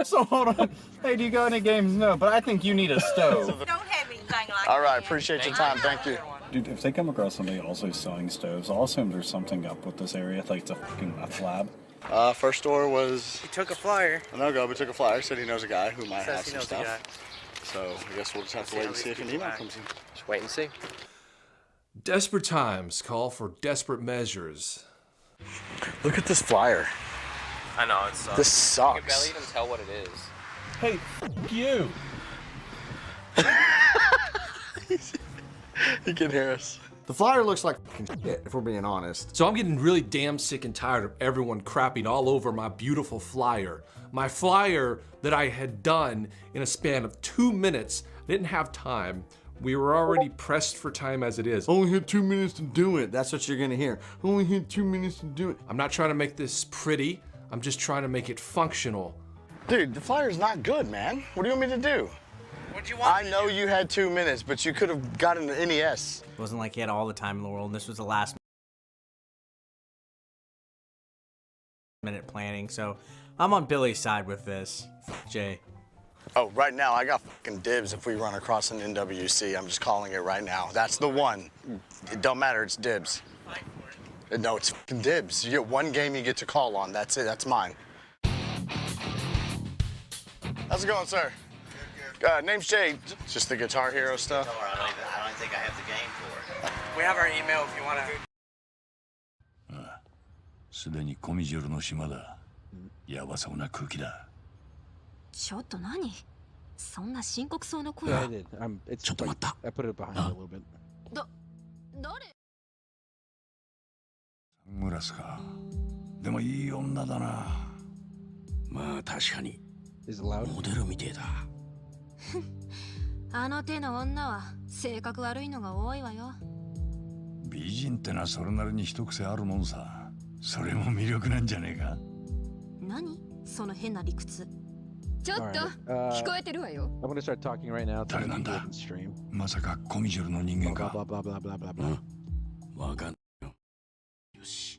so hold on. Hey, do you got any games? No, but I think you need a stove. don't have anything like that. All right, appreciate your time. Thank you. Dude, if they come across somebody also selling stoves, I'll assume there's something up with this area, like it's a fucking meth lab. First store was... He took a flyer. No go, but took a flyer. Said he knows a guy who might Says have he some knows a guy. stuff. So I guess we'll just have to wait and see if an email comes in. Just wait and see. Desperate times call for desperate measures. Look at this flyer. I know, it sucks. This You sucks. can barely even tell what it is. Hey, you. He can hear us. The flyer looks like fucking shit, if we're being honest. So I'm getting really damn sick and tired of everyone crapping all over my beautiful flyer. My flyer that I had done in a span of 2 minutes. I didn't have time. We were already pressed for time as it is. Only had 2 minutes to do it. That's what you're gonna hear. Only had 2 minutes to do it. I'm not trying to make this pretty. I'm just trying to make it functional. Dude, the flyer's not good, man. What do you want me to do? What'd you want? I know you had 2 minutes, but you could have gotten an NES. It wasn't like he had all the time in the world, and this was the last minute planning, so I'm on Billy's side with this. Jay. Oh, right now, I got fucking dibs if we run across an NWC. I'm just calling it right now. That's the one. It don't matter, it's dibs. No, it's fucking dibs. You get one game you get to call on. That's it, that's mine. How's it going, sir? Name's Jay. Just the Guitar Hero stuff. I don't think I have the game for it. We have our email if you want to. すでにコミジュールの島だ。やばそうな空気だ。ちょっと何そんな深刻そうな声。 Yeah, I did. It's ちょっと待った。 I put it behind a little bit. 誰サングラスか。でもいい女だな。まあ確かに。 Is it loud? モデルみてえだ。あの手の女は性格悪いのが多いわよ。美人ってのはそれなりに一癖あるもんさ。それも魅力なんじゃねえか。何その変な理屈。ちょっと聞こえてるわよ。I'm gonna start talking right now. 誰なんだ。まさかコミジュールの人間か。Blah blah blah blah blah blah. わかんよ。よし。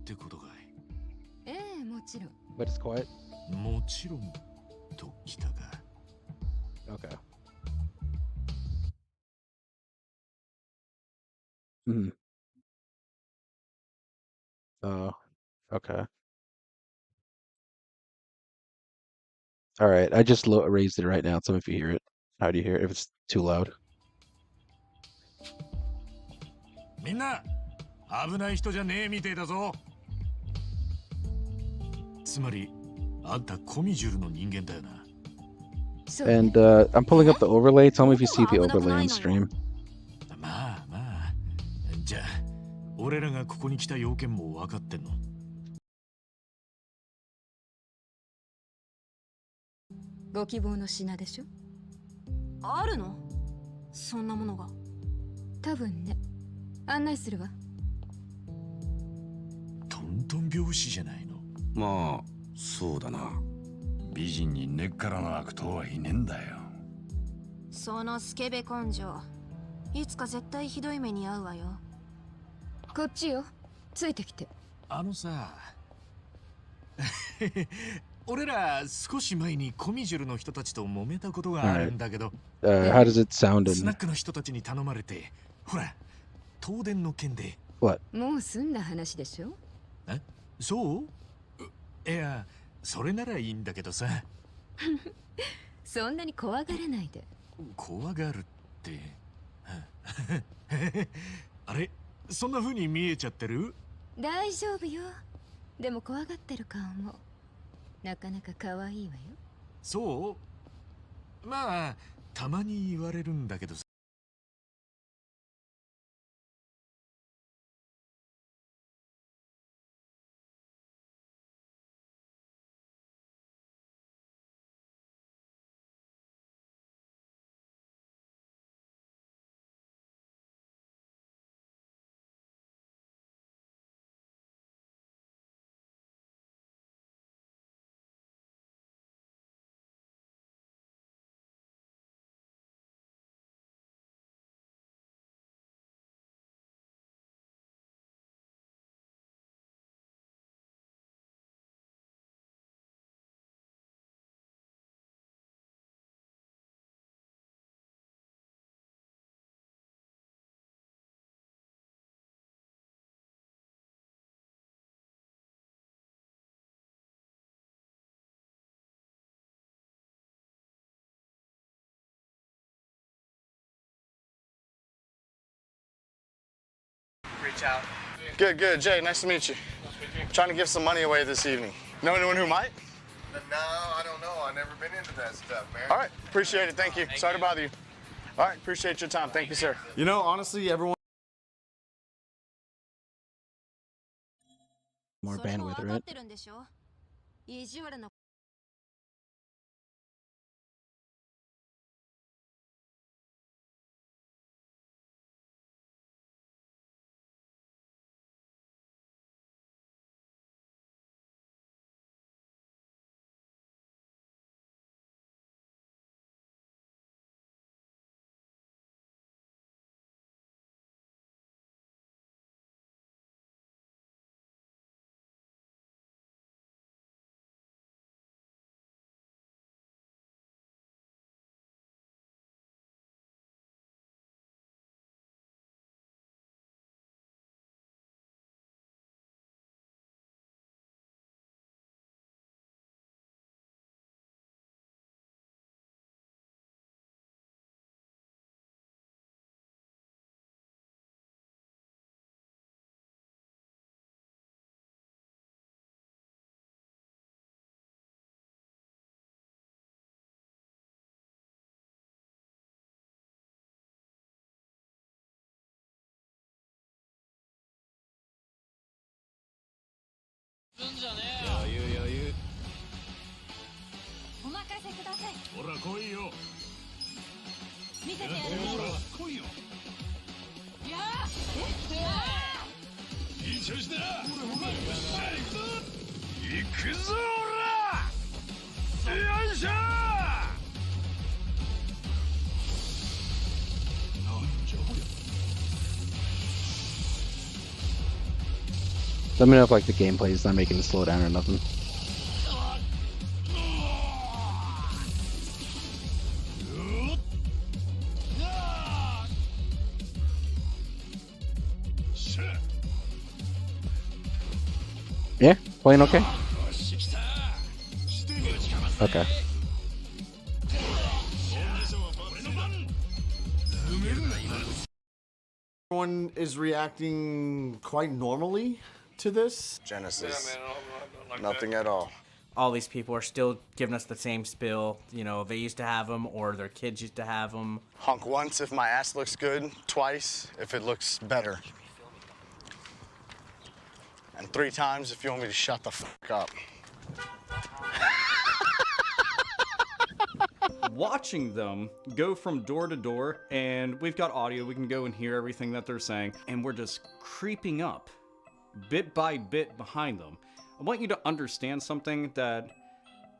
ってことかい。ええ、もちろん。 But it's quiet. もちろんときたか。Okay. Hmm. Okay. All right. I just raised it right now. Tell me if you hear it. How do you hear it? If it's too loud. みんな危ない人じゃねえみてえだぞ。つまりあんたコミジュールの人間だよな。And I'm pulling up the overlay. Tell me if you see the overlay in stream. まあまあ。じゃあ俺らがここに来た要件も分かってんの。ご希望の品でしょ。あるのそんなものが。多分ね。案内するわ。トントン拍子じゃないの。まあそうだな。美人に根っからの悪党はいねえんだよ。そのスケベ根性。いつか絶対ひどい目に遭うわよ。こっちよ。ついてきて。あのさ。俺ら少し前にコミジュルの人たちと揉めたことがあるんだけど。How does it sound スナッ in? クの人たちに頼まれて、ほら、東電の件で。What? もう済んだ話でしょ。え、そう？いや、それならいいんだけどさ。そんなに怖がらないで。怖がるって。あれ、そんな風に見えちゃってる？大丈夫よ。でも怖がってる顔もなかなか可愛いわよ。そう？まあ、たまに言われるんだけどさ。Ciao. Good, good. Jay, nice to meet you. Trying to give some money away this evening. Know anyone who might? No, I don't know. I've never been into that stuff, man. All right, appreciate it. Thank you. Sorry to bother you. All right, appreciate your time. Thank you, sir. You know, honestly, everyone. More bandwidth, right? 意地悪な お任せください。ほら来いよ。見せてやるね。ほら来いよ。いやー。いい調子だ。ほらほら。行くぞほら。よいしょ。なんじゃこりゃ。 Let me know if like the gameplay is not making it slow down or nothing. Yeah, playing okay. Okay. Everyone is reacting quite normally to this. Genesis. Nothing at all. All these people are still giving us the same spill. You know, they used to have them, or their kids used to have them. Honk once if my ass looks good, twice if it looks better. And 3 times if you want me to shut the fuck up. Watching them go from door to door, and we've got audio, we can go and hear everything that they're saying, and we're just creeping up bit by bit behind them. I want you to understand something, that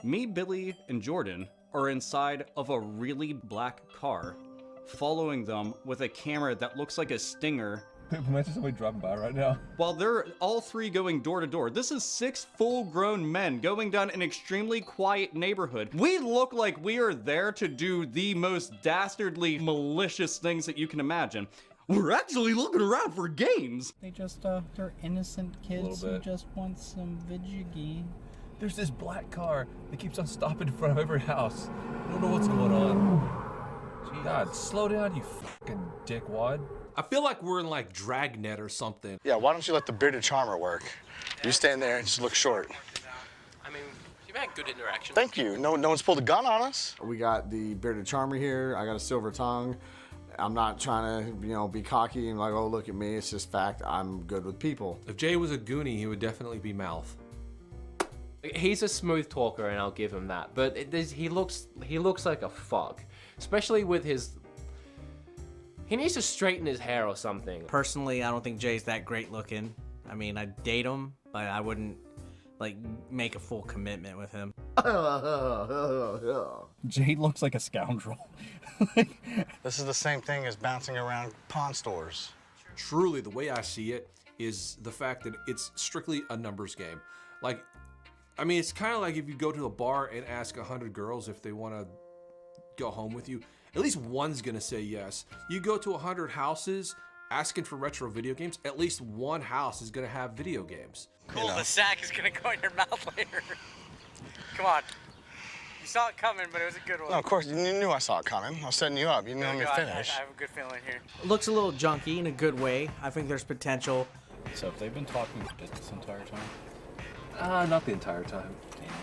me, Billy, and Jordan are inside of a really black car, following them with a camera that looks like a Stinger. Imagine somebody driving by right now. While they're all 3 going door to door. This is 6 full-grown men going down an extremely quiet neighborhood. We look like we are there to do the most dastardly, malicious things that you can imagine. We're actually looking around for games. They just, they're innocent kids who just want some video game. There's this black car that keeps on stopping in front of every house. I don't know what's going on. God, slow down, you fucking dickwad. I feel like we're in like Dragnet or something. Yeah, why don't you let the bearded charmer work? You stand there and just look short. I mean, you've had good interaction. Thank you. No one's pulled a gun on us. We got the bearded charmer here. I got a silver tongue. I'm not trying to, you know, be cocky and like, oh, look at me. It's just fact. I'm good with people. If Jay was a Goonie, he would definitely be Mouth. He's a smooth talker, and I'll give him that. But he looks like a fuck, especially with his. He needs to straighten his hair or something. Personally, I don't think Jay's that great looking. I mean, I'd date him, but I wouldn't, like, make a full commitment with him. Jay looks like a scoundrel. This is the same thing as bouncing around pawn stores. Truly, the way I see it is the fact that it's strictly a numbers game. Like, I mean, it's kind of like if you go to a bar and ask 100 girls if they want to go home with you. At least one's gonna say yes. You go to 100 houses asking for retro video games, at least one house is gonna have video games. Cool, the sack is gonna go in your mouth later. Come on. You saw it coming, but it was a good one. No, of course, you knew I saw it coming. I was setting you up. You knew me to finish. I have a good feeling here. It looks a little junky in a good way. I think there's potential. So have they been talking this entire time? Not the entire time.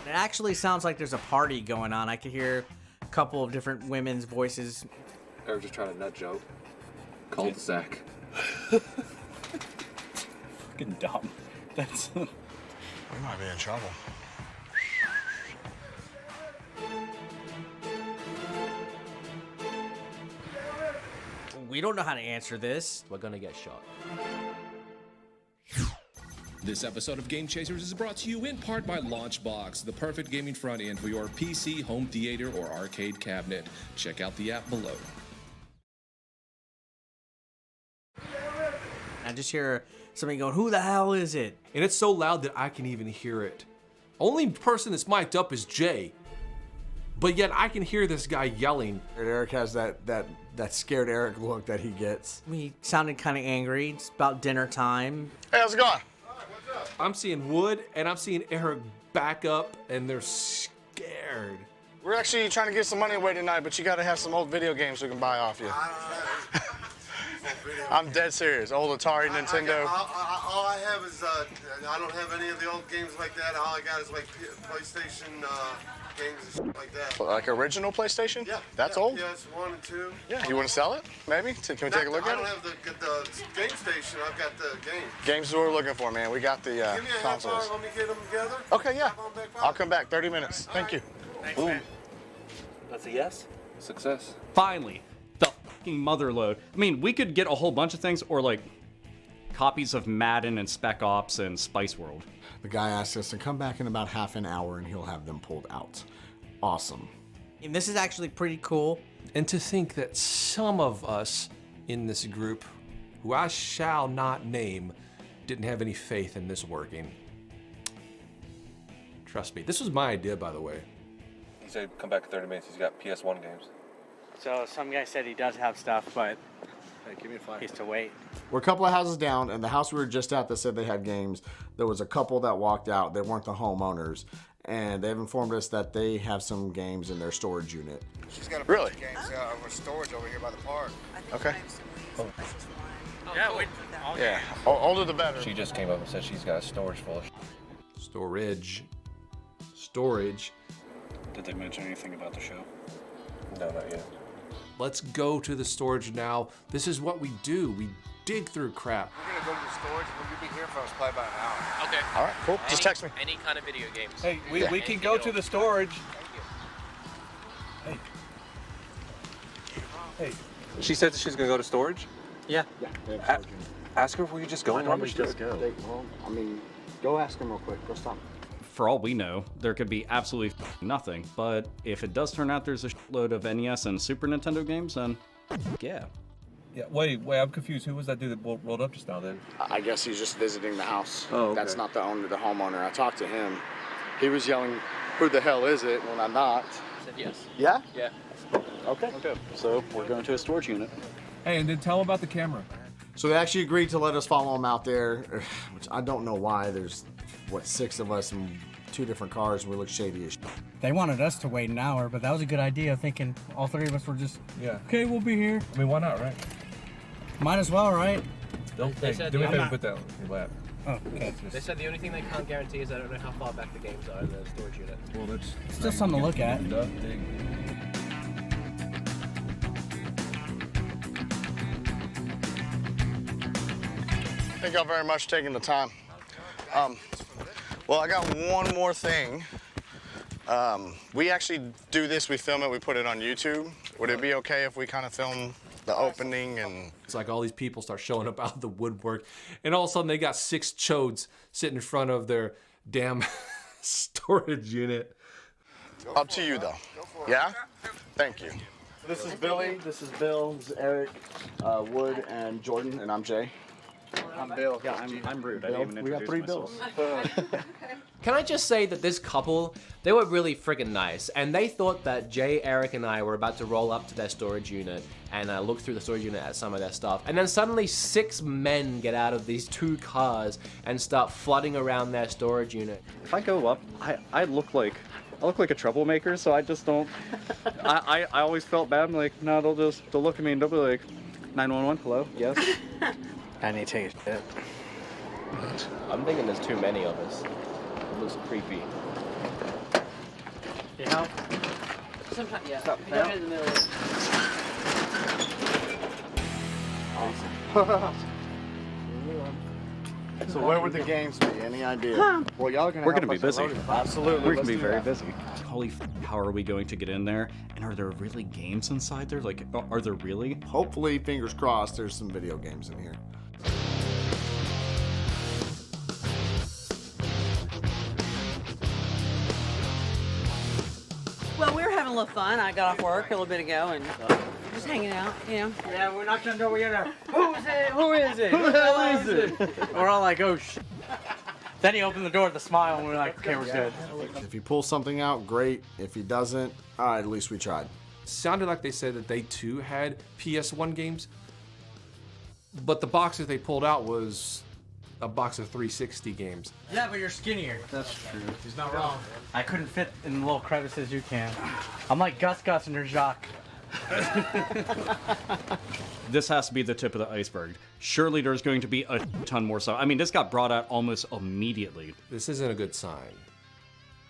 It actually sounds like there's a party going on. I could hear a couple of different women's voices. Or just trying to nut joke. Cul-de-sac. Fucking dumb. That's. We might be in trouble. We don't know how to answer this. We're gonna get shot. This episode of Game Chasers is brought to you in part by Launchbox, the perfect gaming front end for your PC, home theater, or arcade cabinet. Check out the app below. I just hear somebody going, "Who the hell is it?" And it's so loud that I can even hear it. Only person that's mic'd up is Jay. But yet I can hear this guy yelling. Eric has that scared Eric look that he gets. He sounded kind of angry. It's about dinner time. Hey, how's it going? I'm seeing Wood and I'm seeing Eric back up and they're scared. We're actually trying to get some money away tonight, but you gotta have some old video games we can buy off you. I'm dead serious. Old Atari, Nintendo. All I have is, I don't have any of the old games like that. All I got is like PlayStation games and shit like that. Like original PlayStation? Yeah. That's yeah, old? Yes, 1 and 2. Yeah. You want to sell it? Maybe? Can we take a look at it? I don't have the game station. I've got the game. Games is what we're looking for, man. We got the Give me a half consoles. hour. Let me get them together. Okay, yeah. I'll come back. 30 minutes. Thank you. Thanks, man. That's a yes? Success. Finally, the fucking mother load. I mean, we could get a whole bunch of things, or like copies of Madden and Spec Ops and Spice World. The guy asked us to come back in about half an hour and he'll have them pulled out. Awesome. And this is actually pretty cool. And to think that some of us in this group, who I shall not name, didn't have any faith in this working. Trust me. This was my idea, by the way. He said come back in 30 minutes. He's got PS1 games. So some guy said he does have stuff, but Hey, give me a fire. he has to wait. We're a couple of houses down, and the house we were just at that said they had games, there was a couple that walked out. They weren't the homeowners. And they've informed us that they have some games in their storage unit. She's got a bunch of games with storage over here by the park. Okay. Yeah, Yeah. Older the better. She just came up and said she's got a storage full of Storage. Did they mention anything about the show? No, not yet. Let's go to the storage now. This is what we do. We dig through crap. We're gonna go to the storage and we'll be here for us probably about an hour. Okay. All right, cool. Just text me. Any kind of video games. Hey, we can go to the storage. Hey. She said she's gonna go to storage? Yeah. Ask her if we could just go and rubbish Well, I mean, go ask him real quick. Go stop him. For all we know, there could be absolutely nothing, but if it does turn out there's a shitload of NES and Super Nintendo games, then yeah. Yeah, wait, I'm confused. Who was that dude that rolled up just now then? I guess he's just visiting the house. Oh, okay. That's not the homeowner. I talked to him. He was yelling, "Who the hell is it?" when I'm not. I said yes. Yeah? Yeah. Okay. So we're going to a storage unit. Hey, and then tell him about the camera. So they actually agreed to let us follow them out there, which I don't know why. There's, 6 of us in 2 different cars, and we look shady as shit. They wanted us to wait an hour, but that was a good idea, thinking all 3 of us were just, okay, we'll be here. I mean, why not, right? Might as well, right? Don't They said do me a the- favor, put that on your lap. Oh, okay. They said the only thing they can't guarantee is I don't know how far back the games are in the storage unit. Well, that's Still something to look at. Thank y'all very much for taking the time. Well, I got one more thing. We actually do this, we film it, we put it on YouTube. Would it be okay if we kind of film the opening and... It's like all these people start showing up out of the woodwork, and all of a sudden they got 6 chodes sitting in front of their damn storage unit. Up to you, though. Yeah? Thank you. This is Billy, this is Bill, this is Eric, Wood, and Jordan, and I'm Jay. I'm Bill. Yeah, I'm rude. I didn't even We got 3 introduce Bills. Can I just say that this couple, they were really friggin' nice, and they thought that Jay, Eric, and I were about to roll up to their storage unit and look through the storage unit at some of their stuff, and then suddenly 6 men get out of these 2 cars and start flooding around their storage unit. If I go up, I look like I look like a troublemaker, so I just don't. I always felt bad. I'm like, no, they'll look at me and they'll be like, 911, hello, yes. I need to take a shit. I'm thinking there's too many of us. It looks creepy. You know? Sometimes, yeah. Stop. You don't in the middle of it. So where would the games be? Any idea? Well, y'all We're gonna be busy. Absolutely. We're gonna be let's do very that. busy. Holy how are we going to get in there? And are there really games inside there? Like, are there really? Hopefully, fingers crossed, there's some video games in here. Well, we were having a little fun. I got off work a little bit ago and just hanging out, you know. Yeah, we're knocking on the door. We're gonna. Who is it? Who is it? Who the hell is it? We're all like, oh shit. Then he opened the door with a smile, and we're like, okay, we're good. If he pulls something out, great. If he doesn't, all right, at least we tried. Sounded like they said that they too had PS1 games, but the box that they pulled out was a box of 360 games. Yeah, but you're skinnier. That's true. He's not wrong. I couldn't fit in the little crevices you can. I'm like Gus and her Jacques. This has to be the tip of the iceberg. Surely there's going to be a ton more stuff. I mean, this got brought out almost immediately. This isn't a good sign.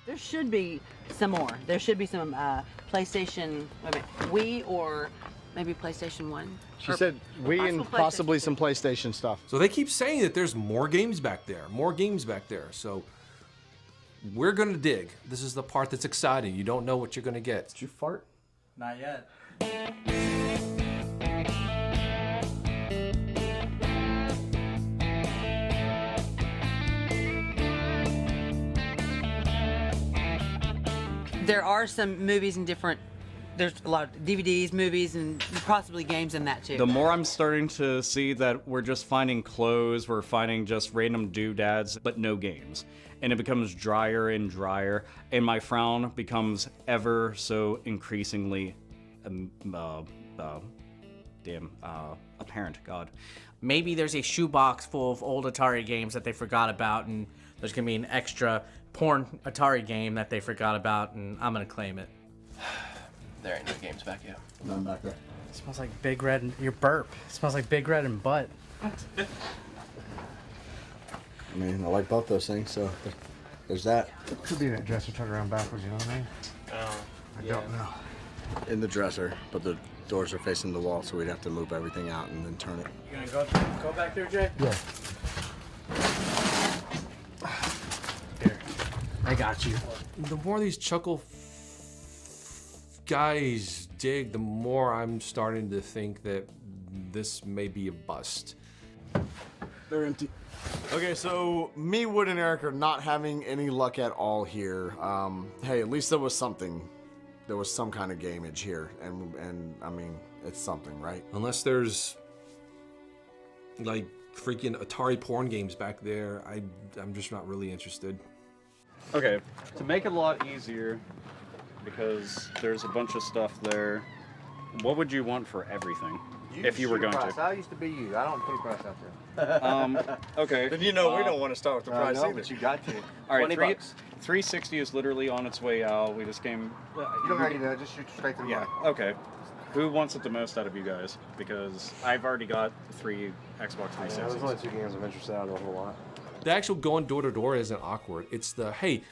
There should be some more. There should be some PlayStation, wait a minute, Wii or maybe PlayStation 1. She said we and possibly some PlayStation stuff. So they keep saying that there's more games back there, more games back there. So we're gonna dig. This is the part that's exciting. You don't know what you're gonna get. Did you fart? Not yet. There are some movies and different, there's a lot of DVDs, movies, and possibly games in that too. The more I'm starting to see that we're just finding clothes, we're finding just random doodads, but no games. And it becomes drier and drier, and my frown becomes ever so increasingly apparent. God. Maybe there's a shoebox full of old Atari games that they forgot about, and there's gonna be an extra porn Atari game that they forgot about, and I'm gonna claim it. There ain't no games back here. None back there. It smells like Big Red and your burp. It smells like Big Red and butt. I mean, I like both those things, so there's that. Could be that dresser turned around backwards, you know what I mean? I don't know. In the dresser, but the doors are facing the wall, so we'd have to move everything out and then turn it. You gonna go back there, Jay? Yeah. Here, I got you. The more these chuckle guys dig, the more I'm starting to think that this may be a bust. They're empty. Okay, so me, Wood, and Eric are not having any luck at all here. Hey, at least there was something. There was some kind of gameage here, and I mean, it's something, right? Unless there's like freaking Atari porn games back there, I'm just not really interested. Okay, to make it a lot easier, because there's a bunch of stuff there, what would you want for everything? If you were going to. I used to be you. I don't put a price out there. Okay. Then you know we don't want to start with the price either. But you got to. All right, 20 bucks. 360 is literally on its way out. We just came. You don't gotta do that. Just shoot straight to the Yeah. money. Okay. Who wants it the most out of you guys? Because I've already got 3 Xbox 360s. There's only 2 games I'm interested in a whole lot. The actual going door to door isn't awkward. It's the, hey,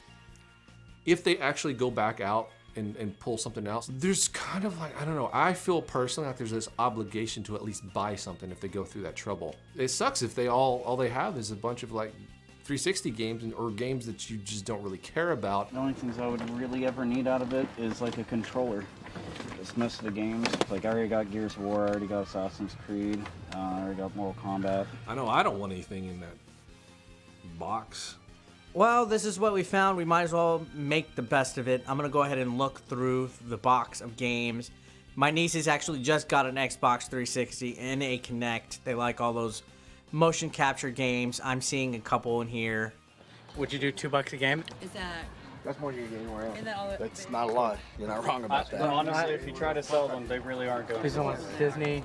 if they actually go back out and pull something else, there's kind of like, I don't know, I feel personally like there's this obligation to at least buy something if they go through that trouble. It sucks if they all they have is a bunch of like 360 games or games that you just don't really care about. The only things I would really ever need out of it is like a controller. It's most of the games. Like I already got Gears of War, I already got Assassin's Creed, I already got Mortal Kombat. I know I don't want anything in that box. Well, this is what we found. We might as well make the best of it. I'm going to go ahead and look through the box of games. My nieces actually just got an Xbox 360 and a Kinect. They like all those motion capture games. I'm seeing a couple in here. Would you do $2 a game? Is that... That's more than you get anywhere else. Is that all That's not a lot. You're not wrong about that. Honestly, if you try to sell them, they really aren't going Please don't want Disney.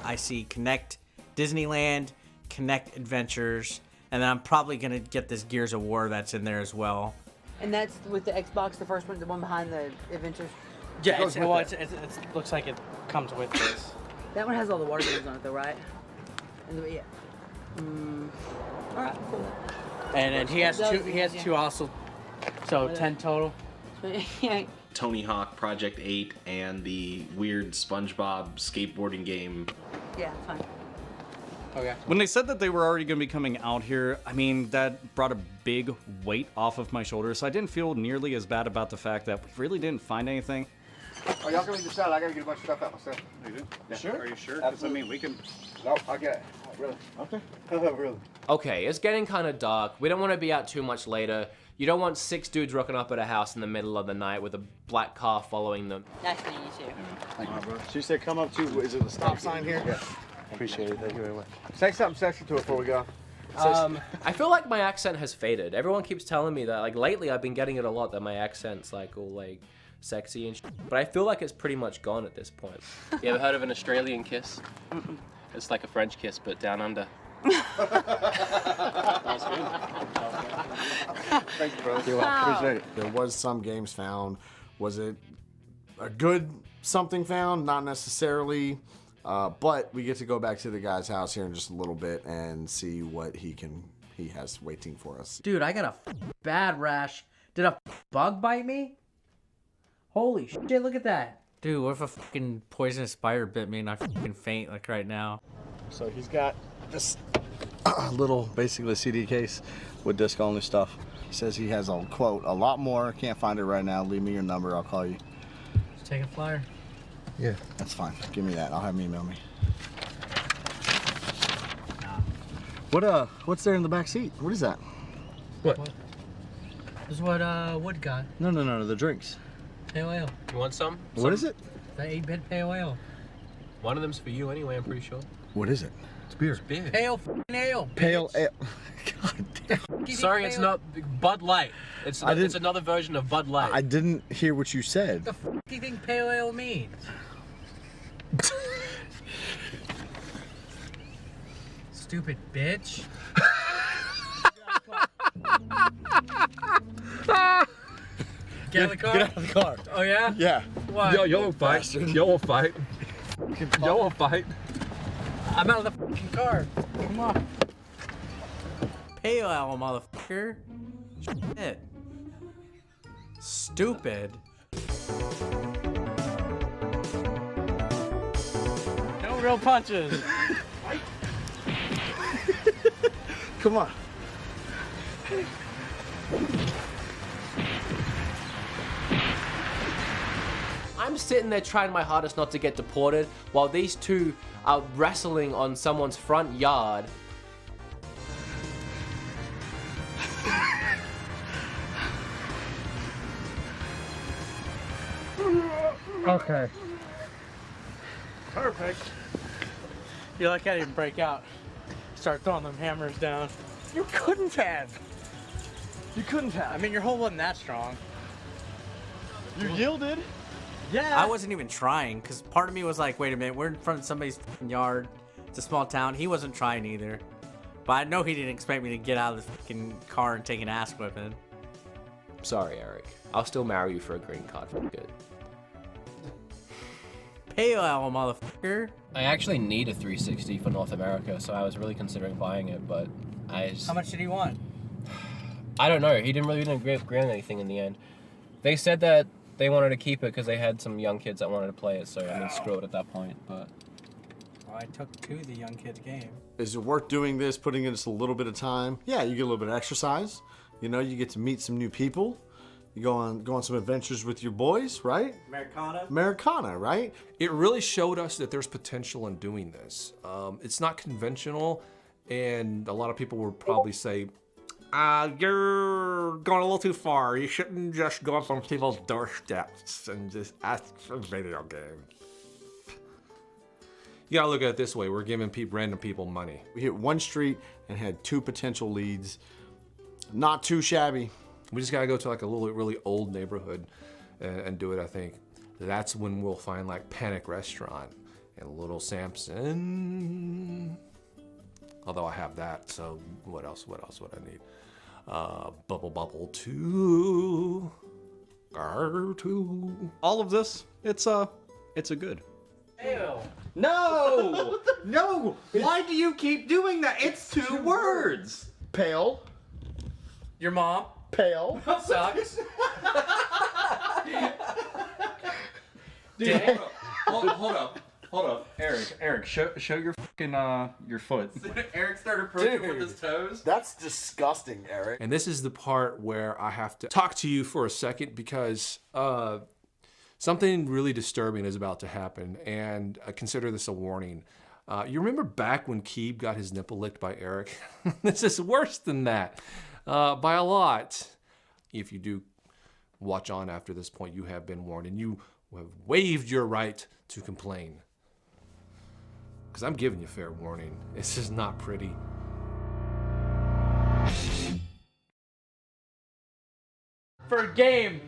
I see Kinect Disneyland, Kinect Adventures, and then I'm probably going to get this Gears of War that's in there as well. And that's with the Xbox, the first one, the one behind the Adventures. Yeah, it looks like it comes with this. That one has all the water games on it, though, right? Yeah. All right, cool. And then he has two. He has two also. So 10 total. Yeah. Tony Hawk Project 8 and the weird SpongeBob skateboarding game. Yeah, fine. Okay. When they said that they were already going to be coming out here, I mean, that brought a big weight off of my shoulders, so I didn't feel nearly as bad about the fact that we really didn't find anything. Oh, y'all can leave this out. I gotta get a bunch of stuff out myself. You do? Yeah. Sure? Are you sure? Because I mean, we can. No, I get it. Really? Okay. Really? Okay, it's getting kind of dark. We don't want to be out too much later. You don't want 6 dudes rocking up at a house in the middle of the night with a black car following them. Nice meeting you too. Thank you, bro. She said come up to, is it the stop sign here? Yeah. Appreciate it. Thank you very much. Say something sexy to her before we go. I feel like my accent has faded. Everyone keeps telling me that. Like lately, I've been getting it a lot that my accent's like all like sexy and but I feel like it's pretty much gone at this point. You ever heard of an Australian kiss? It's like a French kiss, but down under. Thank you, bro. Appreciate it. There was some games found. Was it a good something found? Not necessarily. But we get to go back to the guy's house here in just a little bit and see what he has waiting for us. Dude, I got a bad rash. Did a bug bite me? Holy shit, look at that. Dude, what if a fucking poisonous spider bit me and I fucking faint like right now? So he's got this little, basically a CD case with disc only stuff. He says he has a quote, a lot more. Can't find it right now. Leave me your number. I'll call you. Just take a flyer. Yeah, that's fine. Give me that. I'll have him email me. What's there in the back seat? What is that? What? This is what Wood got. No, the drinks. Pale ale. You want some? What is it? The 8-bit pale ale. One of them's for you anyway, I'm pretty sure. What is it? It's beer. It's beer. Pale ale. Pale ale. Sorry, it's not Bud Light. It's another version of Bud Light. I didn't hear what you said. What the fuck do you think pale ale means? Stupid bitch. Get out of the car? Get out of the car. Oh yeah? Yeah. Why? Yo won't fight. Yo won't fight. Yo won't fight. I'm out of the fucking car. Come on. Pale ale, motherfucker. Shit. Stupid. No real punches. Come on. I'm sitting there trying my hardest not to get deported while these two are wrestling on someone's front yard. Okay. Perfect. You like I didn't break out. Start throwing them hammers down. You couldn't have. You couldn't have. I mean, your hole wasn't that strong. You yielded. Yeah. I wasn't even trying, because part of me was like, wait a minute, we're in front of somebody's yard. It's a small town. He wasn't trying either. But I know he didn't expect me to get out of the fucking car and take an ass whipping. Sorry, Eric. I'll still marry you for a green card. Good. Pale ale, motherfucker. I actually need a 360 for North America, so I was really considering buying it, but I just... How much did he want? I don't know. He didn't grant anything in the end. They said that they wanted to keep it because they had some young kids that wanted to play it, so I mean, screw it at that point, but... Well, I took to the young kids game. Is it worth doing this, putting in just a little bit of time? Yeah, you get a little bit of exercise. You know, you get to meet some new people. You go on some adventures with your boys, right? Americana, right? It really showed us that there's potential in doing this. It's not conventional, and a lot of people would probably say, you're going a little too far. You shouldn't just go up on people's doorsteps and just ask for a video game. You gotta look at it this way. We're giving random people money. We hit one street and had 2 potential leads. Not too shabby. We just gotta go to like a really old neighborhood and do it, I think. That's when we'll find like Panic Restaurant and Little Samson. Although I have that, so what else would I need? Bubble Bobble 2. R2. All of this, it's a good. Ew. No! No! Why do you keep doing that? It's two words. Pale. Your mom. Pale. Sucks. Dude, hold up. Eric, show your fucking your foot. Eric started approaching with his toes. That's disgusting, Eric. And this is the part where I have to talk to you for a second because something really disturbing is about to happen, and I consider this a warning. You remember back when Keeb got his nipple licked by Eric? This is worse than that by a lot. If you do watch on after this point, you have been warned, and you have waived your right to complain. Because I'm giving you fair warning. This is not pretty. For a game,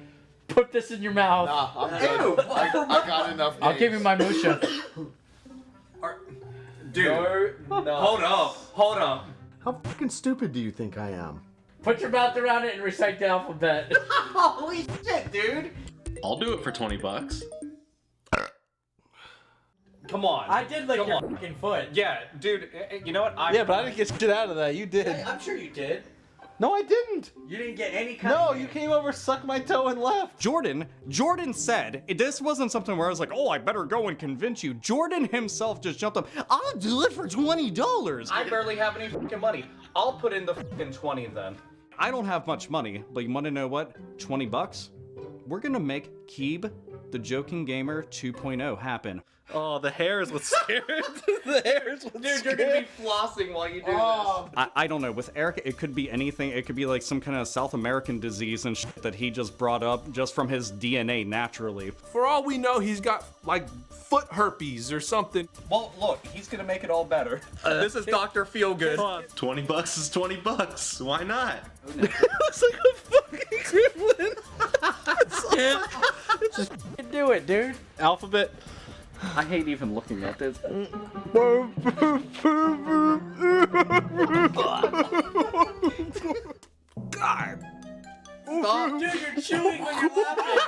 put this in your mouth. Nah, I'm good. I got enough games. I'll give you my musha. Dude, no. Hold up. How fucking stupid do you think I am? Put your mouth around it and recite the alphabet. Holy shit, dude. I'll do it for $20. Come on. I did lick your fucking foot. Yeah, dude, you know what? Yeah, but I didn't get shit out of that. You did. Hey, I'm sure you did. No, I didn't. You didn't get any kind No, of... you came over, sucked my toe, and left. Jordan said, this wasn't something where I was like, oh, I better go and convince you. Jordan himself just jumped up, I'll do it for $20. I barely have any fucking money. I'll put in the fucking 20 then. I don't have much money, but you want to know what? $20? We're gonna make Keeb, the Joking Gamer 2.0 happen. Oh, the hair is what's scared. The hair is what's Dude, scared. you're gonna be flossing while you do this. I don't know. With Eric, it could be anything. It could be like some kind of South American disease and shit that he just brought up just from his DNA naturally. For all we know, he's got like foot herpes or something. Well, look, he's gonna make it all better. This is Dr. Feelgood. $20 is $20. Why not? It's like a fucking gremlin. Just do it, dude. Alphabet. I hate even looking at this. God. Stop. Dude, you're chewing when you're laughing.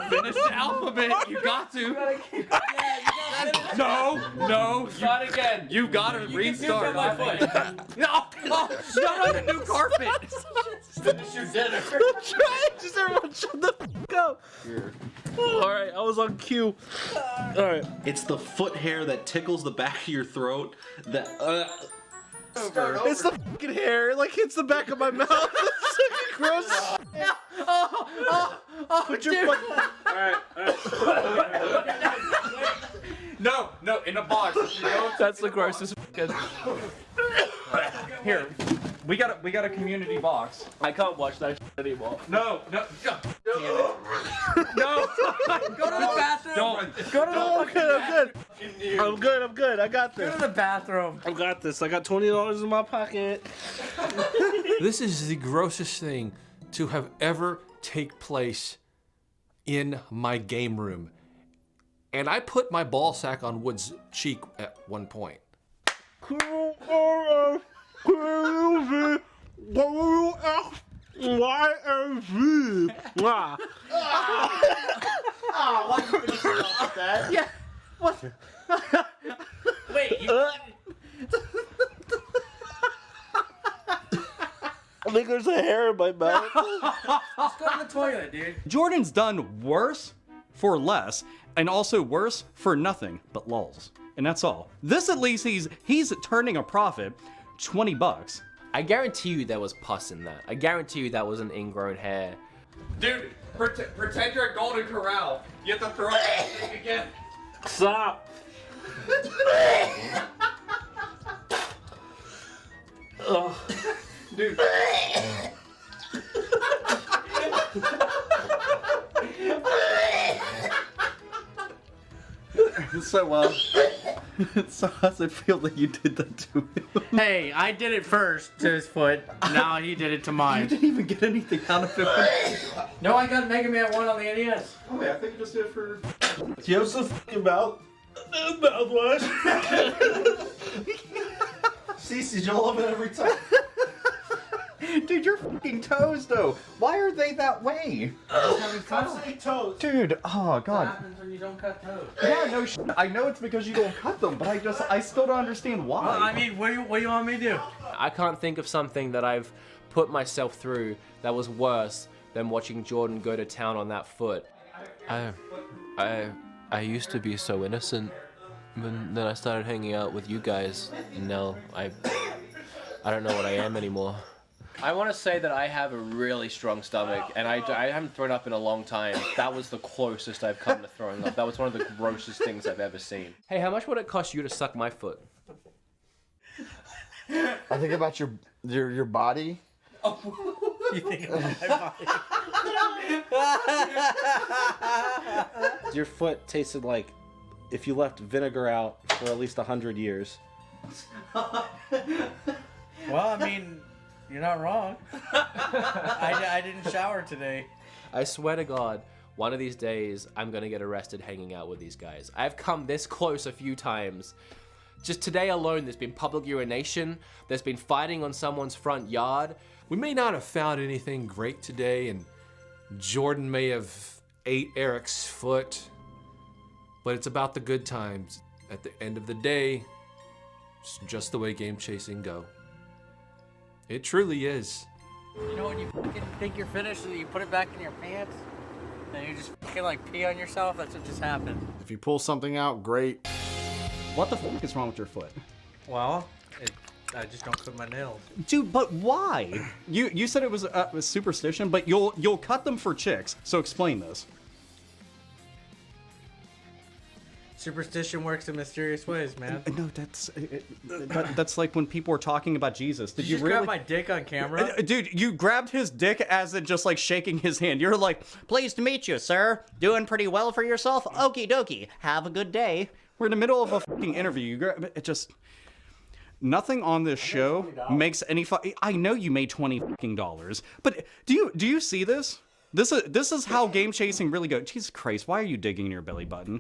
Finish the alphabet. You got to. No. Try it again. You gotta restart. My foot. No. Shut up, new carpet. Finish your dinner. I'm trying. Just everyone shut the fuck up. All right, I was on cue. All right. It's the foot hair that tickles the back of your throat that It's the fucking hair. It like hits the back of my mouth. It's fucking gross. Put your foot. All right. No, in a box. That's the grossest. Here, we got a community box. I can't watch that shit anymore. No. No. Go to the bathroom. Don't. Go to the I'm good. I got Go this. to the bathroom. I got this. I got $20 in my pocket. This is the grossest thing to have ever take place in my game room. And I put my ball sack on Wood's cheek at one point. Why you finish it off with that? Yeah. What? Wait, you... I think there's a hair in my mouth. Just go to the toilet, dude. Jordan's done worse for less, and also worse for nothing but lulz. And that's all. This at least he's turning a profit, $20. I guarantee you there was pus in that. I guarantee you that was an ingrown hair. Dude, pretend you're at Golden Corral. You have to throw it again. Stop. Dude. So, so how's it feel that you did that to him? Hey, I did it first to his foot. Now he did it to mine. You didn't even get anything out of it. No, I got Mega Man 1 on the NES. Oh, yeah, I think you just did it for... Do you have some fucking mouth? Mouthwash. Cece, you'll love it every time. Dude, your fucking toes, though. Why are they that way? Toes. Dude, oh god. What happens when you don't cut toes? Yeah, no shit. I know it's because you don't cut them, but I still don't understand why. Well, I mean, what do you want me to do? I can't think of something that I've put myself through that was worse than watching Jordan go to town on that foot. I used to be so innocent, but then I started hanging out with you guys, and now I don't know what I am anymore. I want to say that I have a really strong stomach, and I haven't thrown up in a long time. That was the closest I've come to throwing up. That was one of the grossest things I've ever seen. Hey, how much would it cost you to suck my foot? I think about your body. You think about my body? Your foot tasted like if you left vinegar out for at least 100 years. Well, I mean, you're not wrong. I didn't shower today. I swear to God, one of these days, I'm gonna get arrested hanging out with these guys. I've come this close a few times. Just today alone, there's been public urination, there's been fighting on someone's front yard. We may not have found anything great today, and Jordan may have ate Eric's foot, but it's about the good times. At the end of the day, it's just the way game chasing go. It truly is. You know when you fucking think you're finished and you put it back in your pants? And you just fucking like pee on yourself? That's what just happened. If you pull something out, great. What the fuck is wrong with your foot? Well, I just don't cut my nails. Dude, but why? You said it was a superstition, but you'll cut them for chicks. So explain this. Superstition works in mysterious ways, man. No, that's like when people were talking about Jesus. Did you really grab my dick on camera? Dude, you grabbed his dick as in just like shaking his hand. You're like, pleased to meet you, sir. Doing pretty well for yourself? Okie dokie. Have a good day. We're in the middle of a fucking interview. You grab it just. Nothing on this show makes any I know you made $20, but do you see this? This is how game chasing really goes. Jesus Christ, why are you digging in your belly button?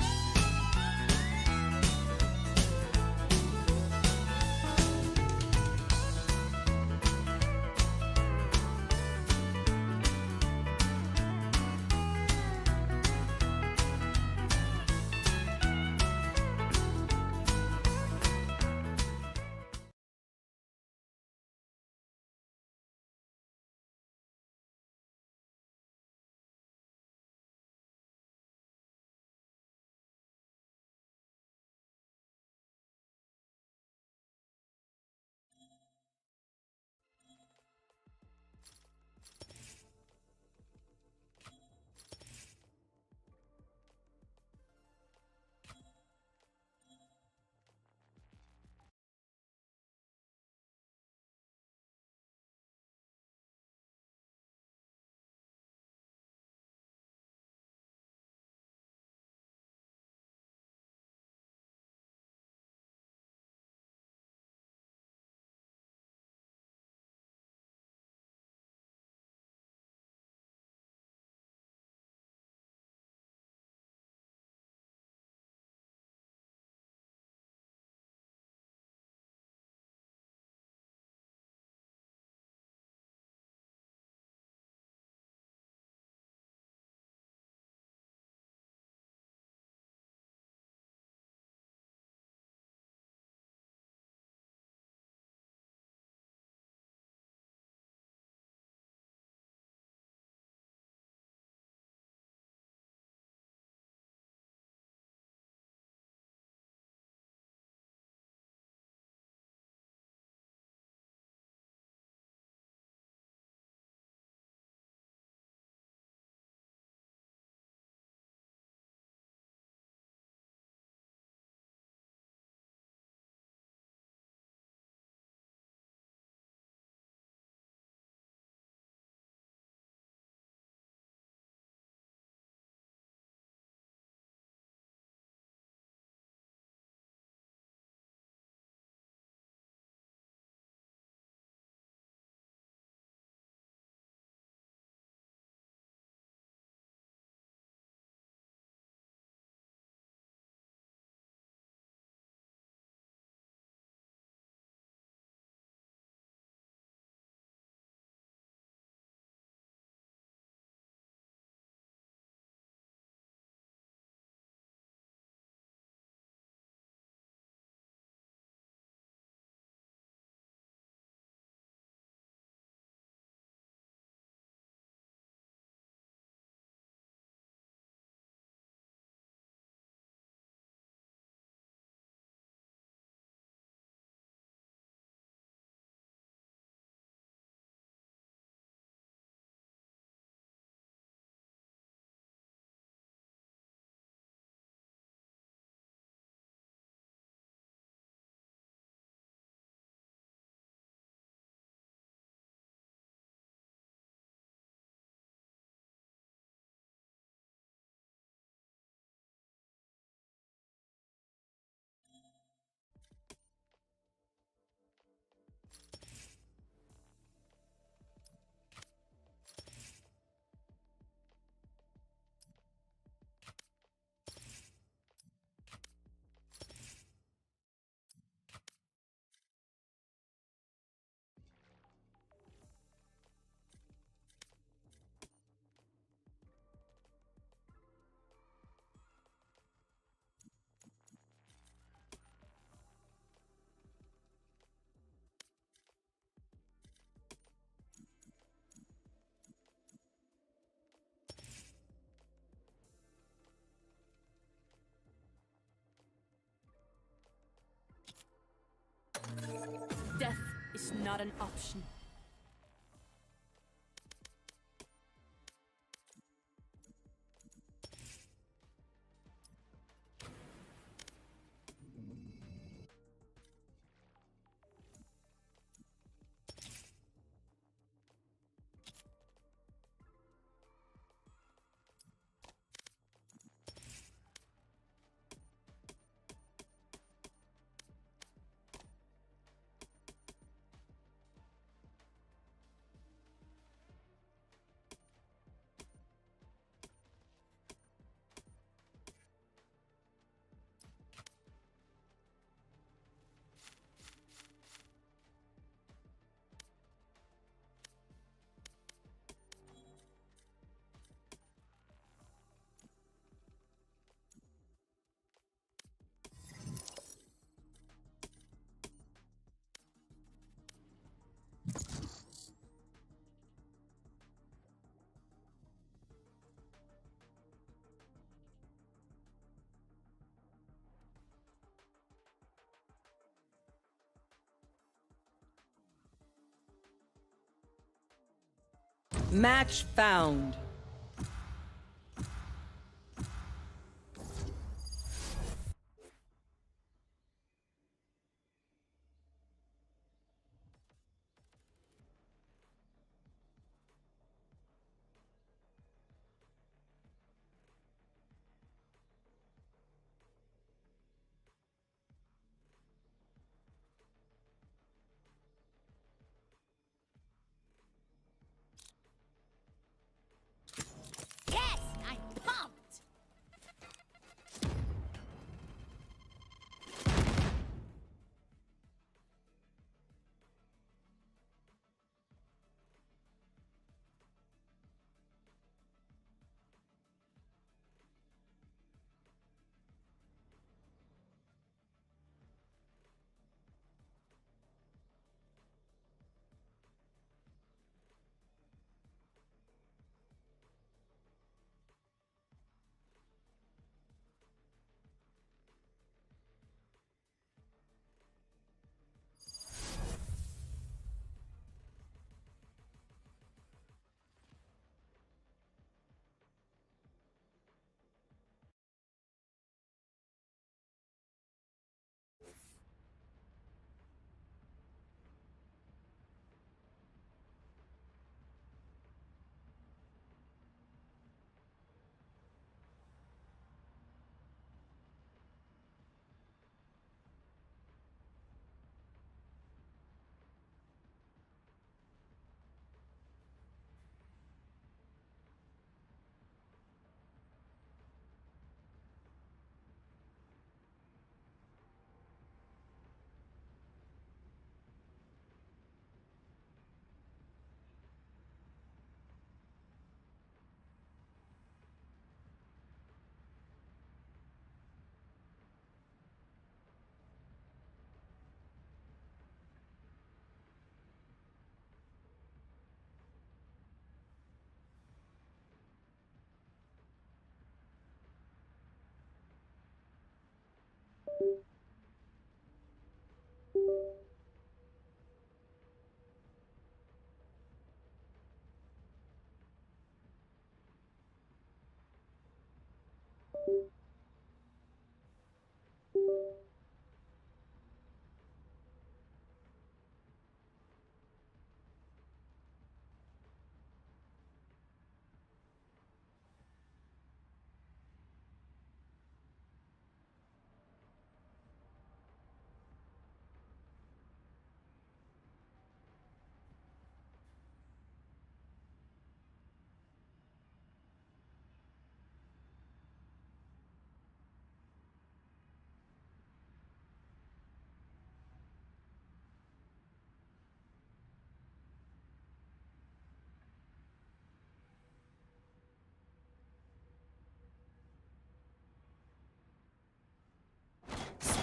is not an option. Match found. Yes, I'm pumped.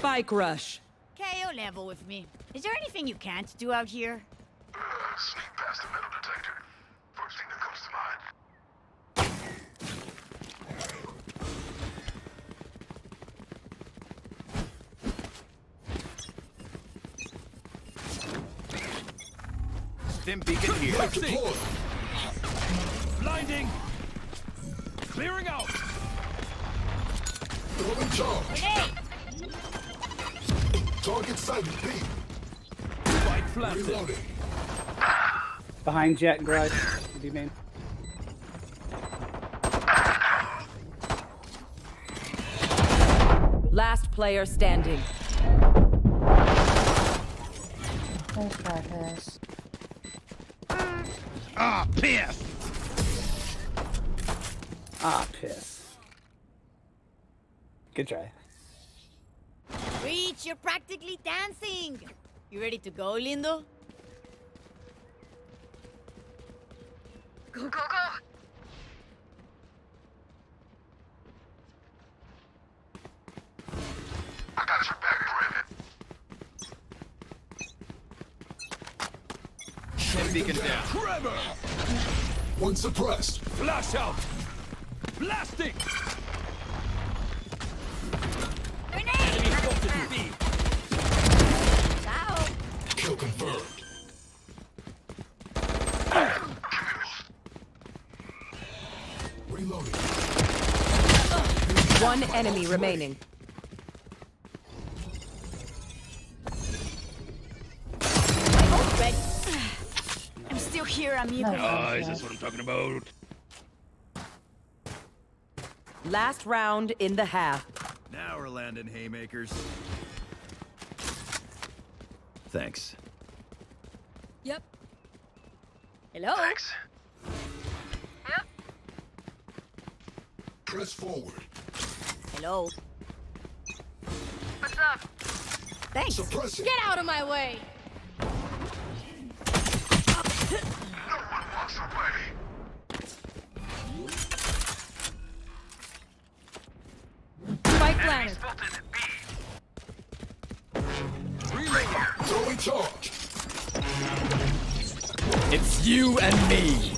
Spike rush. KO level with me. Is there anything you can't do out here? Sneak past the metal detector. First thing that comes to mind. Stim beacon here. Blinding. Clearing out. Throwing charge. Target sighted. B. Spike planted. Reloading. Behind jet garage. B main. Last player standing. Nice try, Chris. Ah, piss. Ah, piss. Good try. Reach, you're practically dancing. You ready to go, Lindo? Go, go, go! I got your back, Brandon. Stim beacon down. Trevor. One suppressed. Flash out. Blasting. Enemy spotted B. Ciao. Kill confirmed. Reloading. One enemy remaining. Oh, ready. I'm still here, amigo. Is this what I'm talking about? Last round in the half. Now we're landing haymakers. Thanks. Yep. Hello? Thanks. Yep. Press forward. Hello. What's up? Thanks. Suppress it. Get out of my way. No one walks away. Spike planted. Throwing charge. It's you and me.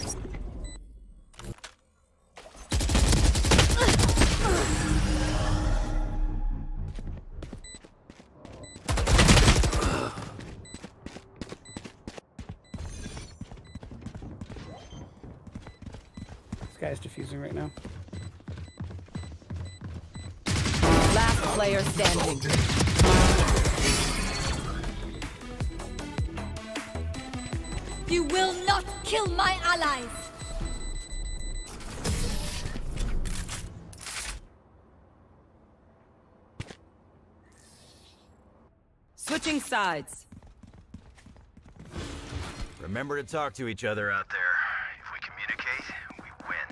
This guy's defusing right now. Last player standing. You will not kill my allies. Switching sides. Remember to talk to each other out there. If we communicate, we win.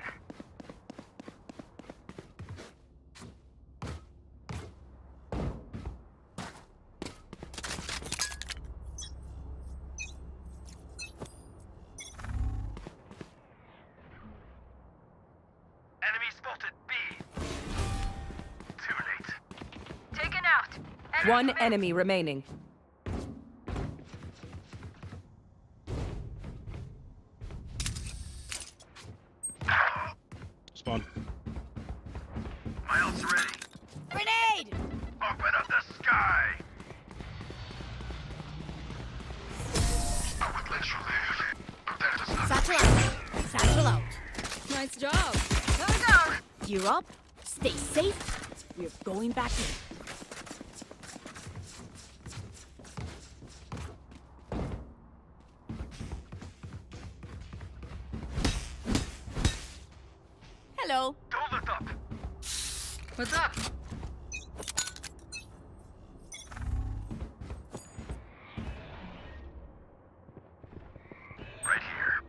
Enemy spotted B. Too late. Taken out. One enemy remaining. Spawn. My ult's ready. Grenade! Open up the sky. I would let you live, but that does not. Satchel out. Satchel out. Nice job. Gotta go. Gear up. Stay safe. We're going back in. Hello. Don't look up. What's up? Right here.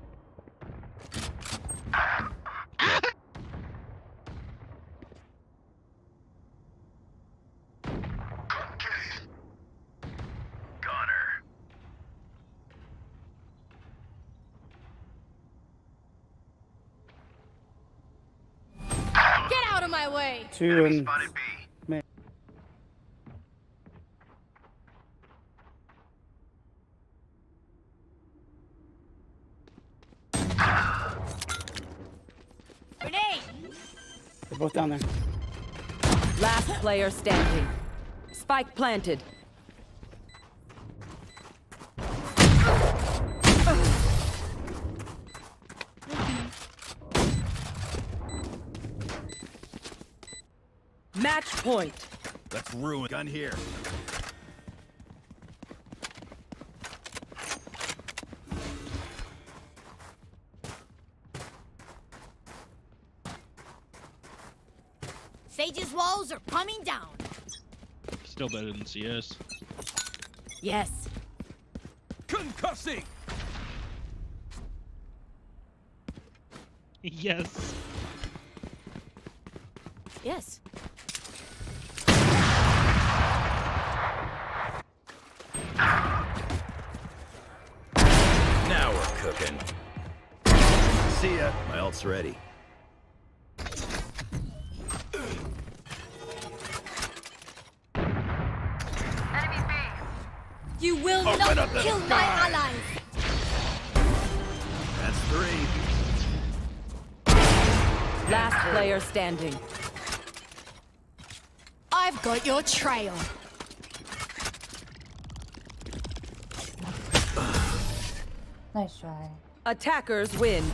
Couldn't get it. Gunner. Get out of my way. Two and Spotted B. main. Grenade! They're both down there. Last player standing. Spike planted. Match point. Let's ruin gun here. Sage's walls are coming down. Still better than CS. Yes. Concussing! Yes. Yes. Now we're cooking. See ya. My ult's ready. Enemy B. You will Open not up the kill my sky. allies. That's 3. Last player standing. I've got your trail. Nice try. Attackers win.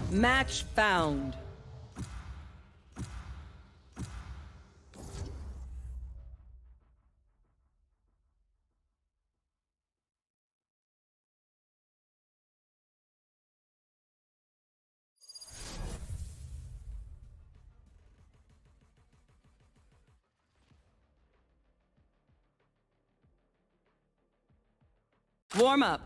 Match found. Warm up.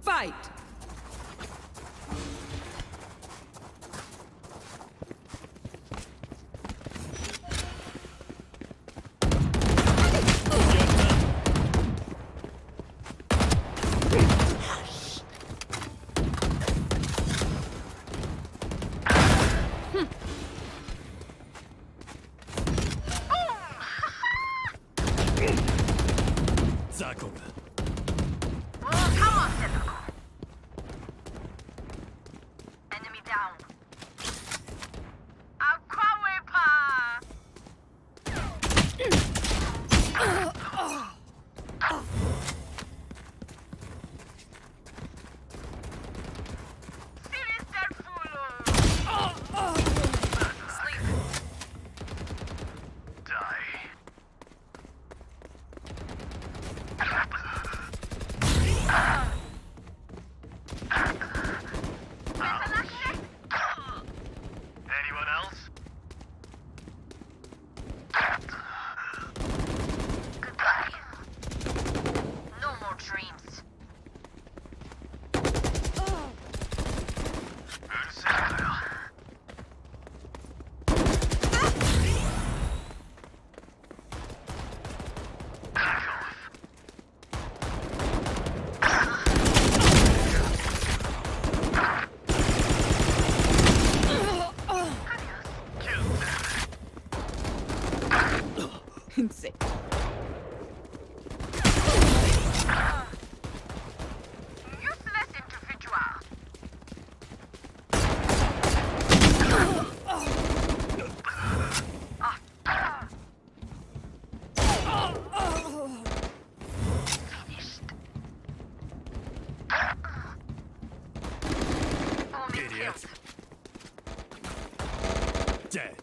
Fight! Enemy down. Anyone else? Goodbye. No more dreams. Versatile. Insane. Useless individual. Idiot. Dead.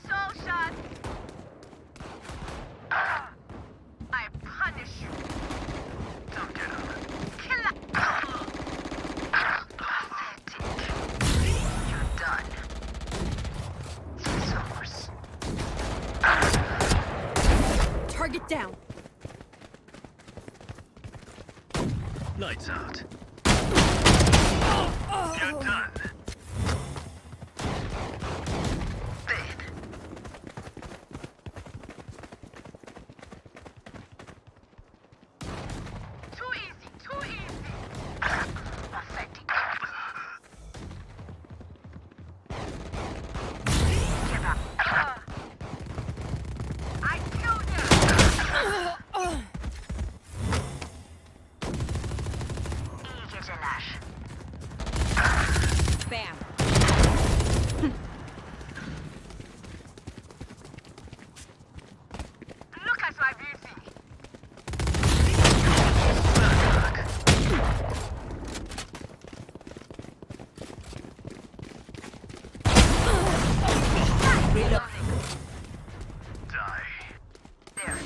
Soul shot. I punish you. Don't get up. Killer. Pathetic. You're done. Source. Target down. Lights out. You're done. Too easy. Too easy. Pathetic. Give up. I killed you. İyi geceler. Bam. Look at my beauty. Die. There.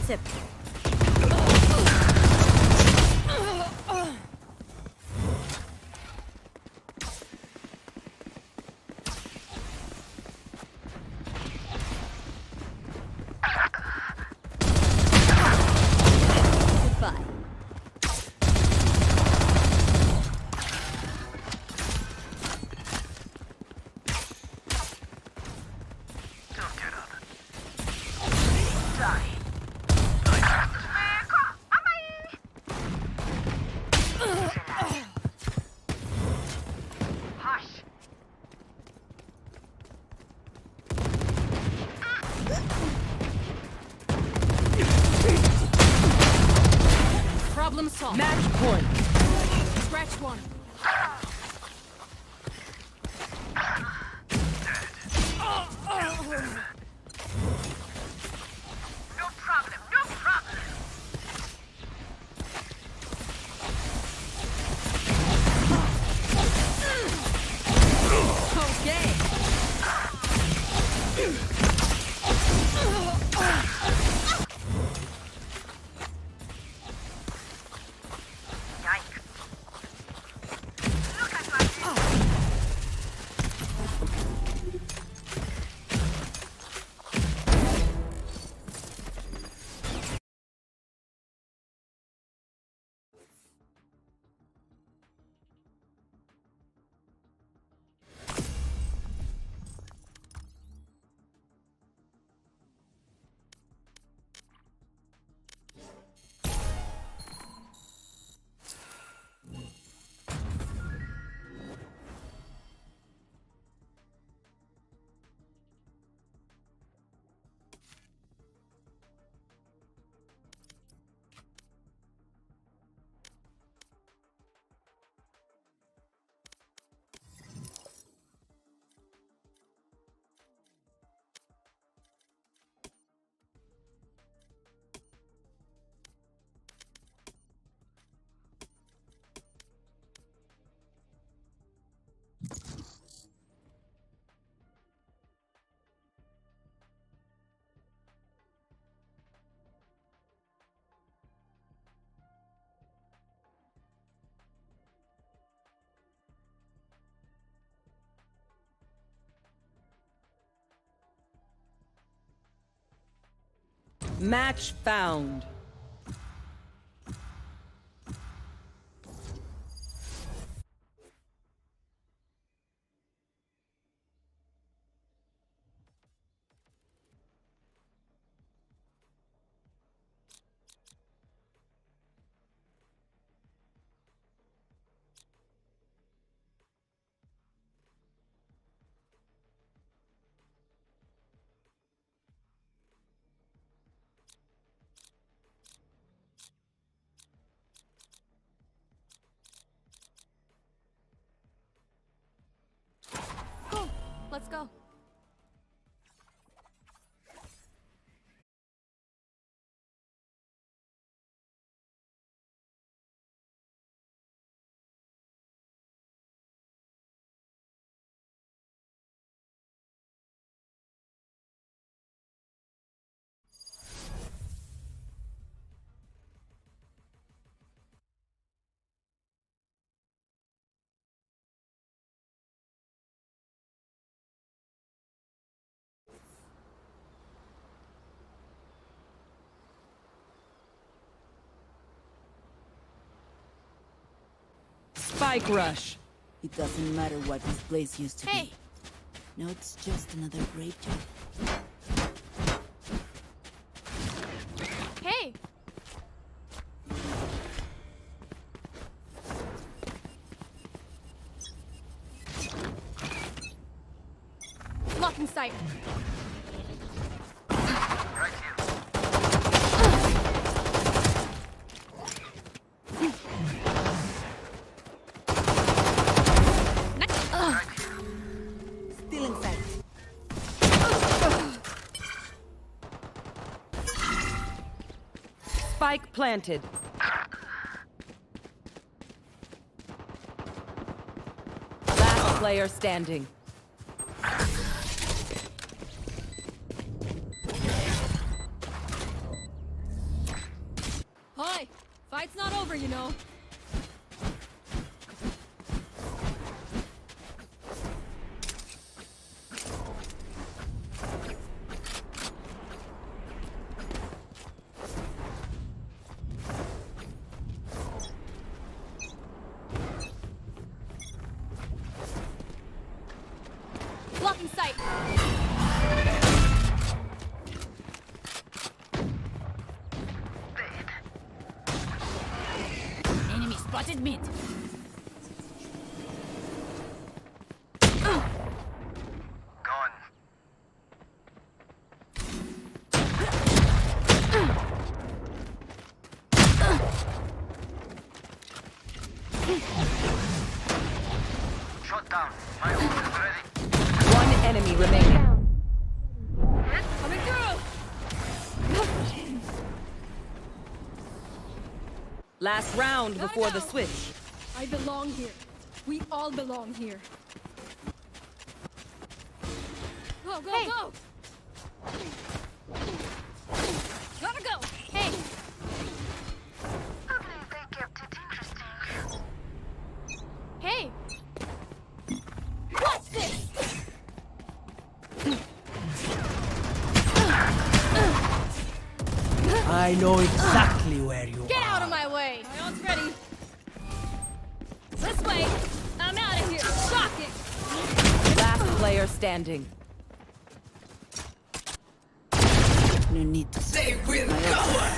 Sip. Goodbye. Problem solved. Match point. Scratch one. No problem, no problem. Okay. Match found. Cool. Let's go. Spike rush. It doesn't matter what this place used to be. No, it's just another grave job. Hey. Blocking sight. Still in sight. Spike planted. Last player standing. Fight's not over, you know. Blocking sight. Enemy spotted mid. Shot down. My ult is ready. One enemy remaining. Coming through. Last round before the switch. I belong here. We all belong here. Go, go, go! Gotta go! Hey! I believe they kept it interesting. Hey! What's this? I know exactly where you Get are. out of my way! My ult's ready. This way! I'm out of here! Shocking! Last player standing. No need to. They will cover.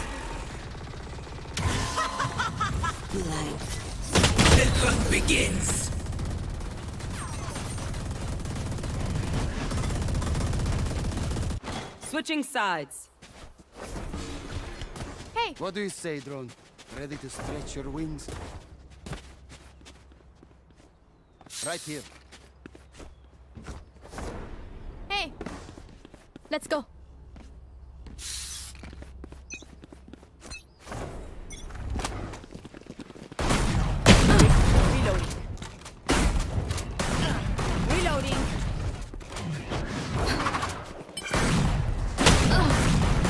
Blind. The hunt begins. Switching sides. Hey! What do you say, drone? Ready to stretch your wings? Right here. Hey! Let's go. Reloading. Reloading.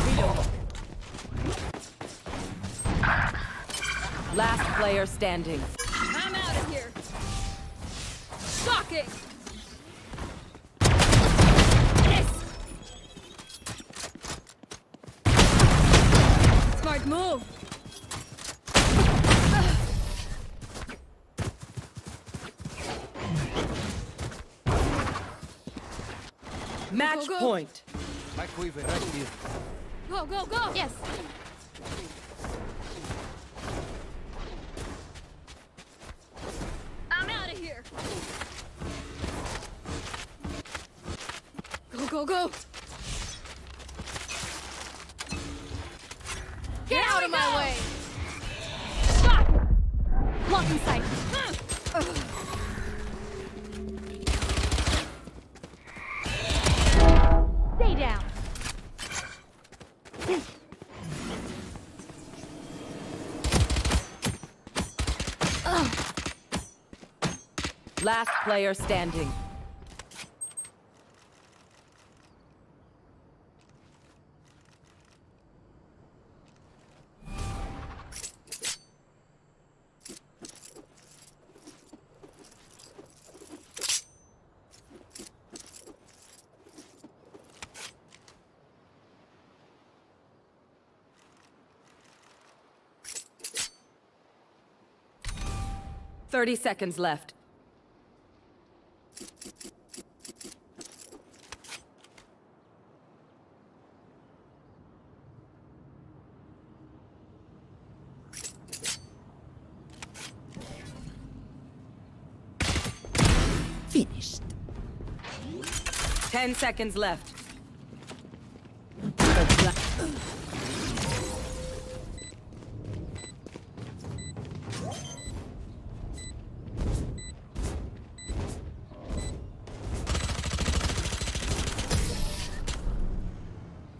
Reloading. Last player standing. I'm out of here. Shocking. Yes. Smart move. Match go. point. My quiver right here. Go, go, go. Yes. I'm out of here. Go, go, go. Get out of my way. Stop. Blocking sight. Stay down. Last player standing. Thirty seconds left. Finished. 10 seconds left.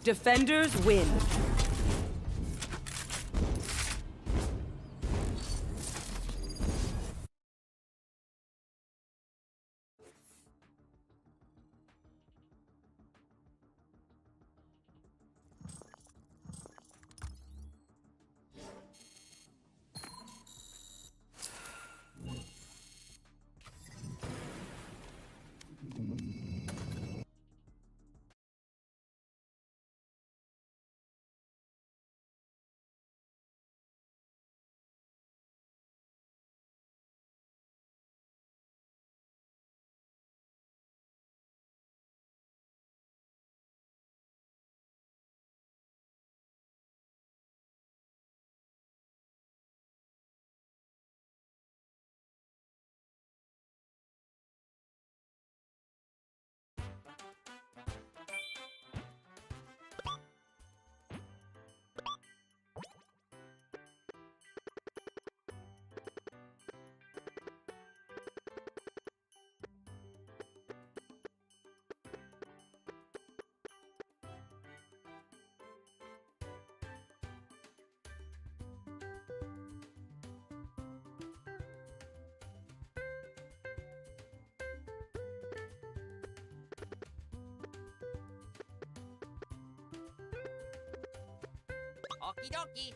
Defenders win. Okie dokie.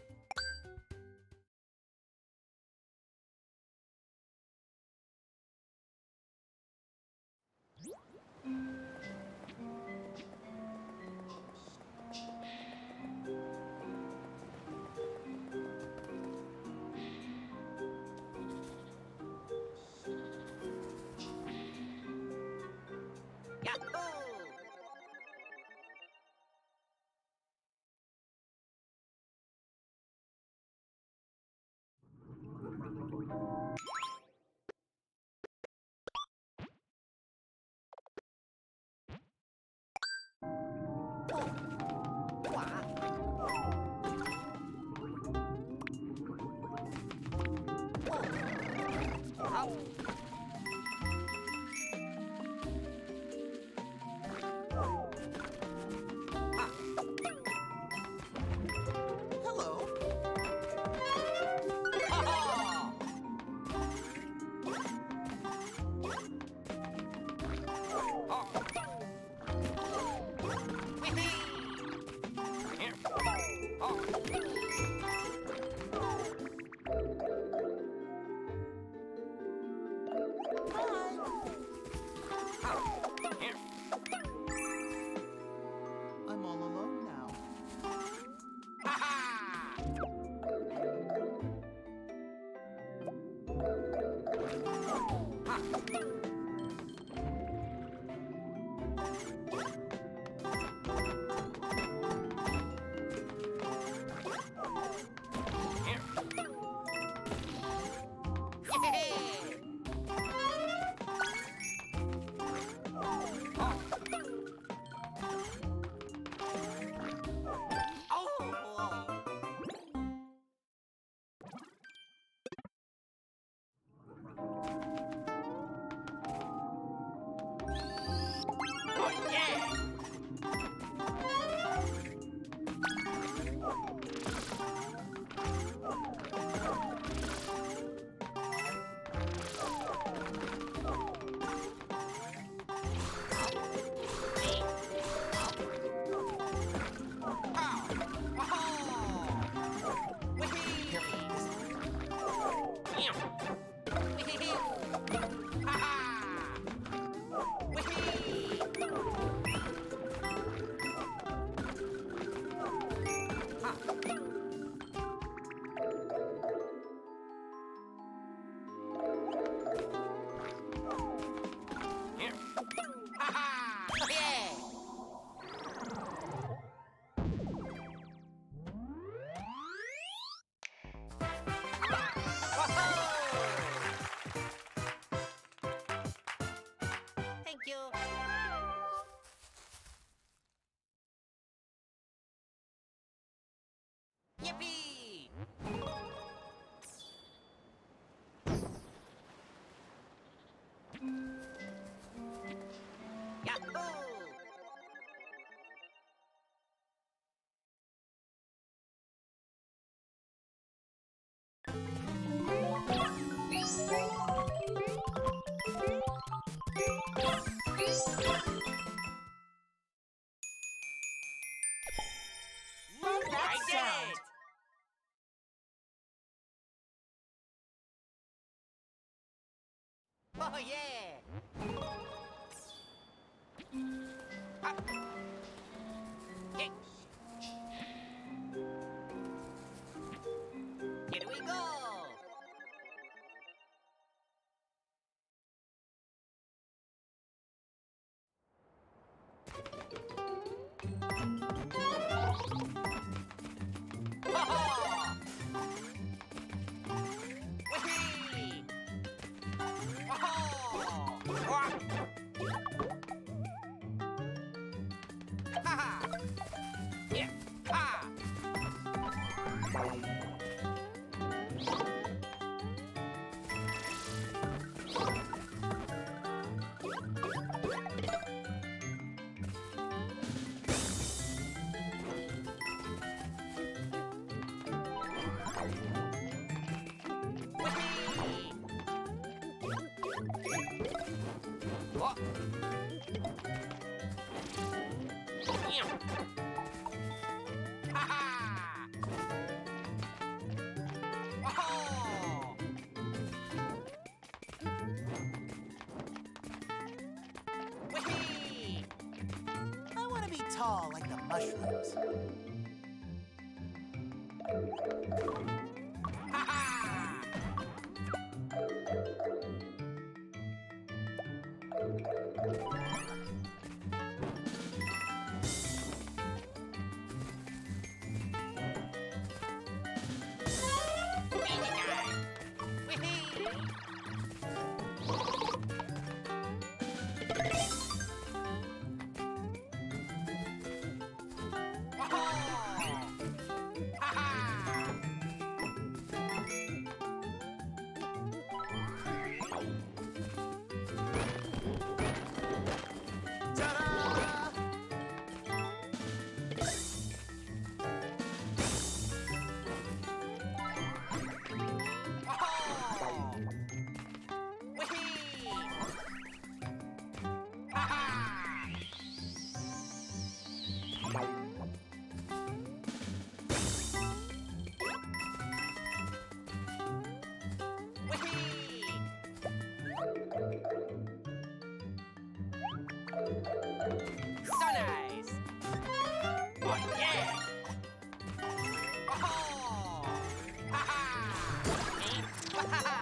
I'm all alone now. Thank you. Yippee! Yahoo! Love that sound! Oh yeah! Hey. Here we go! tall like the mushrooms. So nice. Oh yeah. Oh. Ha ha. Me? Ha ha.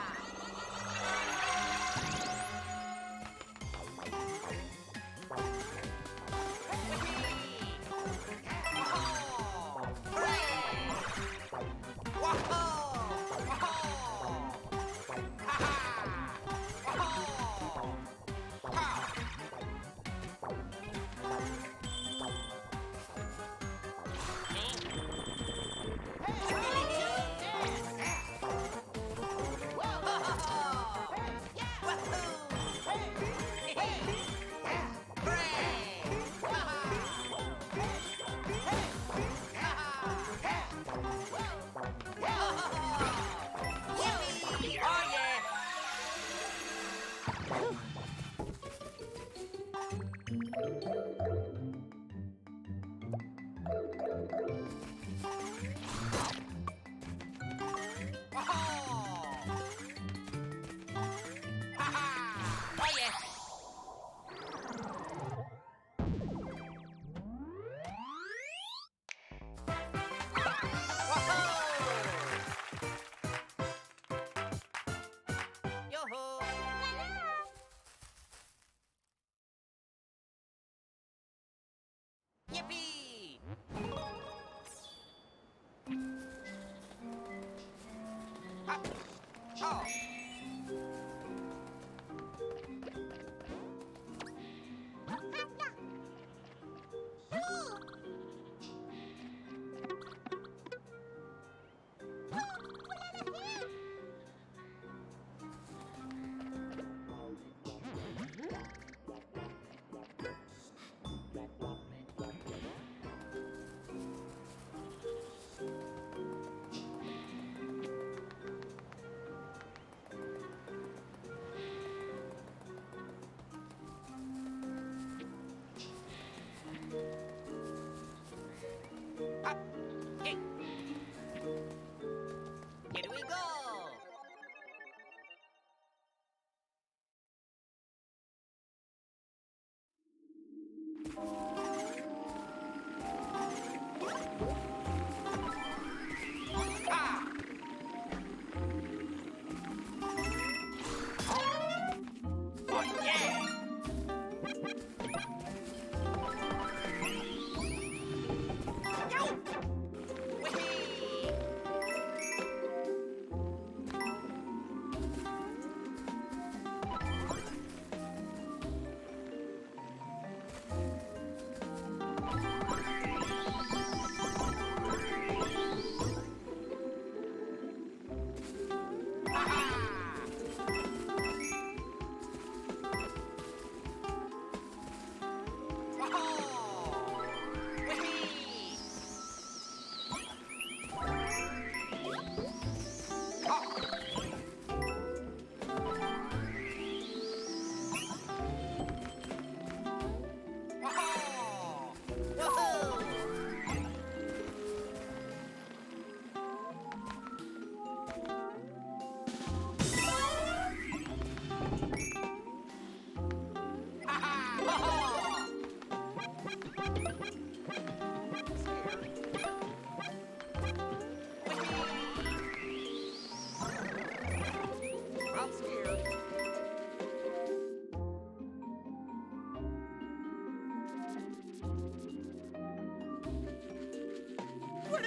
Yippee! Oh.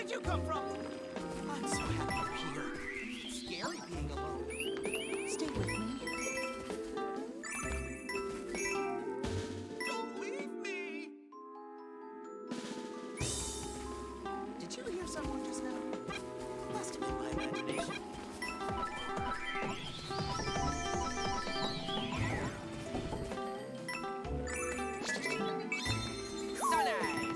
did you come from? I'm so happy you're here. It's scary being alone. Stay with me. Don't leave me! Did you hear someone just now? Must have been my imagination. So nice!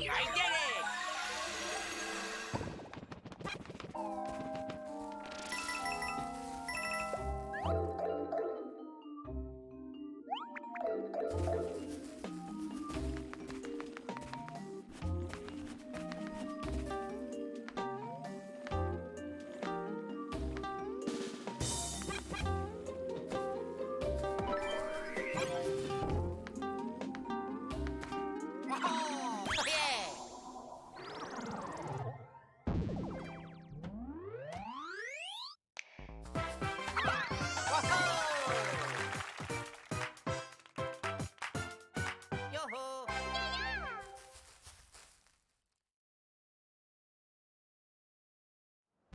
I did it!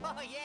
Oh yeah!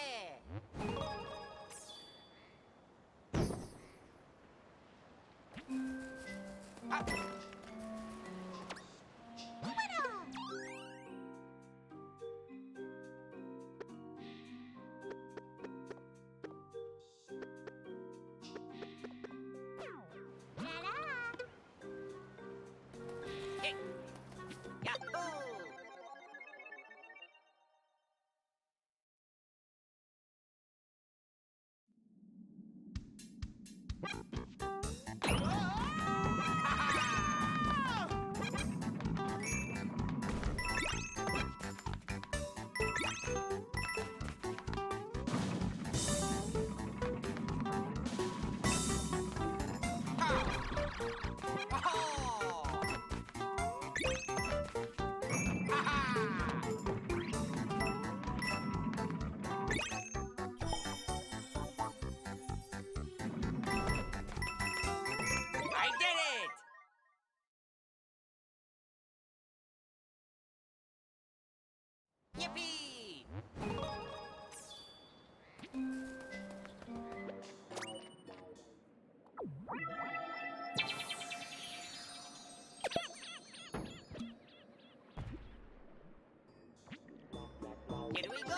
I did it! Yippee! Here we go!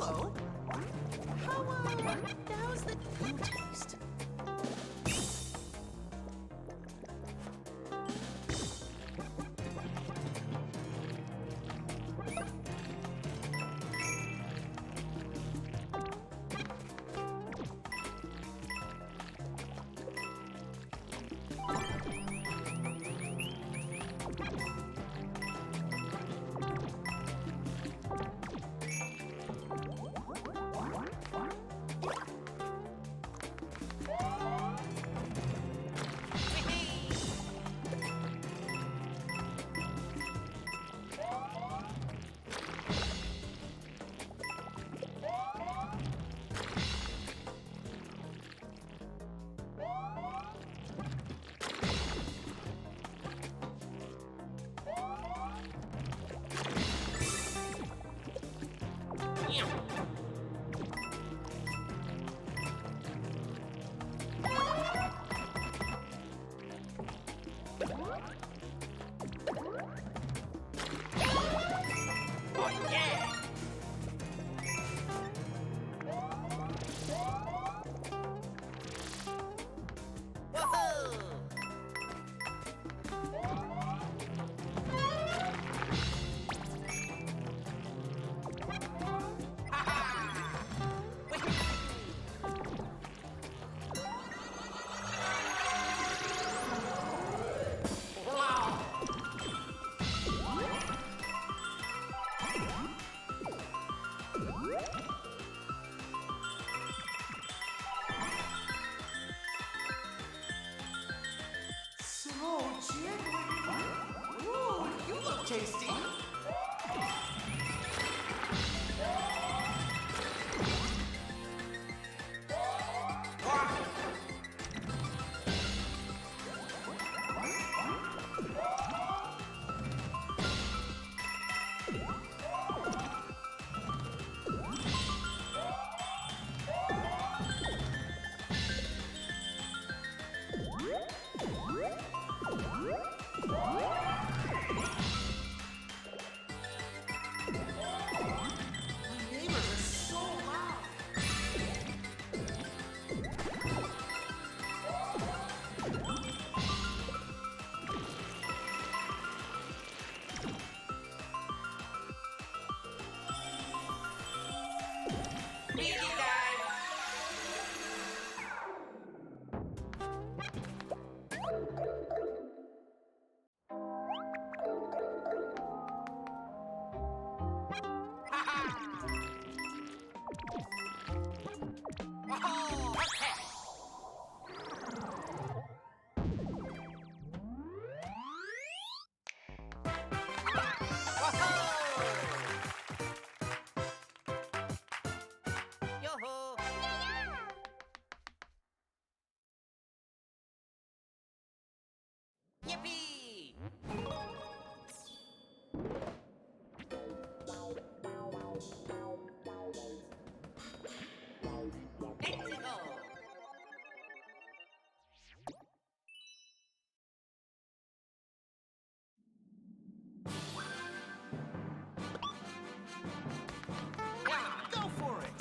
Hello. How's the food taste? Tasty. Yippee! Let's go! Go for it.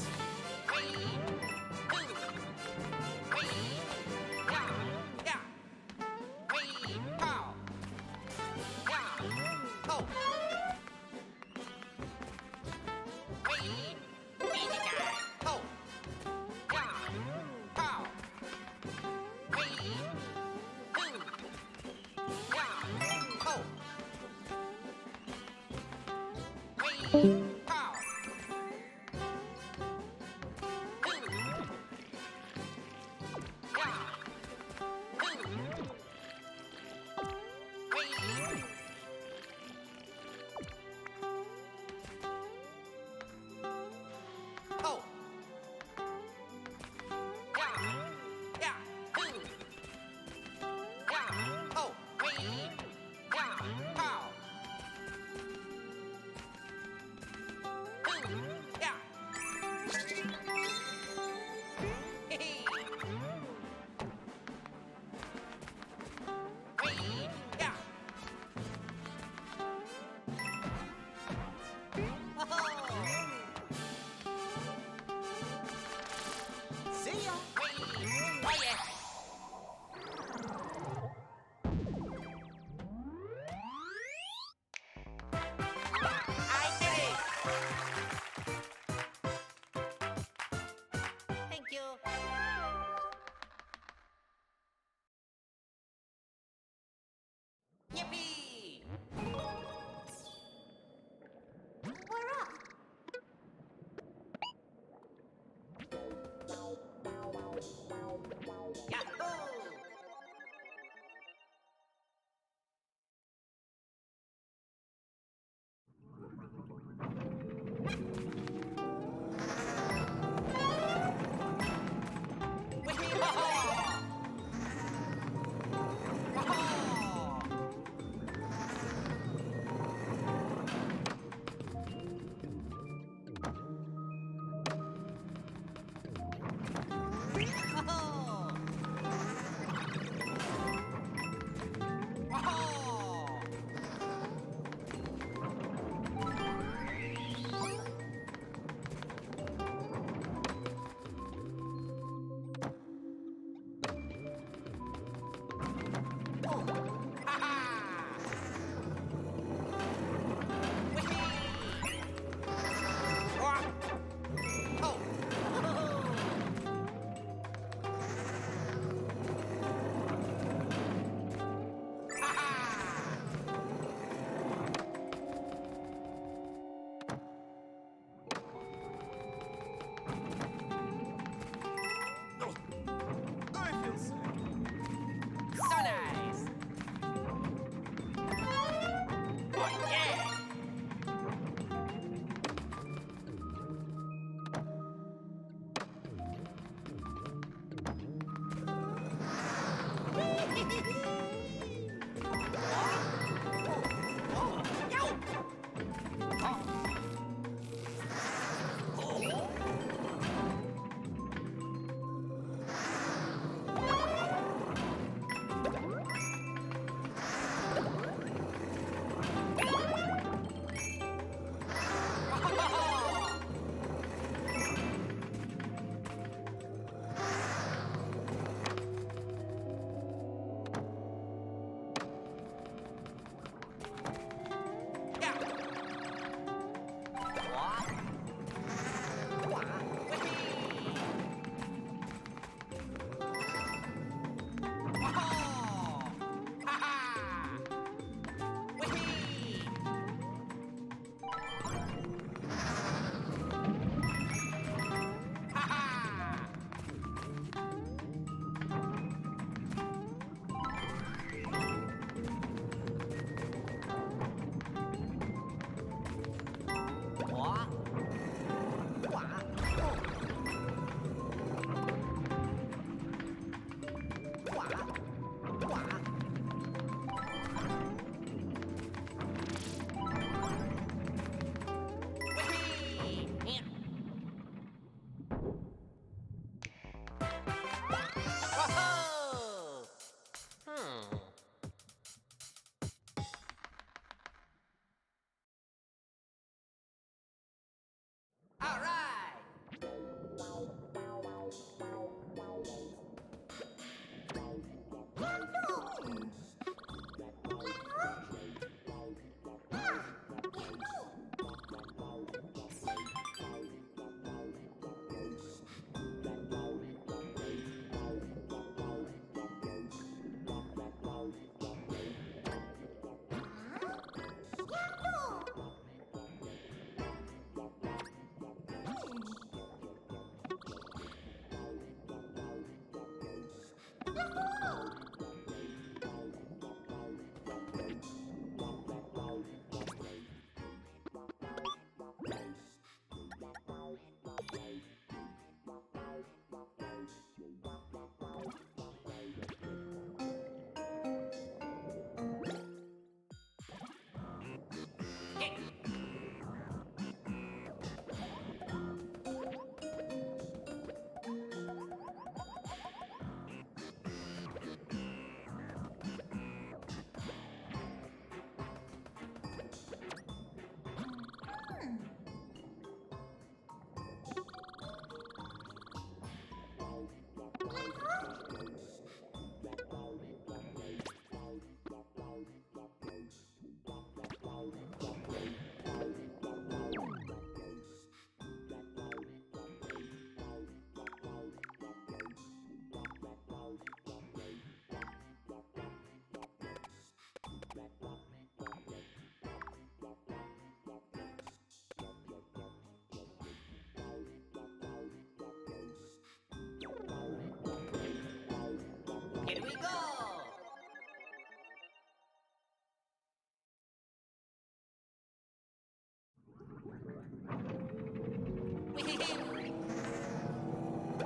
Here we go!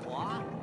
What?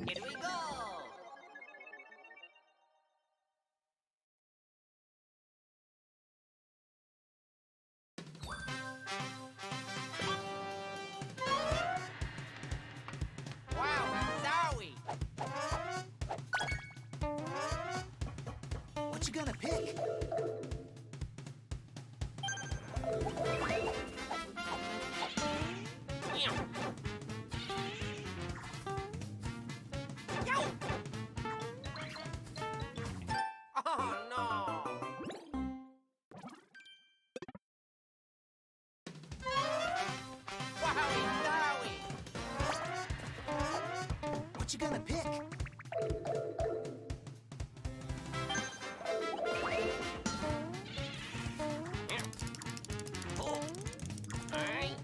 Here we go! Wow, sorry! What you gonna pick? Oh no! Wowie, What you gonna pick? Alright.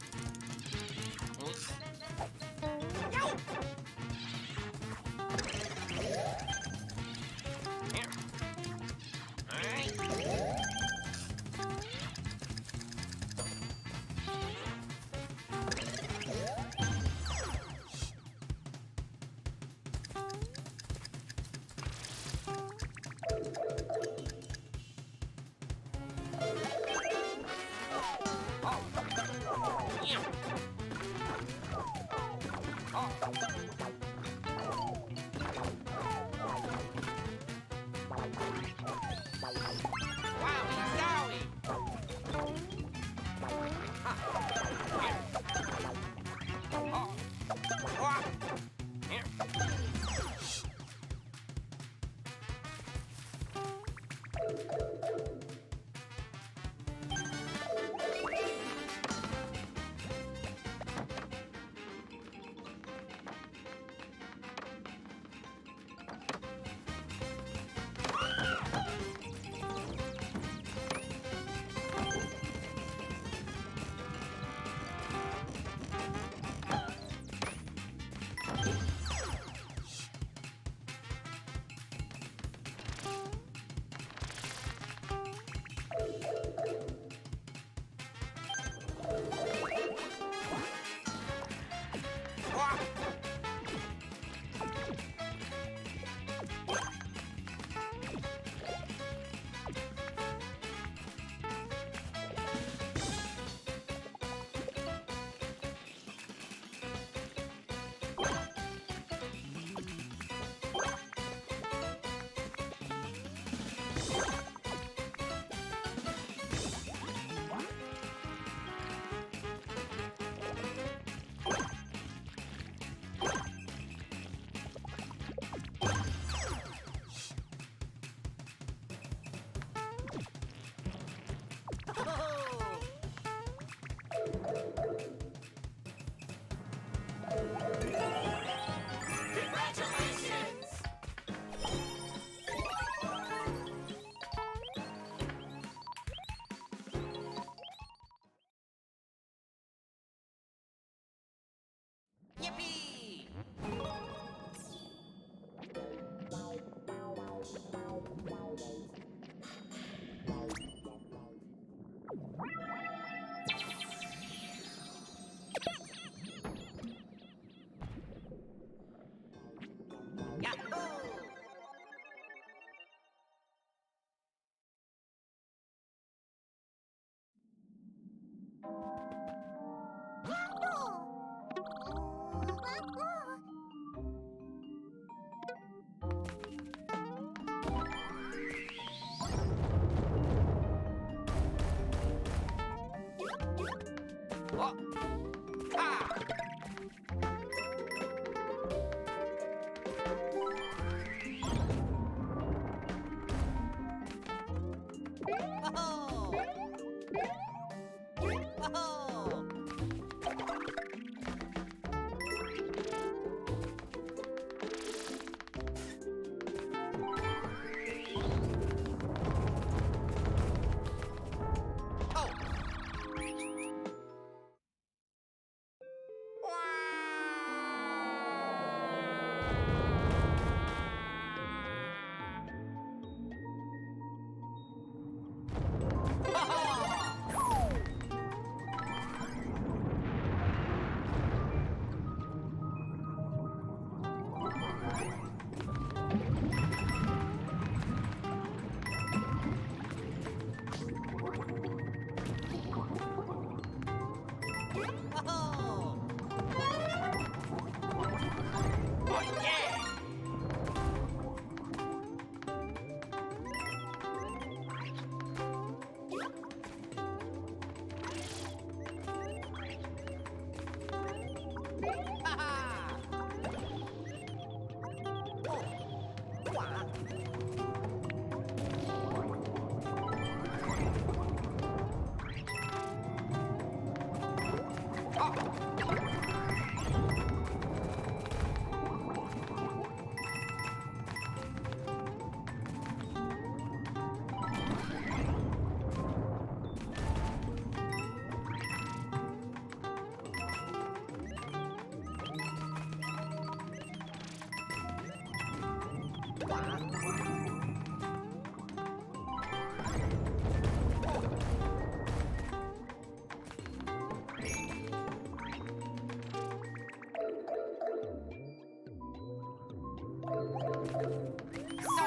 So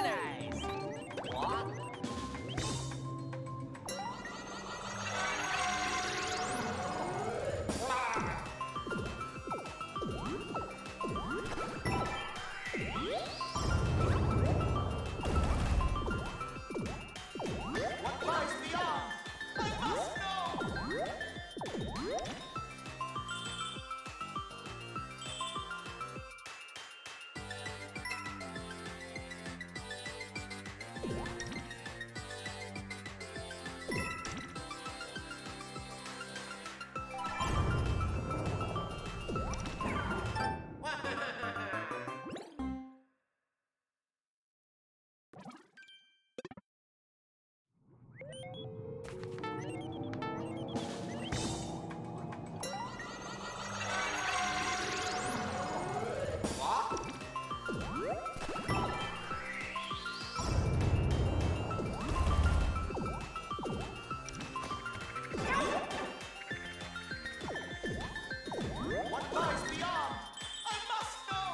nice. What? What lies beyond? I must know! What lies beyond? I must know!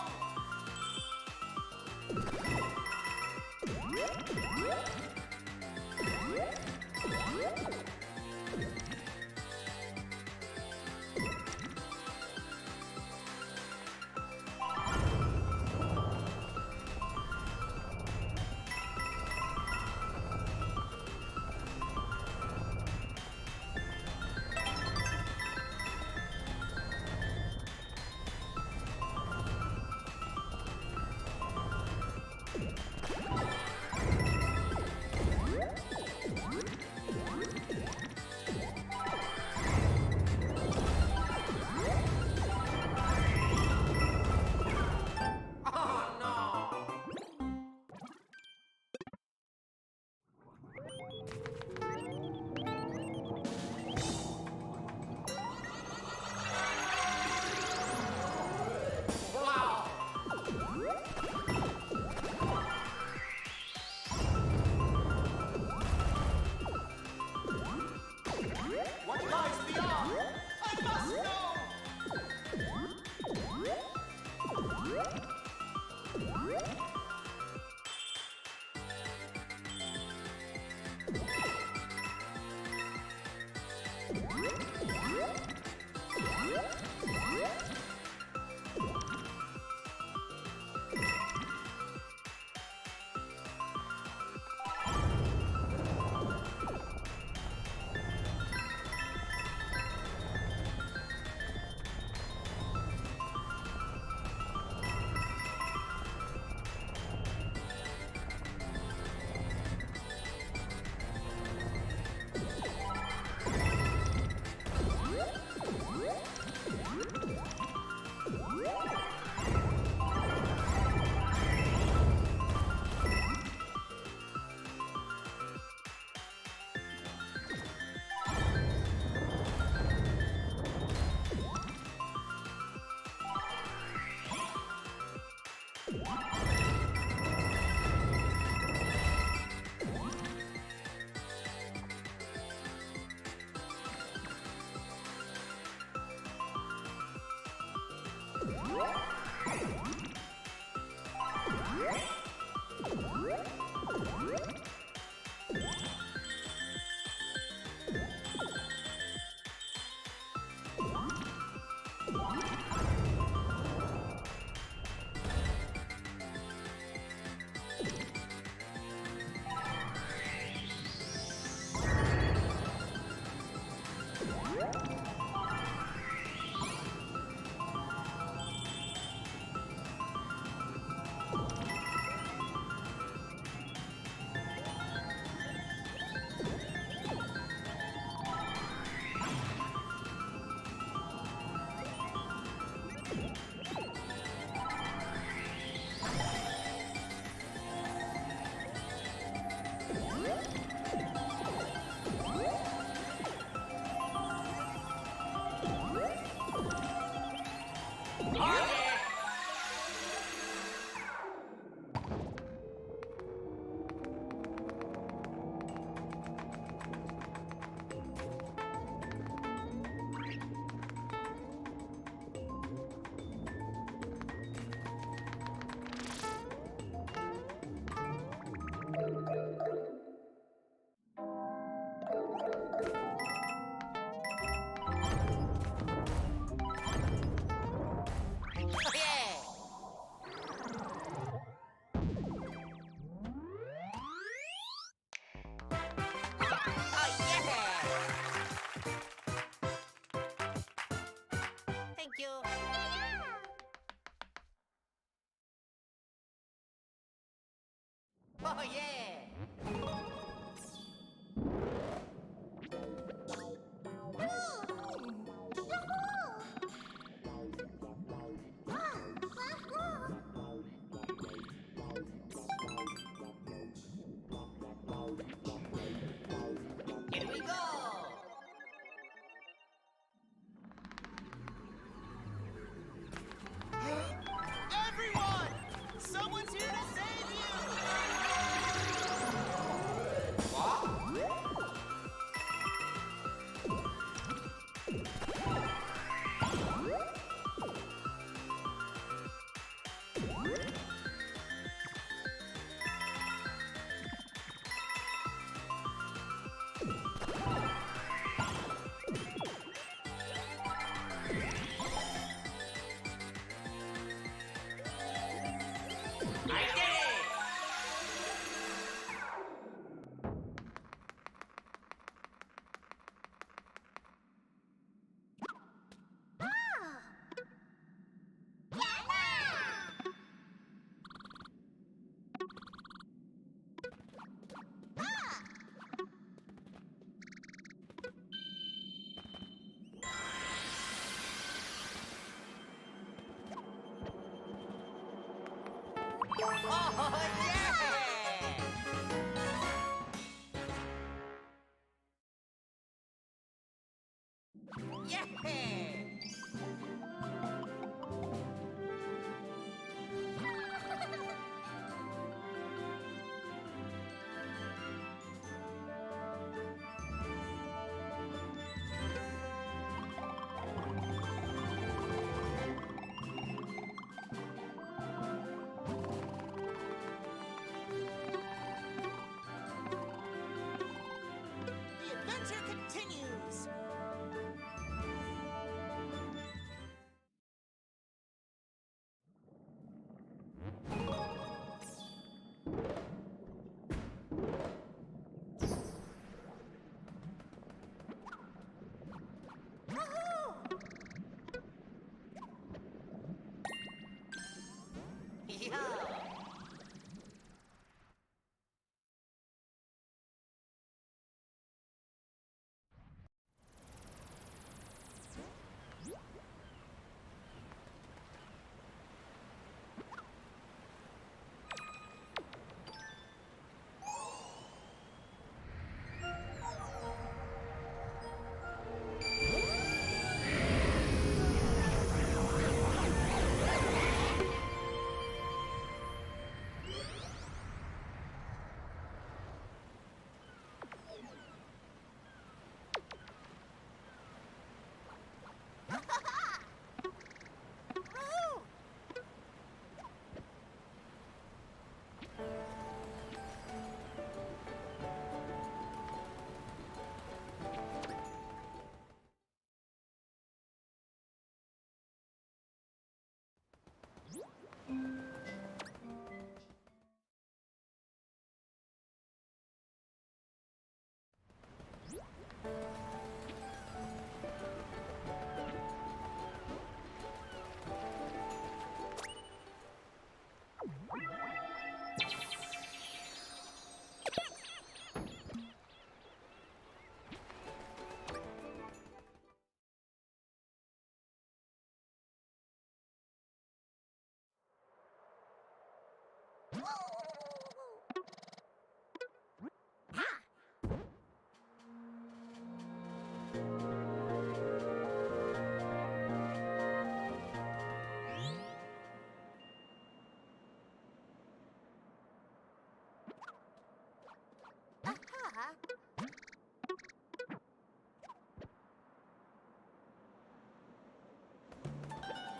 What lies beyond? I must know! The adventure continues.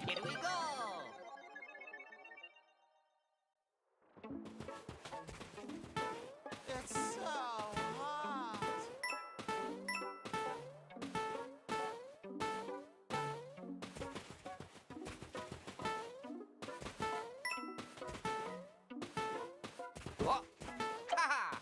Here we go. It's so hot. What? Ha!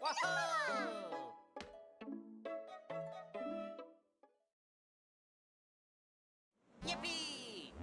Whoa! Yippee!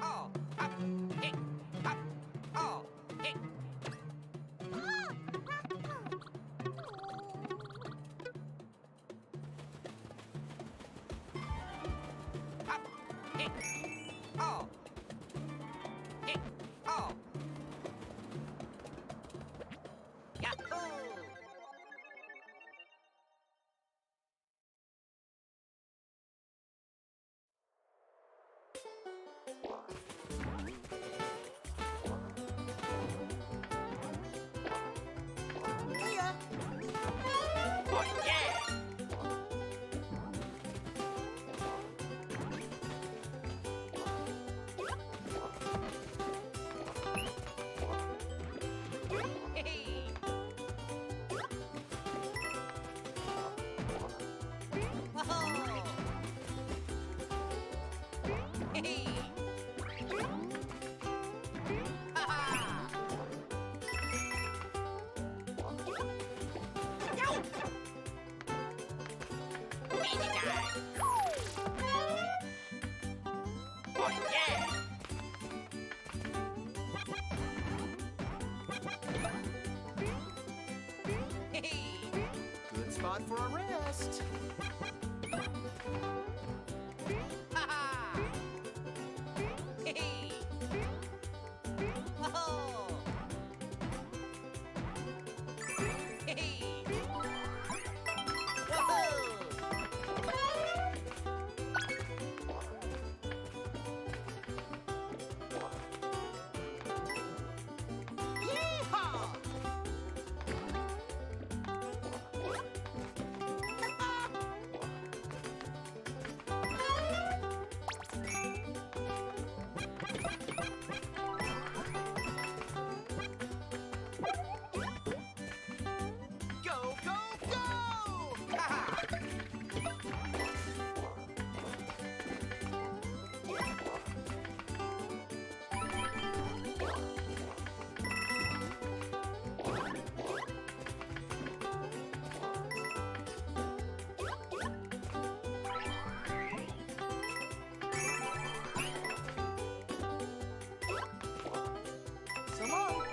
Oh, up, hey, up, oh, hey. Up, hey, oh, hey, oh. Good spot for a rest. Go, go, go! Come on.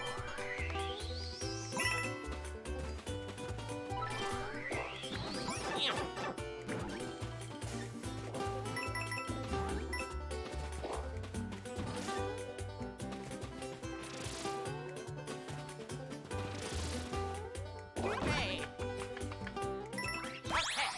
Hey! Okay!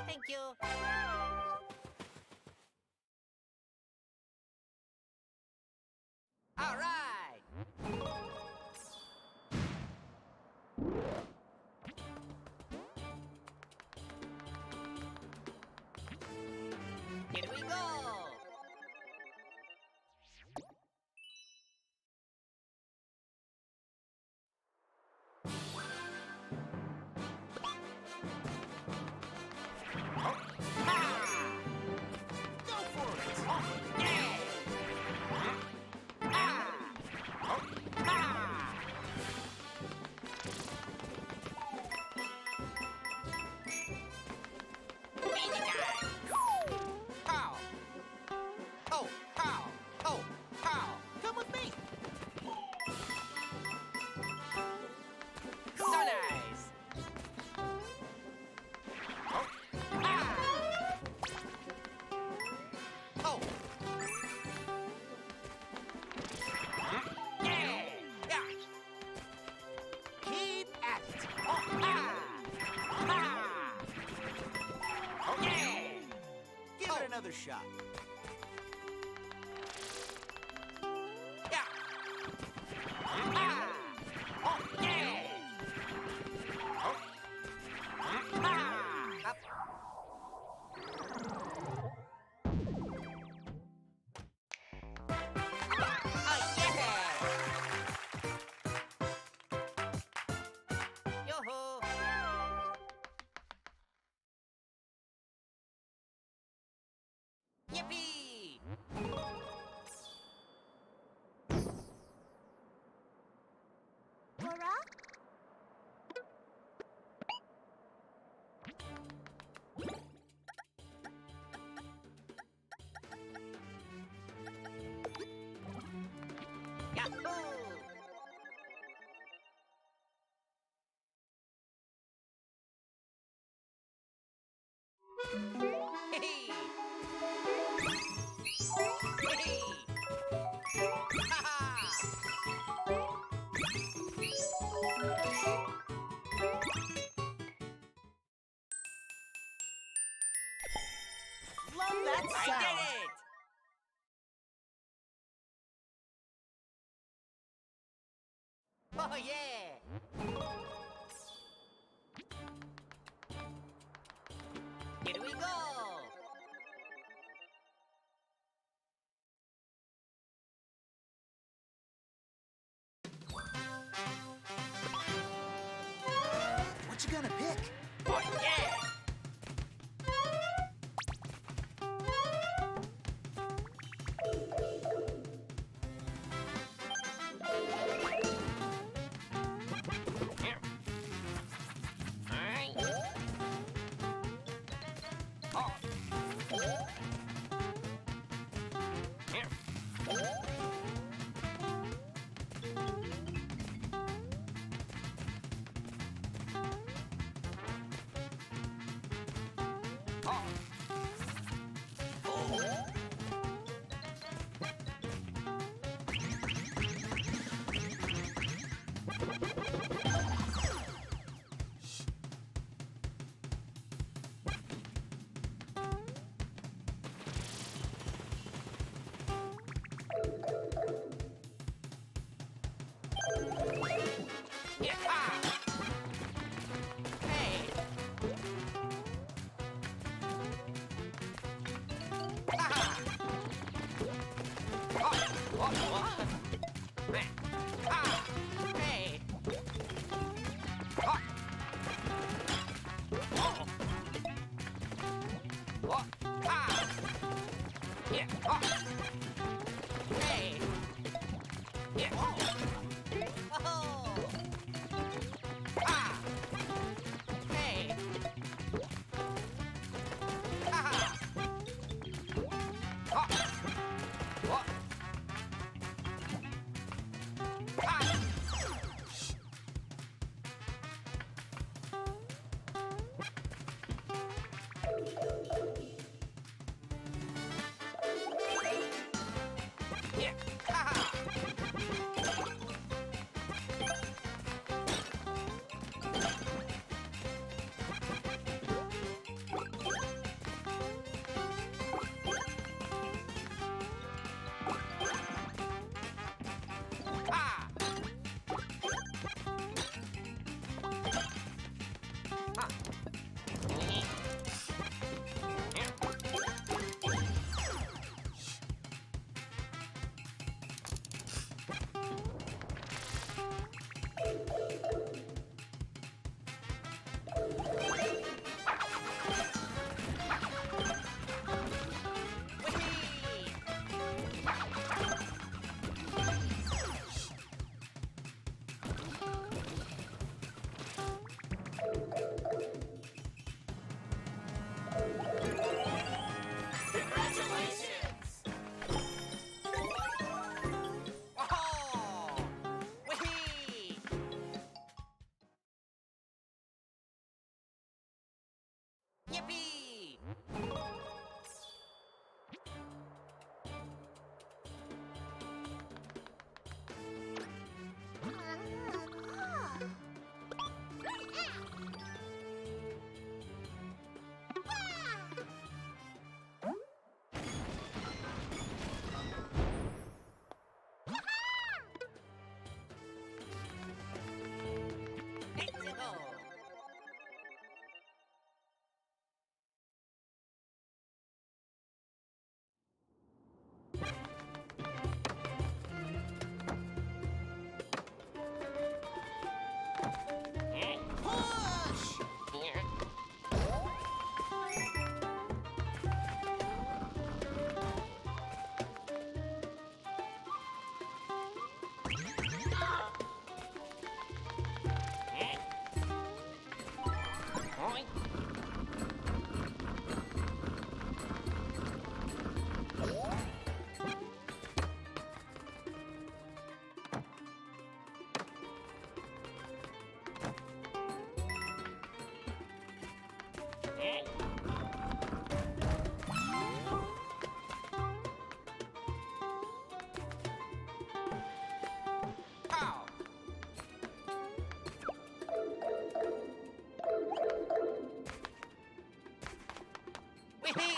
Thank you. All right. Here we go. Go for it. Pow! Oh, pow! Oh, pow! Come with me. So nice! Oh! Yeah! Yeah! Keep at it! Yeah! Give it another shot. Yeah! Yeah! Up. Oh, yeah! Yoo-hoo! Yippee! Naurrr? Yahoo! Hee-hee! Hee-hee! Ha-ha! Love that I sound. did it! Oh, yeah! Here we go! Hey. Ah. Oh. Oh. Ah. Yeah. Oh. Hey. Yeah. Oh. Oh. Ah. Hey. Ah. Oh. Oh. Ah. Yeah. Ha. Ah. Ah. Congratulations! Oh! Whee! Yippee! Push! Ow! Whee!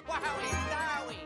Wowie zowie!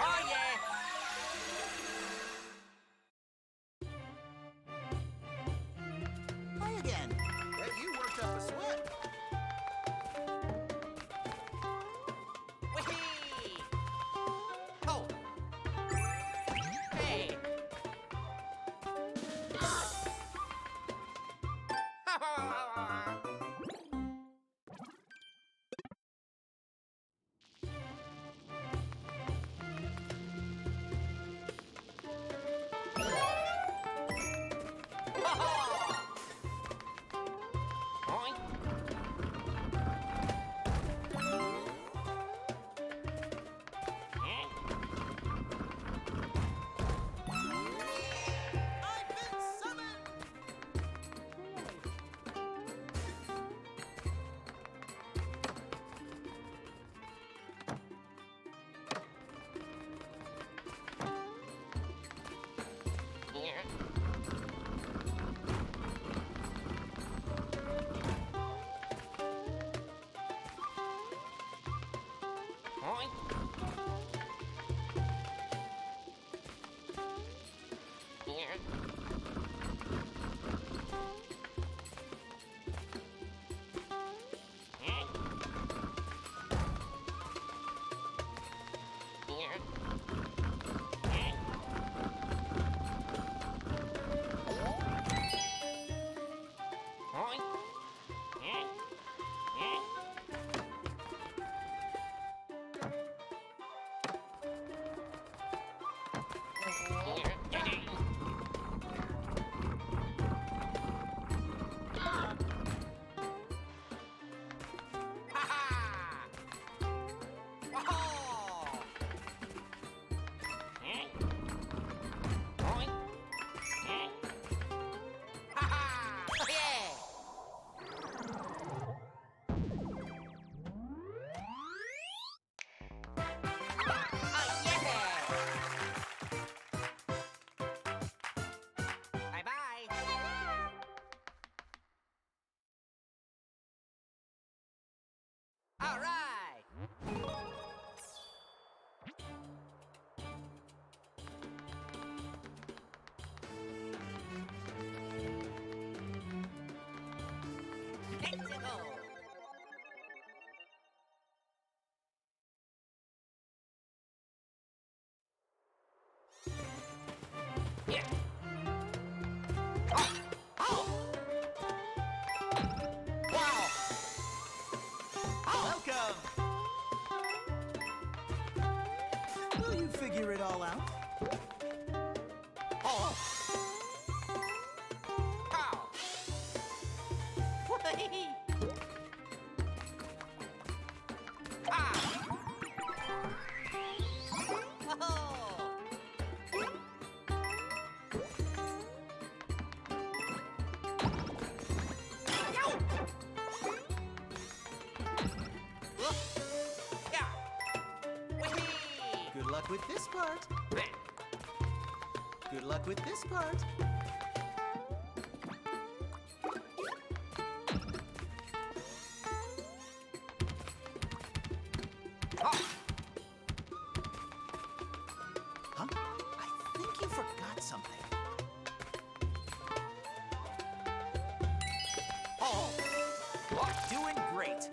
Oh yeah! Hi again. Bet you worked up a sweat. Whee! Oh! Hey! All right. Let's go. Yeah. Welcome. Will you figure it all out? Good luck with this part. Good luck with this part. Huh? I think you forgot something. Doing great.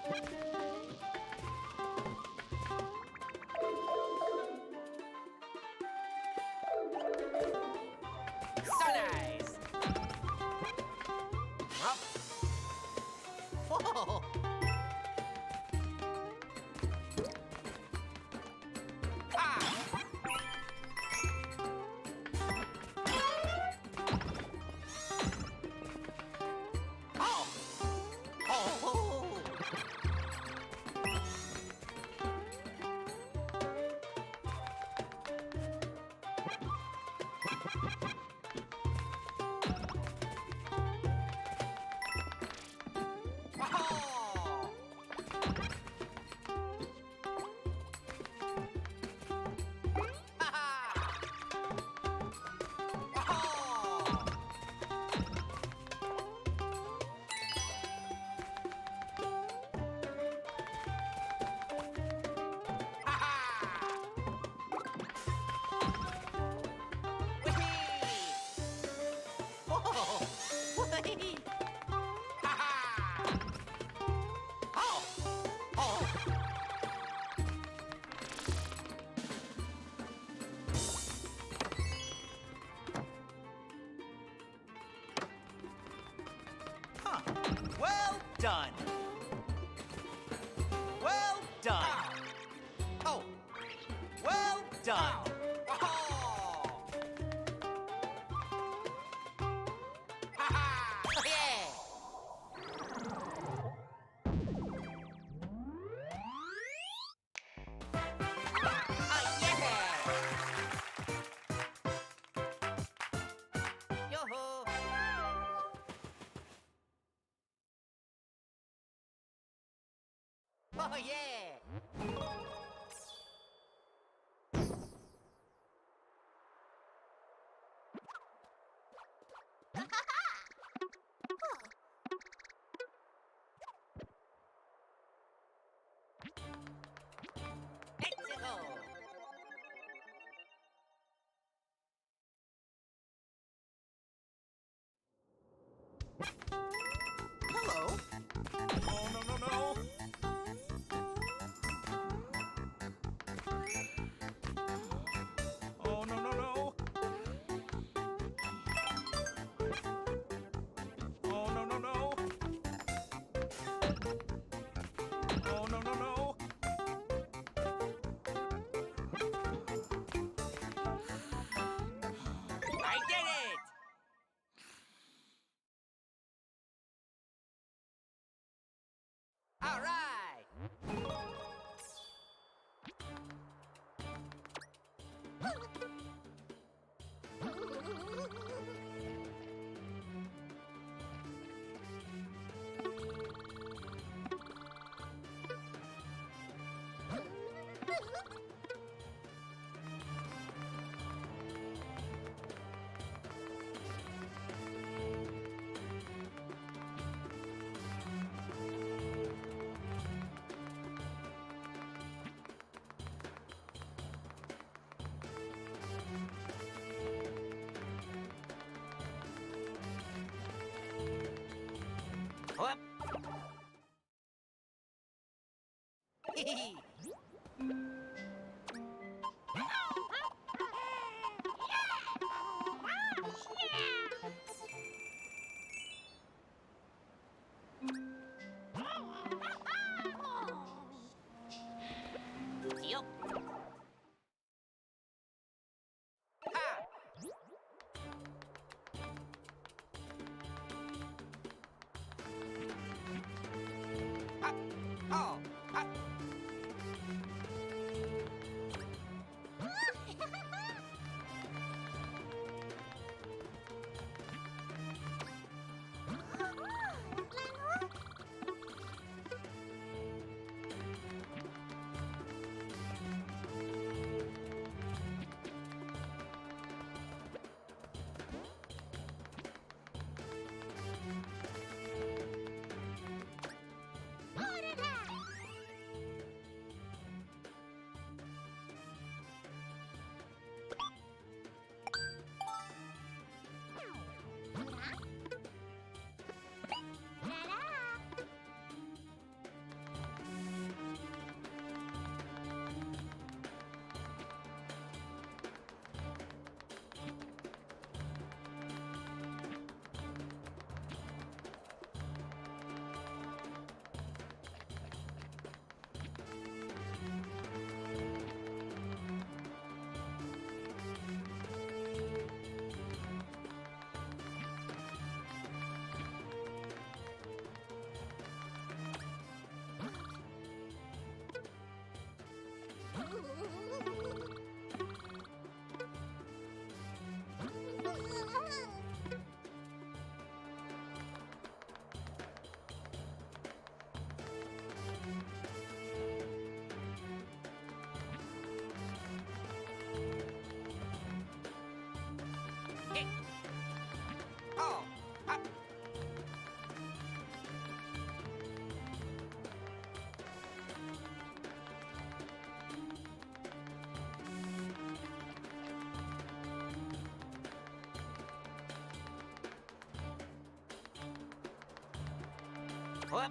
So nice. Up. Whoa. Well done. Well done. Oh. Well done. Oh yeah! Hello. Oh, no, no, no. Oh, no, no, no. Oh, no, no, no. Oh, no, no, no. I did it! All right! Whoop. Yup. Oh. Whoop.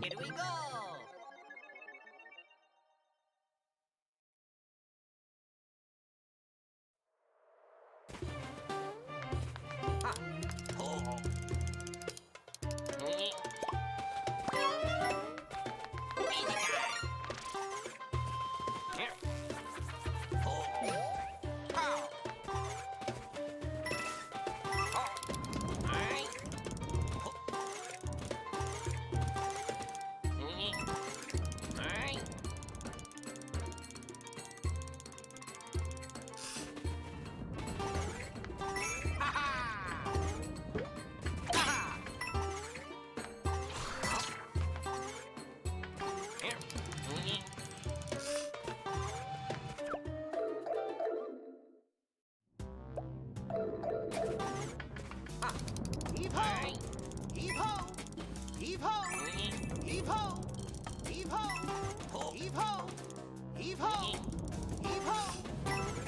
Here we go!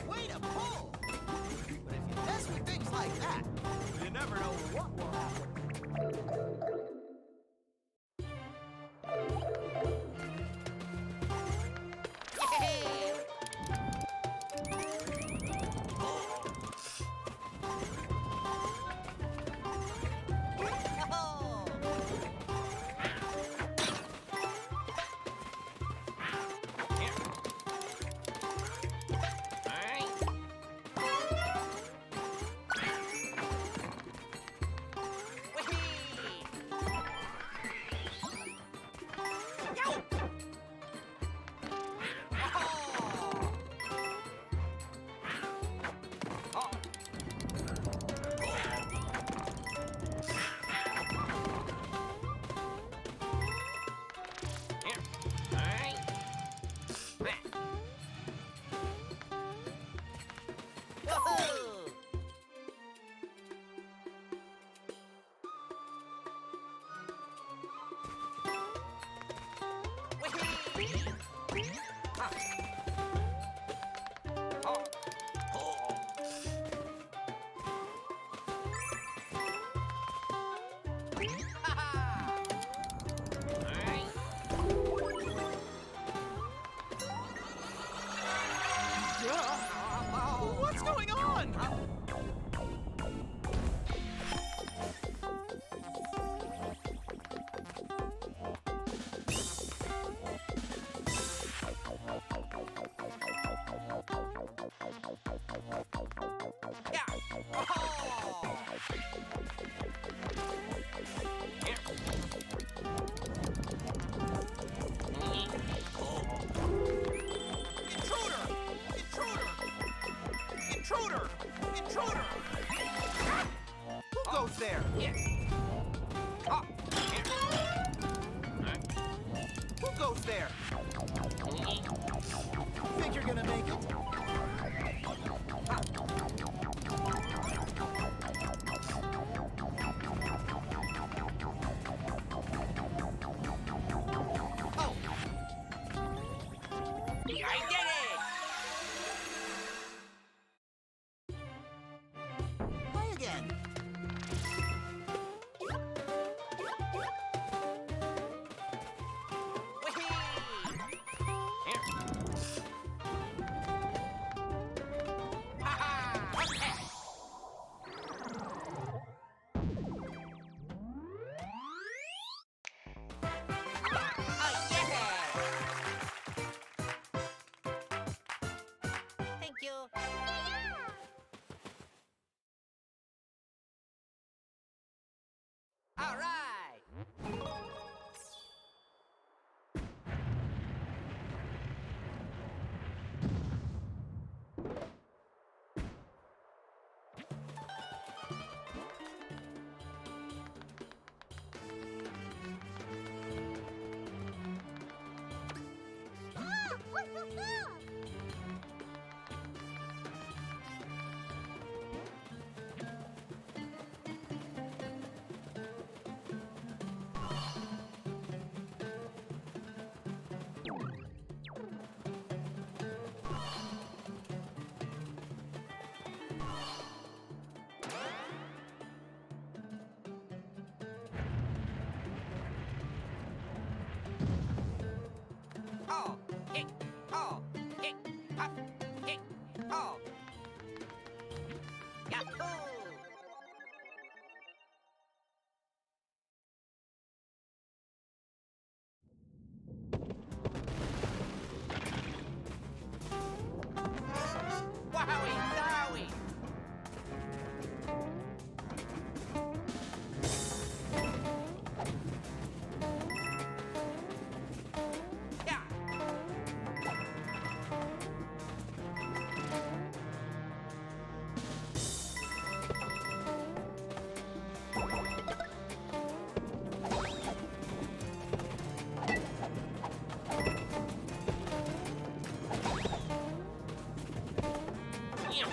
Way to pull! But if you mess with things like that, you never know what will happen. Think you're gonna make it? I did it! Play again. Thank you. All right. Oh, kick, oh, kick, up, kick, oh. Yahoo! Wowie zowie! Yeah!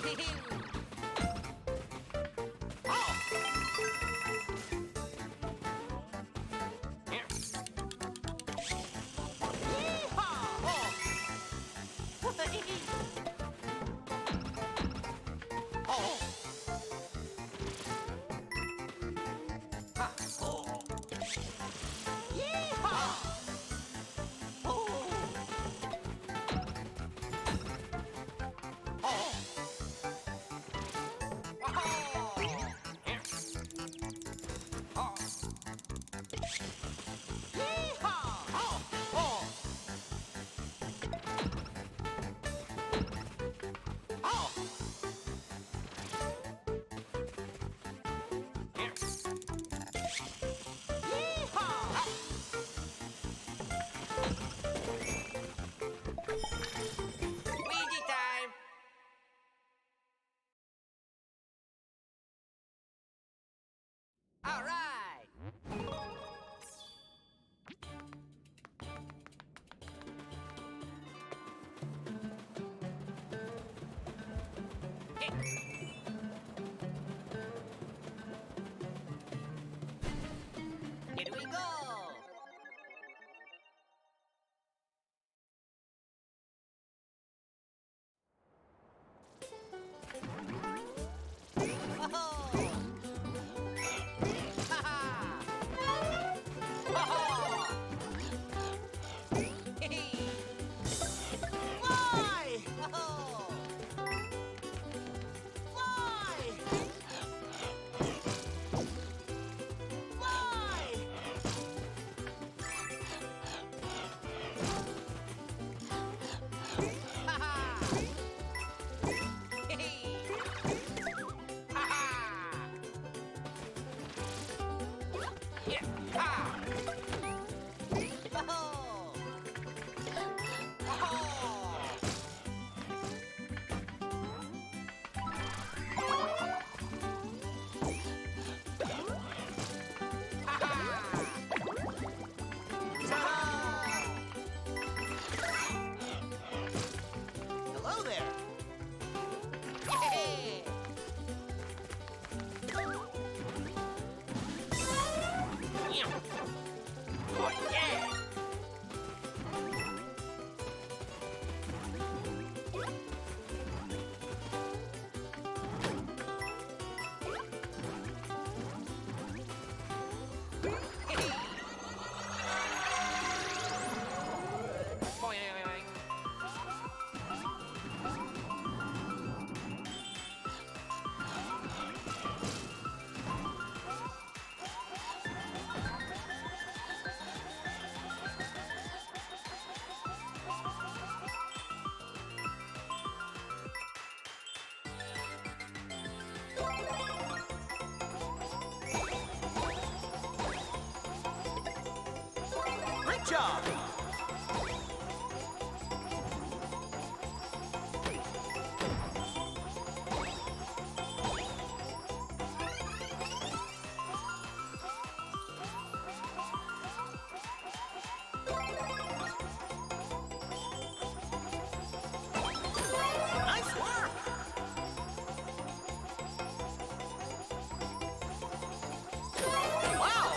Ouija time! All right! Here we go! Fly! Fly! Fly! Hello there. Oh, yeah! Great job! Nice work! Wow!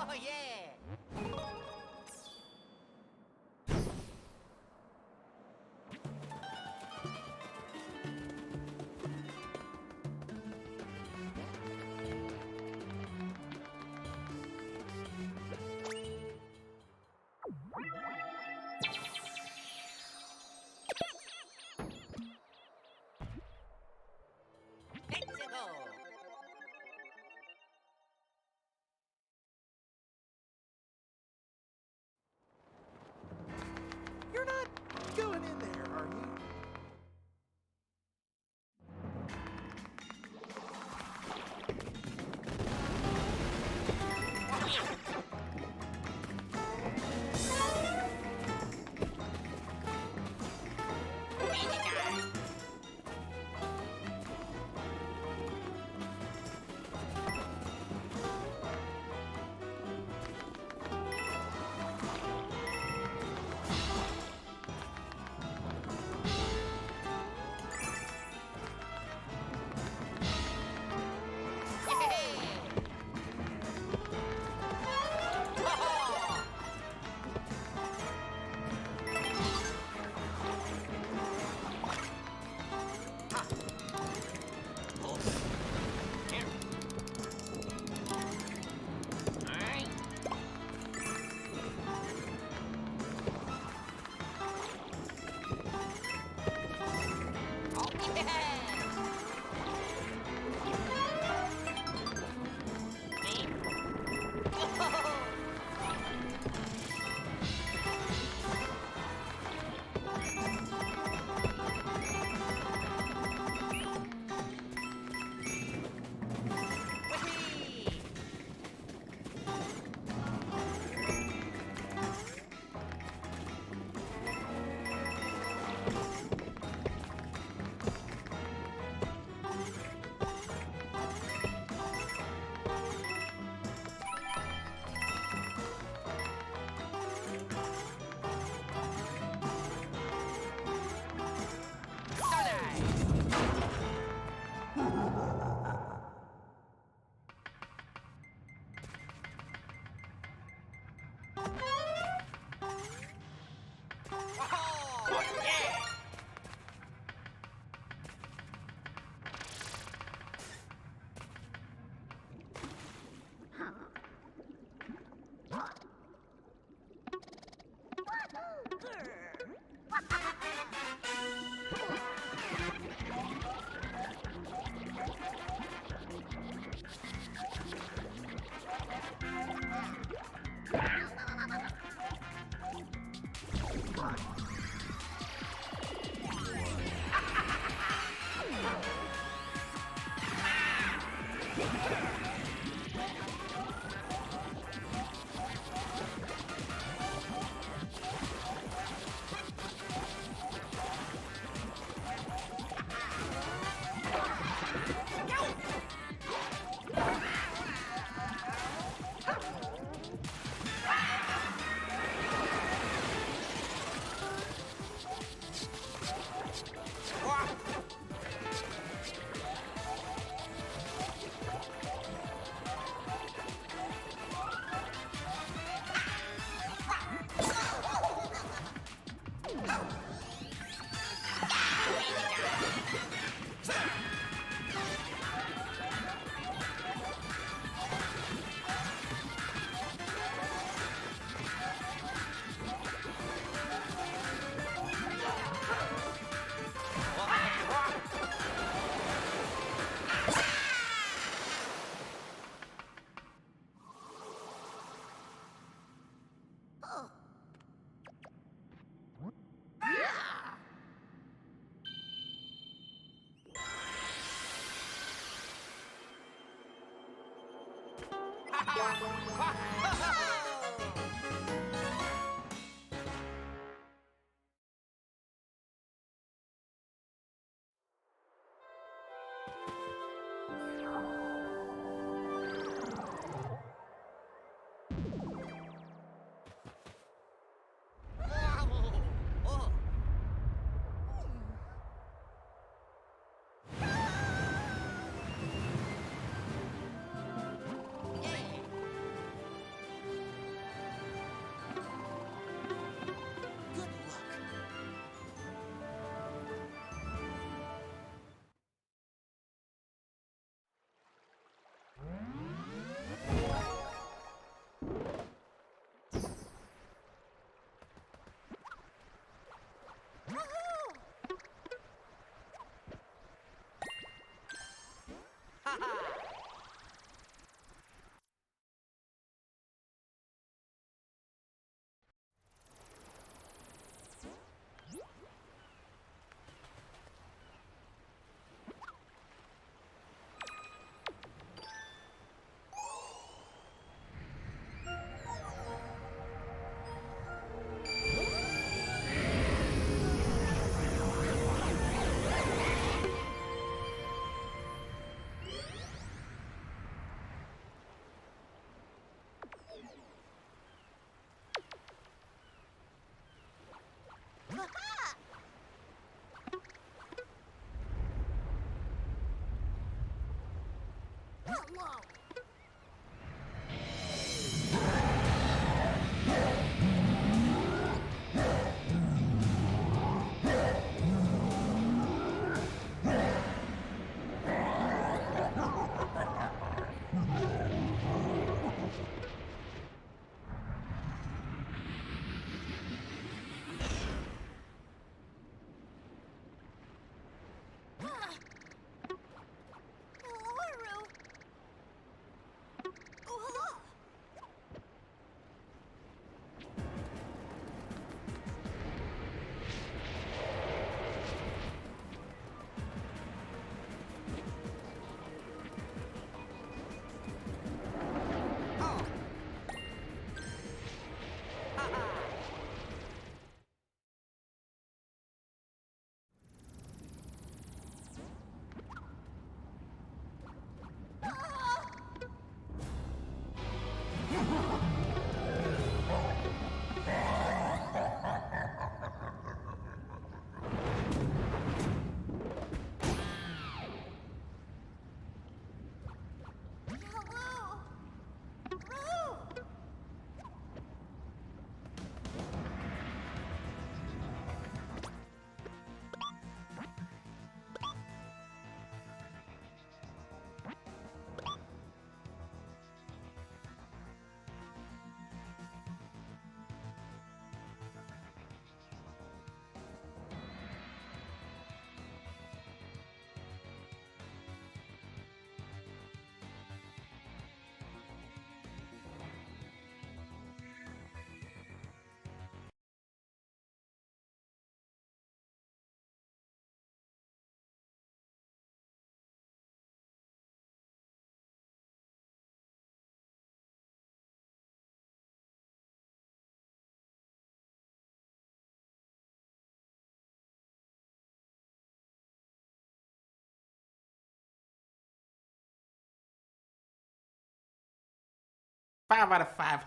Oh, yeah! Let's go! You're not going in there, are you? 5 out of 5.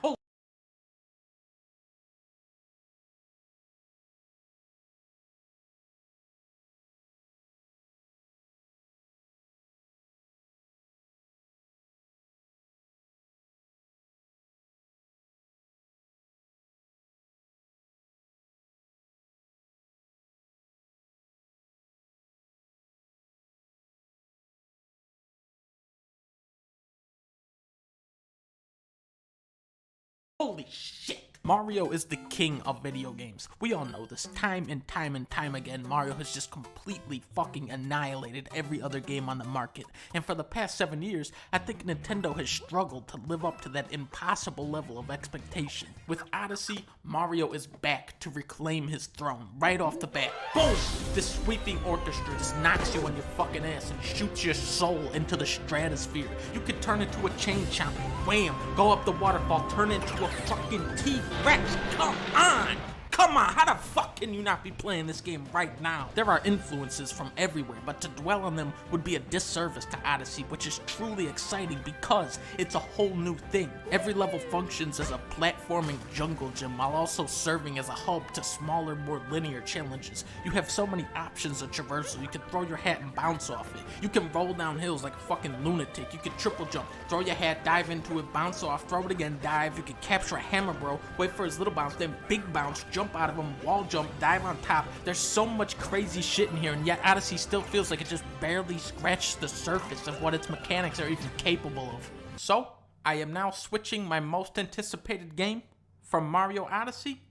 Holy shit. Mario is the king of video games. We all know this. Time and time again, Mario has just completely fucking annihilated every other game on the market. And for the past 7 years, I think Nintendo has struggled to live up to that impossible level of expectation. With Odyssey, Mario is back to reclaim his throne right off the bat. Boom! This sweeping orchestra just knocks you on your fucking ass and shoots your soul into the stratosphere. You could turn into a chain chomp, wham, go up the waterfall, turn into a fucking T-Rex. Come on! Come on, how the fuck can you not be playing this game right now? There are influences from everywhere, but to dwell on them would be a disservice to Odyssey, which is truly exciting because it's a whole new thing. Every level functions as a platforming jungle gym while also serving as a hub to smaller, more linear challenges. You have so many options of traversal. You can throw your hat and bounce off it. You can roll down hills like a fucking lunatic. You can triple jump, throw your hat, dive into it, bounce off, throw it again, dive. You can capture a hammer bro, wait for his little bounce, then big bounce, jump out of him, wall jump, dive on top. There's so much crazy shit in here, and yet Odyssey still feels like it just barely scratched the surface of what its mechanics are even capable of. So, I am now switching my most anticipated game from Mario Odyssey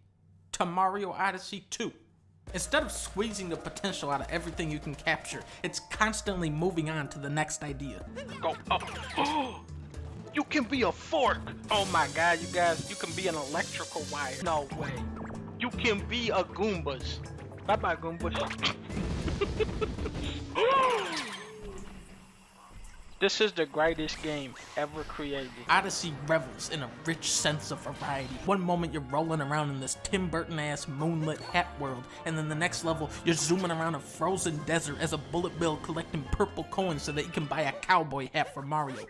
to Mario Odyssey 2. Instead of squeezing the potential out of everything you can capture, it's constantly moving on to the next idea. Go up. Oh, you can be a fork. Oh my god, you guys, you can be an electrical wire. No way. You can be a Goombas. Bye-bye, Goombas. This is the greatest game ever created. Odyssey revels in a rich sense of variety. One moment you're rolling around in this Tim Burton-ass moonlit hat world, and then the next level you're zooming around a frozen desert as a bullet bill collecting purple coins so that you can buy a cowboy hat for Mario.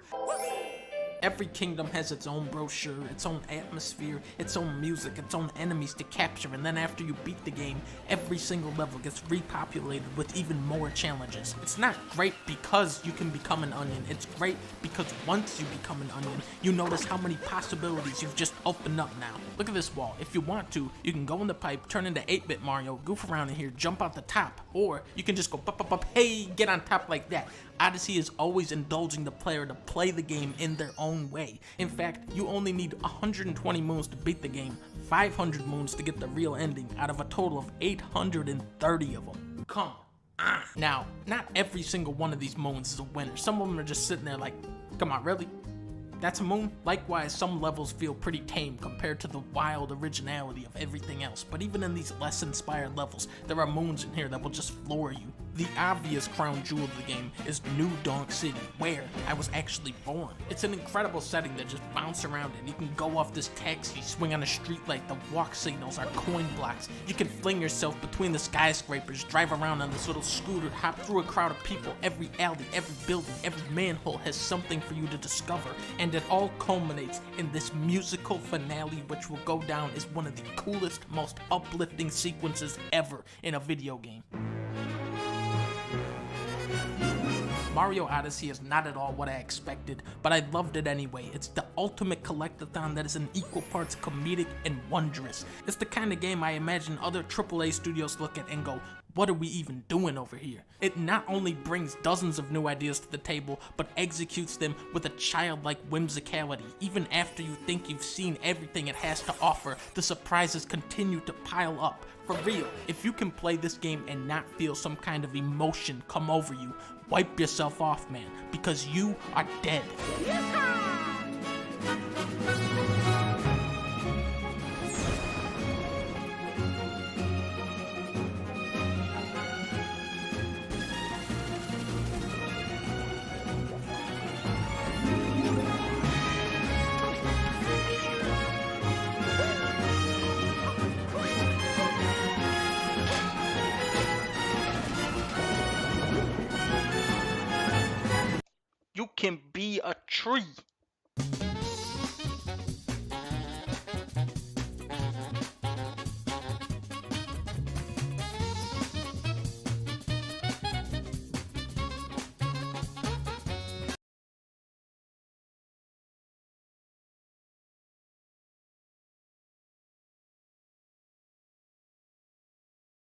Every kingdom has its own brochure, its own atmosphere, its own music, its own enemies to capture, and then after you beat the game, every single level gets repopulated with even more challenges. It's not great because you can become an onion, it's great because once you become an onion, you notice how many possibilities you've just opened up now. Look at this wall. If you want to, you can go in the pipe, turn into 8-bit Mario, goof around in here, jump out the top, or you can just go up, hey, get on top like that. Odyssey is always indulging the player to play the game in their own way. In fact, you only need 120 moons to beat the game, 500 moons to get the real ending, out of a total of 830 of them. Come on. Now, not every single one of these moons is a winner. Some of them are just sitting there like, come on, really? That's a moon? Likewise, some levels feel pretty tame compared to the wild originality of everything else, but even in these less inspired levels, there are moons in here that will just floor you. The obvious crown jewel of the game is New Donk City, where I was actually born. It's an incredible setting that just bounce around in. You can go off this taxi, swing on a street light, the walk signals are coin blocks. You can fling yourself between the skyscrapers, drive around on this little scooter, hop through a crowd of people. Every alley, every building, every manhole has something for you to discover, and it all culminates in this musical finale, which will go down as one of the coolest, most uplifting sequences ever in a video game. Mario Odyssey is not at all what I expected, but I loved it anyway. It's the ultimate collectathon that is in equal parts comedic and wondrous. It's the kind of game I imagine other AAA studios look at and go, what are we even doing over here? It not only brings dozens of new ideas to the table, but executes them with a childlike whimsicality. Even after you think you've seen everything it has to offer, the surprises continue to pile up. For real, if you can play this game and not feel some kind of emotion come over you, wipe yourself off, man, because you are dead. You can be a tree.